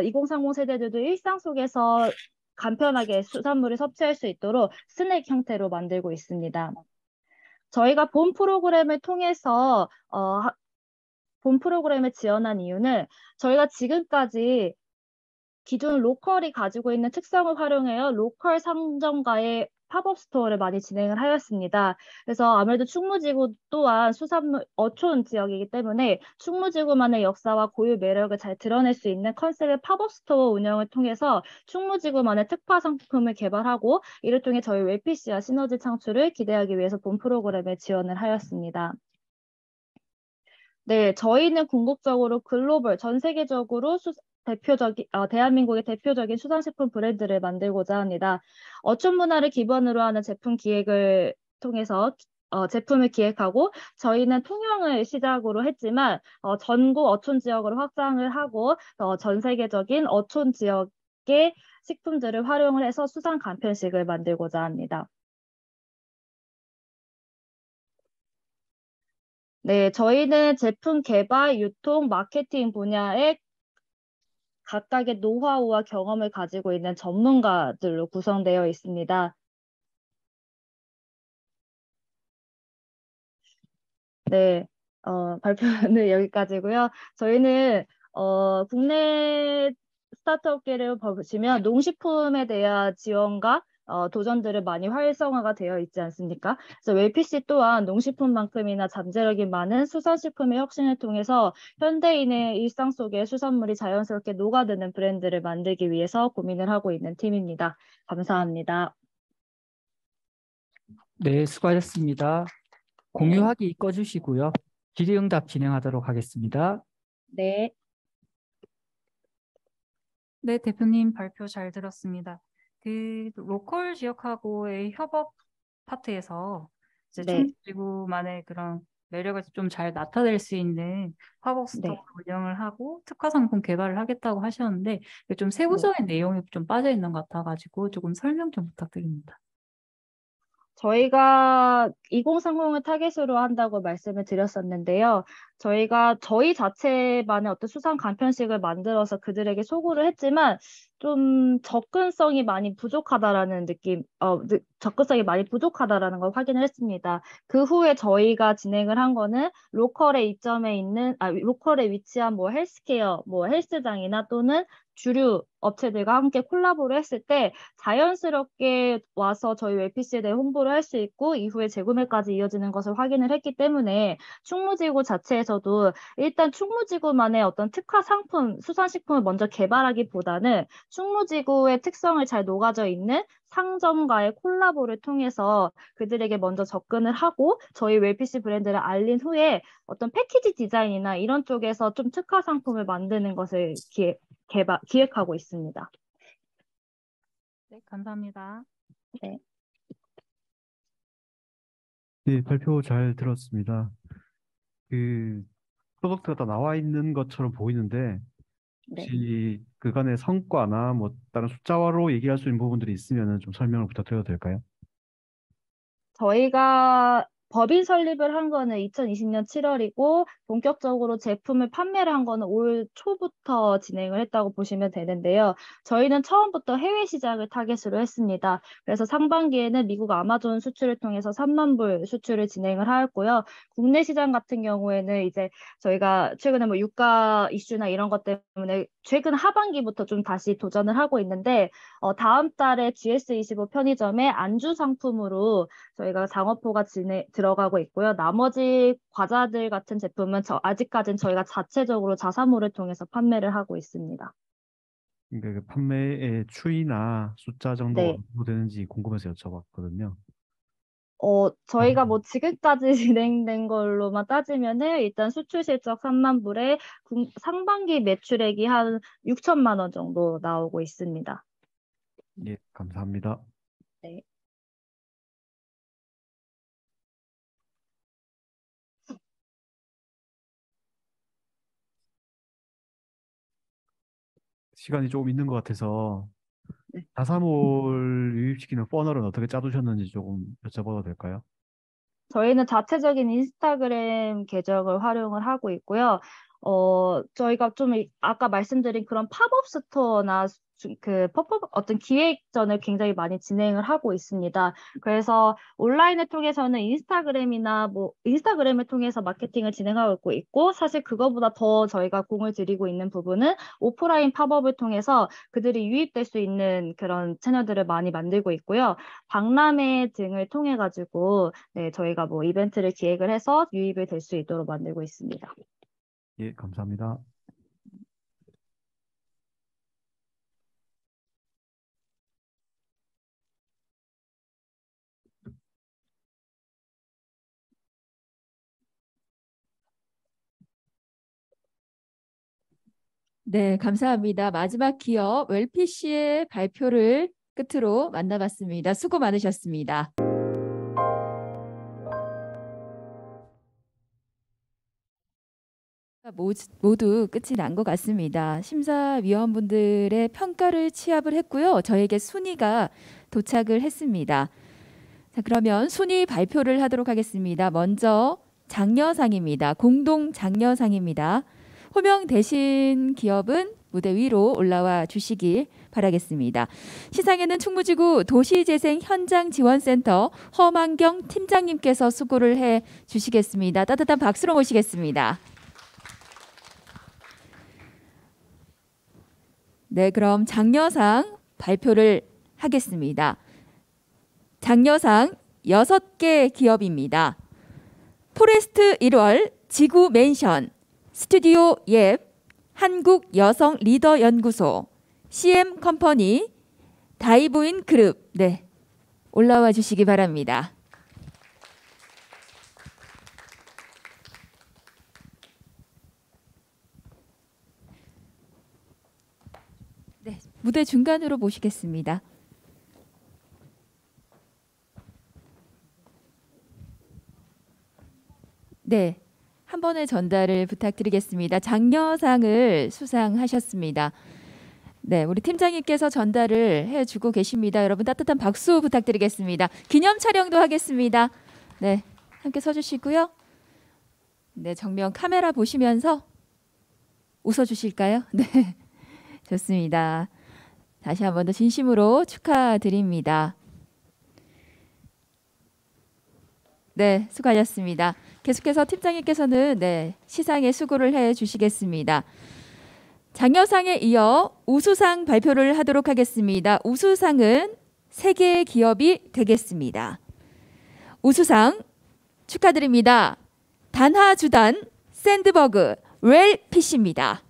2030 세대들도 일상 속에서 간편하게 수산물을 섭취할 수 있도록 스낵 형태로 만들고 있습니다. 저희가 본 프로그램을 통해서 본 프로그램을 지원한 이유는 저희가 지금까지 기존 로컬이 가지고 있는 특성을 활용하여 로컬 상점과의 팝업 스토어를 많이 진행을 하였습니다. 그래서 아무래도 충무지구 또한 수산물 어촌 지역이기 때문에 충무지구만의 역사와 고유 매력을 잘 드러낼 수 있는 컨셉의 팝업 스토어 운영을 통해서 충무지구만의 특화 상품을 개발하고 이를 통해 저희 웰피시와 시너지 창출을 기대하기 위해서 본 프로그램에 지원을 하였습니다. 네, 저희는 궁극적으로 글로벌, 전 세계적으로 대한민국의 대표적인 수산식품 브랜드를 만들고자 합니다. 어촌 문화를 기반으로 하는 제품 기획을 통해서 제품을 기획하고 저희는 통영을 시작으로 했지만 전국 어촌 지역으로 확장을 하고 전 세계적인 어촌 지역의 식품들을 활용을 해서 수산 간편식을 만들고자 합니다. 네, 저희는 제품 개발, 유통, 마케팅 분야에 각각의 노하우와 경험을 가지고 있는 전문가들로 구성되어 있습니다. 네, 발표는 여기까지고요. 저희는 국내 스타트업계를 보시면 농식품에 대한 지원과 도전들을 많이 활성화가 되어 있지 않습니까? 그래서 웰피시 또한 농식품만큼이나 잠재력이 많은 수산식품의 혁신을 통해서 현대인의 일상 속에 수산물이 자연스럽게 녹아드는 브랜드를 만들기 위해서 고민을 하고 있는 팀입니다. 감사합니다. 네, 수고하셨습니다. 공유하기 꺼주시고요. 질의응답 진행하도록 하겠습니다. 네. 네, 대표님 발표 잘 들었습니다. 그 로컬 지역하고의 협업 파트에서 이제 네. 충북지구만의 그런 매력을 좀 잘 나타낼 수 있는 팝업 스토어 네. 운영을 하고 특화 상품 개발을 하겠다고 하셨는데 좀 세부적인 내용이 좀 빠져 있는 것 같아가지고 조금 설명 좀 부탁드립니다. 저희가 2030을 타겟으로 한다고 말씀을 드렸었는데요. 저희가 저희 자체만의 어떤 수상 간편식을 만들어서 그들에게 소구를 했지만 좀 접근성이 많이 부족하다라는 접근성이 많이 부족하다라는 걸 확인을 했습니다. 그 후에 저희가 진행을 한 거는 로컬에 위치한 뭐 헬스케어, 뭐 헬스장이나 또는 주류 업체들과 함께 콜라보를 했을 때 자연스럽게 와서 저희 웹PC에 대해 홍보를 할 수 있고 이후에 재구매까지 이어지는 것을 확인을 했기 때문에 충무지구 자체에서도 일단 충무지구만의 어떤 특화 상품, 수산식품을 먼저 개발하기보다는 충무지구의 특성을 잘 녹아져 있는 상점과의 콜라보를 통해서 그들에게 먼저 접근을 하고 저희 웰피시 브랜드를 알린 후에 어떤 패키지 디자인이나 이런 쪽에서 좀 특화 상품을 만드는 것을 기획하고 있습니다. 네, 감사합니다. 네. 네, 발표 잘 들었습니다. 그 프로덕트가 다 나와 있는 것처럼 보이는데 네. 혹시 그간의 성과나 뭐 다른 숫자화로 얘기할 수 있는 부분들이 있으면 좀 설명을 부탁드려도 될까요? 저희가 법인 설립을 한 거는 2020년 7월이고 본격적으로 제품을 판매를 한 거는 올 초부터 진행을 했다고 보시면 되는데요. 저희는 처음부터 해외 시장을 타겟으로 했습니다. 그래서 상반기에는 미국 아마존 수출을 통해서 3만 불 수출을 진행을 하였고요. 국내 시장 같은 경우에는 이제 저희가 최근에 뭐 유가 이슈나 이런 것 때문에 최근 하반기부터 좀 다시 도전을 하고 있는데 다음 달에 GS25 편의점에 안주 상품으로 저희가 장어포가 들어가고 있고요. 나머지 과자들 같은 제품은 아직까지는 저희가 자체적으로 자사몰을 통해서 판매를 하고 있습니다. 그러니까 그 판매의 추이나 숫자 정도가 네. 어느 정도 되는지 궁금해서 여쭤봤거든요. 저희가 뭐 지금까지 진행된 걸로만 따지면은 일단 수출 실적 3만 불에 상반기 매출액이 한 6천만 원 정도 나오고 있습니다. 예, 감사합니다. 네. 시간이 조금 있는 것 같아서 네. 자사몰 유입시키는 퍼널은 어떻게 짜두셨는지 조금 여쭤봐도 될까요? 저희는 자체적인 인스타그램 계정을 활용을 하고 있고요. 저희가 좀 아까 말씀드린 그런 팝업 스토어나 그 팝업 어떤 기획전을 굉장히 많이 진행을 하고 있습니다. 그래서 온라인을 통해서는 인스타그램이나 뭐 인스타그램을 통해서 마케팅을 진행하고 있고, 사실 그거보다 더 저희가 공을 들이고 있는 부분은 오프라인 팝업을 통해서 그들이 유입될 수 있는 그런 채널들을 많이 만들고 있고요. 박람회 등을 통해 가지고 네, 저희가 뭐 이벤트를 기획을 해서 유입이 될 수 있도록 만들고 있습니다. 예, 감사합니다. 네, 감사합니다. 마지막 기업 웰피시의 발표를 끝으로 만나봤습니다. 수고 많으셨습니다. 모두 끝이 난 것 같습니다. 심사위원분들의 평가를 취합을 했고요. 저에게 순위가 도착을 했습니다. 자, 그러면 순위 발표를 하도록 하겠습니다. 먼저 장려상입니다. 공동 장려상입니다. 호명되신 기업은 무대 위로 올라와 주시길 바라겠습니다. 시상에는 충무지구 도시재생현장지원센터 허만경 팀장님께서 수고를 해 주시겠습니다. 따뜻한 박수로 모시겠습니다. 네, 그럼 장려상 발표를 하겠습니다. 장려상 6개 기업입니다. 포레스트 1월, 지구 맨션, 스튜디오 예, 한국 여성 리더 연구소, CM 컴퍼니, 다이브인 그룹, 네, 올라와 주시기 바랍니다. 네, 무대 중간으로 모시겠습니다. 네, 한 번의 전달을 부탁드리겠습니다. 장려상을 수상하셨습니다. 네, 우리 팀장님께서 전달을 해주고 계십니다. 여러분 따뜻한 박수 부탁드리겠습니다. 기념 촬영도 하겠습니다. 네, 함께 서주시고요. 네, 정면 카메라 보시면서 웃어주실까요? 네, 좋습니다. 다시 한 번 더 진심으로 축하드립니다. 네, 수고하셨습니다. 계속해서 팀장님께서는 네, 시상에 수고를 해 주시겠습니다. 장려상에 이어 우수상 발표를 하도록 하겠습니다. 우수상은 3개의 기업이 되겠습니다. 우수상 축하드립니다. 단하주단, 샌드버그, 웰피시입니다.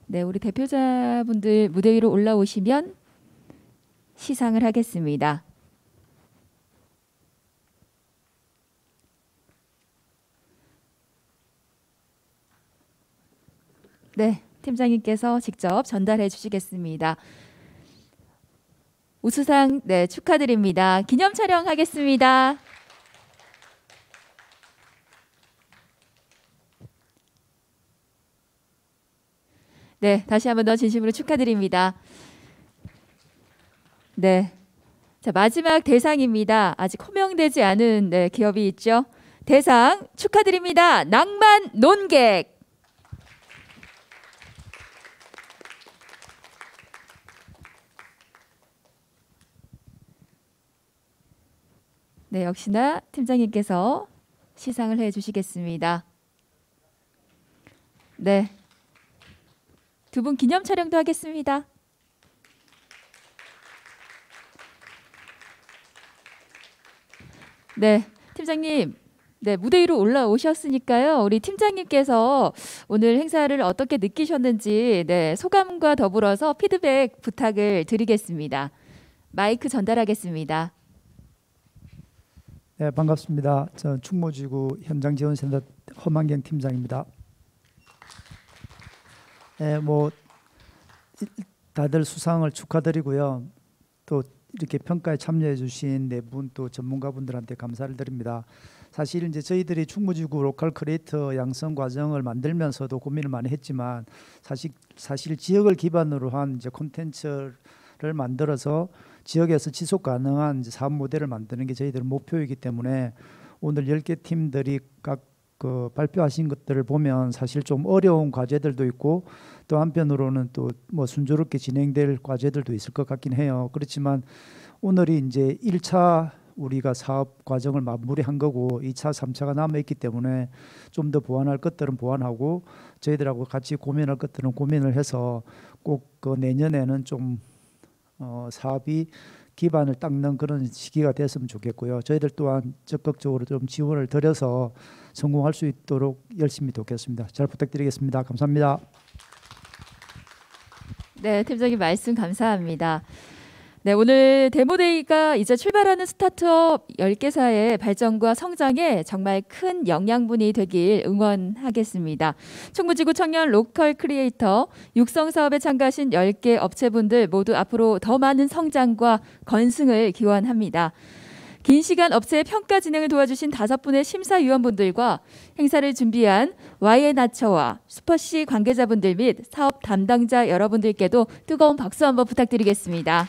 네, 우리 대표자분들 무대 위로 올라오시면 시상을 하겠습니다. 네, 팀장님께서 직접 전달해 주시겠습니다. 우수상 네, 축하드립니다. 기념 촬영하겠습니다. 네, 다시 한번 더 진심으로 축하드립니다. 네, 자 마지막 대상입니다. 아직 호명되지 않은 네, 기업이 있죠. 대상 축하드립니다. 낭만 논객. 네, 역시나 팀장님께서 시상을 해주시겠습니다. 네. 두 분 기념 촬영도 하겠습니다. 네, 팀장님, 네 무대 위로 올라오셨으니까요. 우리 팀장님께서 오늘 행사를 어떻게 느끼셨는지 네 소감과 더불어서 피드백 부탁을 드리겠습니다. 마이크 전달하겠습니다. 네, 반갑습니다. 저는 충무지구 현장지원센터 허만경 팀장입니다. 네, 뭐 다들 수상을 축하드리고요. 또 이렇게 평가에 참여해 주신 네 분 또 전문가분들한테 감사를 드립니다. 사실 이제 저희들이 충무지구 로컬 크리에이터 양성 과정을 만들면서도 고민을 많이 했지만 사실 지역을 기반으로 한 이제 콘텐츠를 만들어서 지역에서 지속 가능한 이제 사업 모델을 만드는 게 저희들 목표이기 때문에 오늘 10개 팀들이 각 그 발표하신 것들을 보면 사실 좀 어려운 과제들도 있고 또 한편으로는 또 뭐 순조롭게 진행될 과제들도 있을 것 같긴 해요. 그렇지만 오늘이 이제 1차 우리가 사업 과정을 마무리한 거고 2차, 3차가 남아 있기 때문에 좀 더 보완할 것들은 보완하고 저희들하고 같이 고민할 것들은 고민을 해서 꼭 그 내년에는 좀 사업이 기반을 닦는 그런 시기가 됐으면 좋겠고요. 저희들 또한 적극적으로 좀 지원을 드려서 성공할 수 있도록 열심히 돕겠습니다. 잘 부탁드리겠습니다. 감사합니다. 네, 팀장님 말씀 감사합니다. 네, 오늘 데모데이가 이제 출발하는 스타트업 10개사의 발전과 성장에 정말 큰 영양분이 되길 응원하겠습니다. 충무지구 청년 로컬 크리에이터 육성 사업에 참가하신 10개 업체분들 모두 앞으로 더 많은 성장과 건승을 기원합니다. 긴 시간 업체의 평가 진행을 도와주신 5분의 심사위원분들과 행사를 준비한 YN아처와 슈퍼C 관계자분들 및 사업 담당자 여러분들께도 뜨거운 박수 한번 부탁드리겠습니다.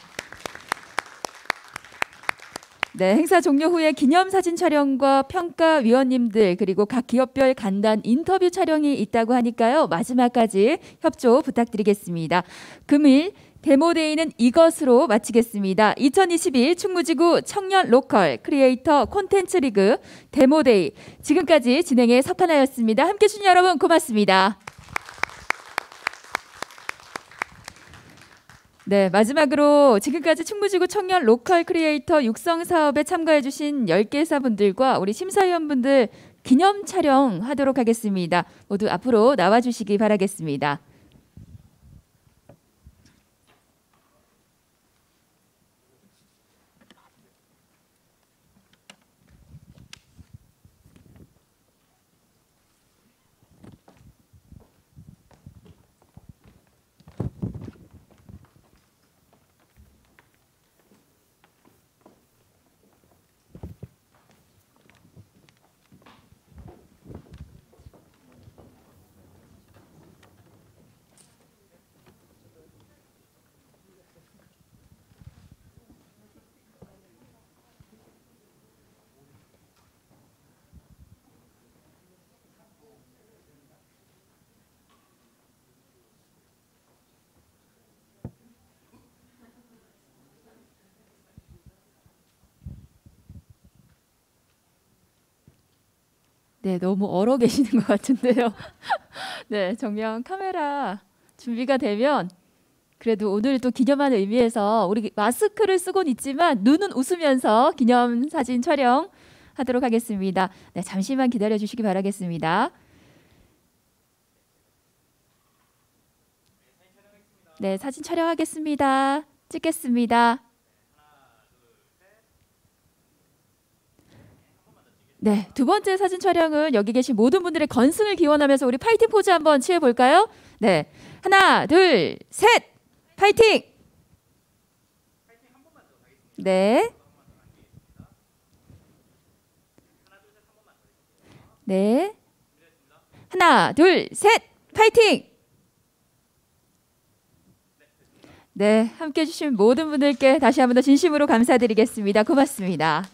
네, 행사 종료 후에 기념사진 촬영과 평가위원님들 그리고 각 기업별 간단 인터뷰 촬영이 있다고 하니까요. 마지막까지 협조 부탁드리겠습니다. 금일 데모데이는 이것으로 마치겠습니다. 2022 충무지구 청년 로컬 크리에이터 콘텐츠 리그 데모데이 지금까지 진행의 석하나였습니다. 함께해 주신 여러분 고맙습니다. 네, 마지막으로 지금까지 충무지구 청년 로컬 크리에이터 육성 사업에 참가해 주신 10개사 분들과 우리 심사위원분들 기념 촬영하도록 하겠습니다. 모두 앞으로 나와 주시기 바라겠습니다. 네, 너무 얼어 계시는 것 같은데요. 네, 정면 카메라 준비가 되면 그래도 오늘 또 기념하는 의미에서 우리 마스크를 쓰고는 있지만 눈은 웃으면서 기념사진 촬영하도록 하겠습니다. 네, 잠시만 기다려 주시기 바라겠습니다. 네, 사진 촬영하겠습니다. 찍겠습니다. 네, 두 번째 사진 촬영은 여기 계신 모든 분들의 건승을 기원하면서 우리 파이팅 포즈 한번 취해볼까요? 네, 하나, 둘, 셋! 파이팅! 네. 네. 하나, 둘, 셋! 파이팅! 네, 함께해 주신 모든 분들께 다시 한번 더 진심으로 감사드리겠습니다. 고맙습니다.